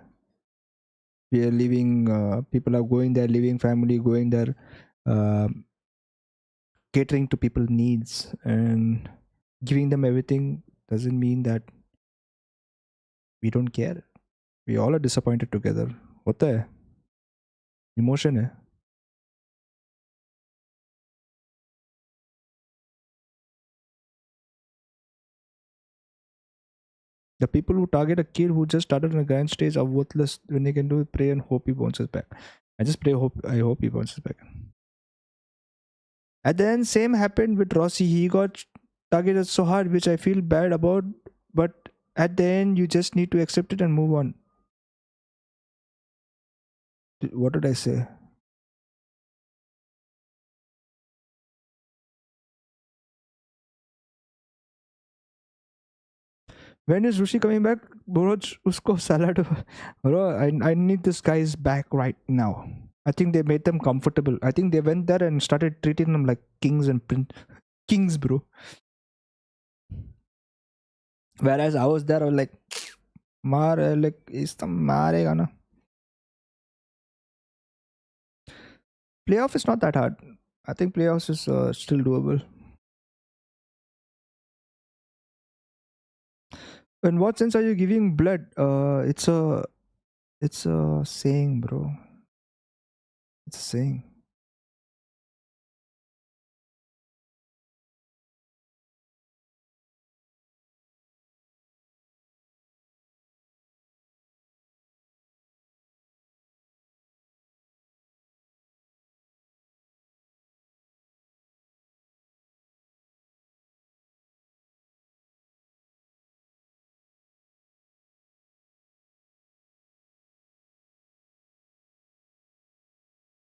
We are leaving. People are going there, leaving family, going there, catering to people's needs and giving them everything doesn't mean that we don't care. We all are disappointed together. होता है. Emotion है. The people who target a kid who just started on a grand stage are worthless when they can do pray and hope he bounces back. I hope he bounces back. At the end, same happened with Rossi. He got targeted so hard, which I feel bad about. But at the end, you just need to accept it and move on. What did I say? When is Rushi coming back? Bro, usko salad. Bro, I need this guy's back right now. I think they made them comfortable. I think they went there and started treating them like kings and kings, bro. Whereas I was there, I was like, marega na. Playoff is not that hard. I think playoffs is still doable. In what sense are you giving blood? It's a saying, bro. It's a saying.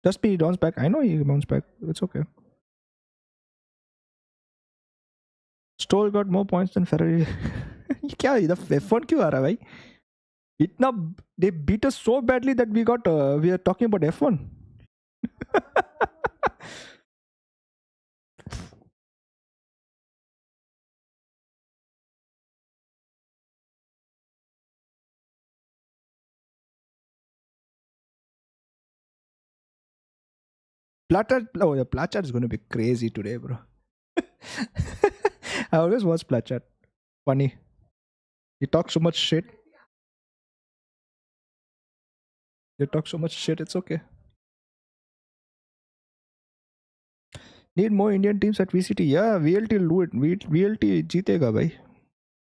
Just be bounce back. I know he bounce back. It's okay. Stoll got more points than Ferrari. क्या इधर F1 क्यों आ रहा है भाई? इतना they beat us so badly that we are talking about F1. Platchard is going to be crazy today, bro. I always watch Platchard. Funny. He talks so much shit. It's okay. Need more Indian teams at VCT. Yeah, VLT will do it. VLT jeetega, bhai.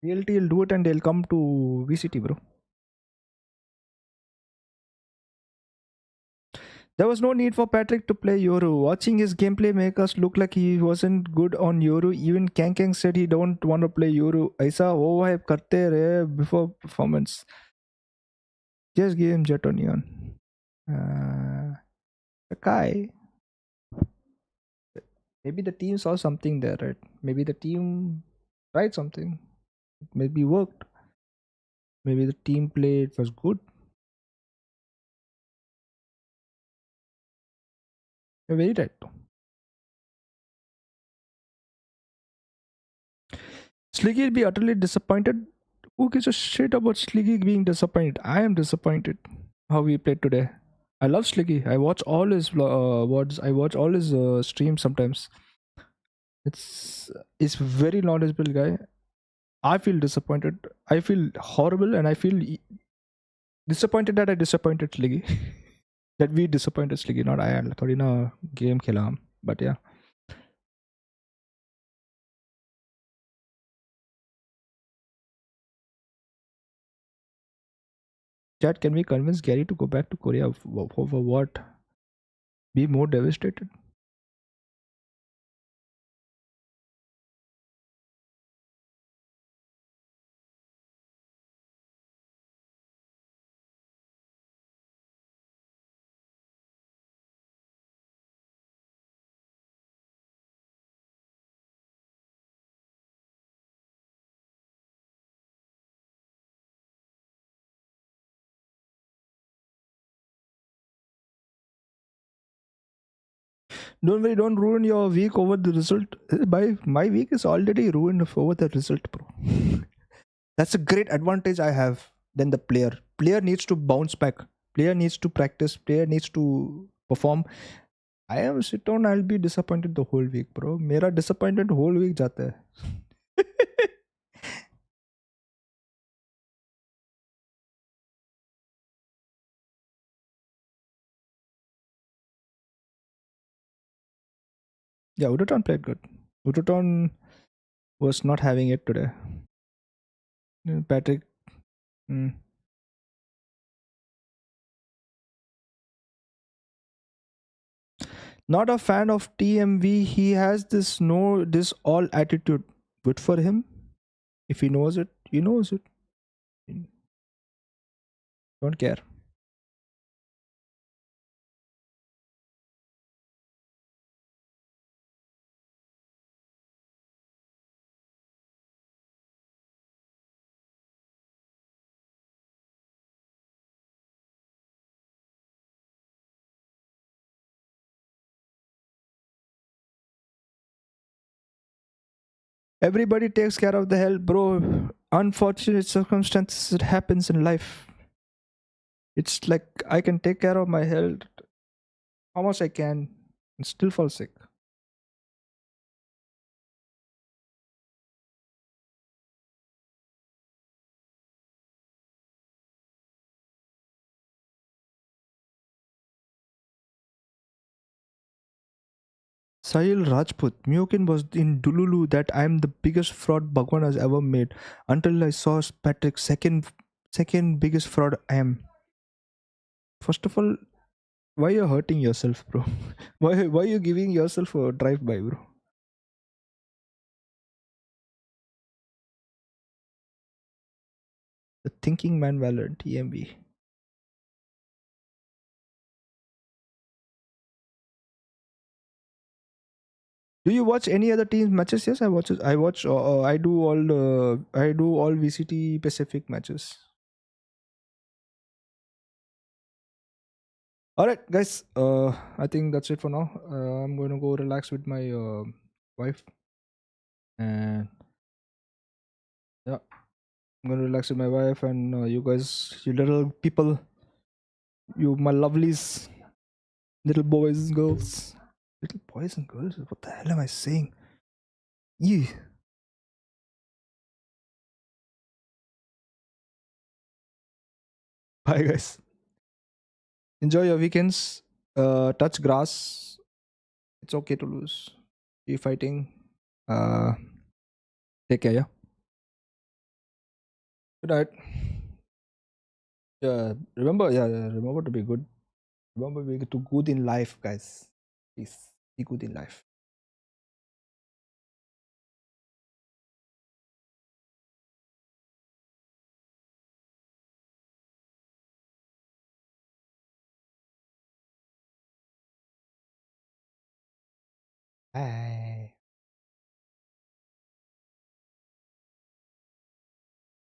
VLT will do it and they'll come to VCT, bro. There was no need for Patrick to play Yoru. Watching his gameplay make us look like he wasn't good on Yoru. Even Kang Kang said he don't want to play Yoru. Aisa overhype karte rahe before performance. Just give him Jet on Neon. Kai. Maybe the team saw something there, right? Maybe the team tried something. Maybe worked. Maybe the team play was good. You're very right. Sliggy will be utterly disappointed. Who gives a shit about Sliggy being disappointed? I am disappointed how we played today. I love Sliggy. I watch all his VODs. I watch all his streams sometimes. It's very knowledgeable guy. I feel disappointed. I feel horrible and I feel disappointed that I disappointed Sliggy. That we disappointed Sliggy, not I. Thodi na game khela hum. But yeah. Chat, can we convince Gary to go back to Korea? For what? Be more devastated? Don't worry, don't ruin your week over the result. My week is already ruined over the result, bro. That's a great advantage I have than the player. Player needs to bounce back. Player needs to practice. Player needs to perform. I am sit down. I'll be disappointed the whole week, bro. मेरा disappointed whole week जाता है. Yeah, Udoton played good. Udoton was not having it today. Patrick. Not a fan of TMV. He has this all attitude. Good for him. If he knows it, he knows it. Don't care. Everybody takes care of the health, bro. Unfortunate circumstances, it happens in life. It's like I can take care of my health how much I can and still fall sick. Sahil Rajput, Myokin was in Dululu that I'm the biggest fraud Bhagwan has ever made. Until I saw Patrick, second biggest fraud I am. First of all, why you're hurting yourself, bro? Why you giving yourself a drive by, bro? The Thinking Man Valorant, TMB. Do you watch any other teams matches? Yes, I watch it. I watch. I do all VCT Pacific matches. All right, guys. I think that's it for now. I'm going to go relax with my wife, and yeah, I'm going to relax with my wife and you guys, you little people, you my lovelies, little boys and girls, little boys and girls. What the hell am I saying? Yeah. Bye, guys. Enjoy your weekends. Touch grass. It's okay to lose. Keep fighting. Take care, yeah. Good night. Yeah, remember to be good. Remember be too good in life, guys. Please be good in life. Bye.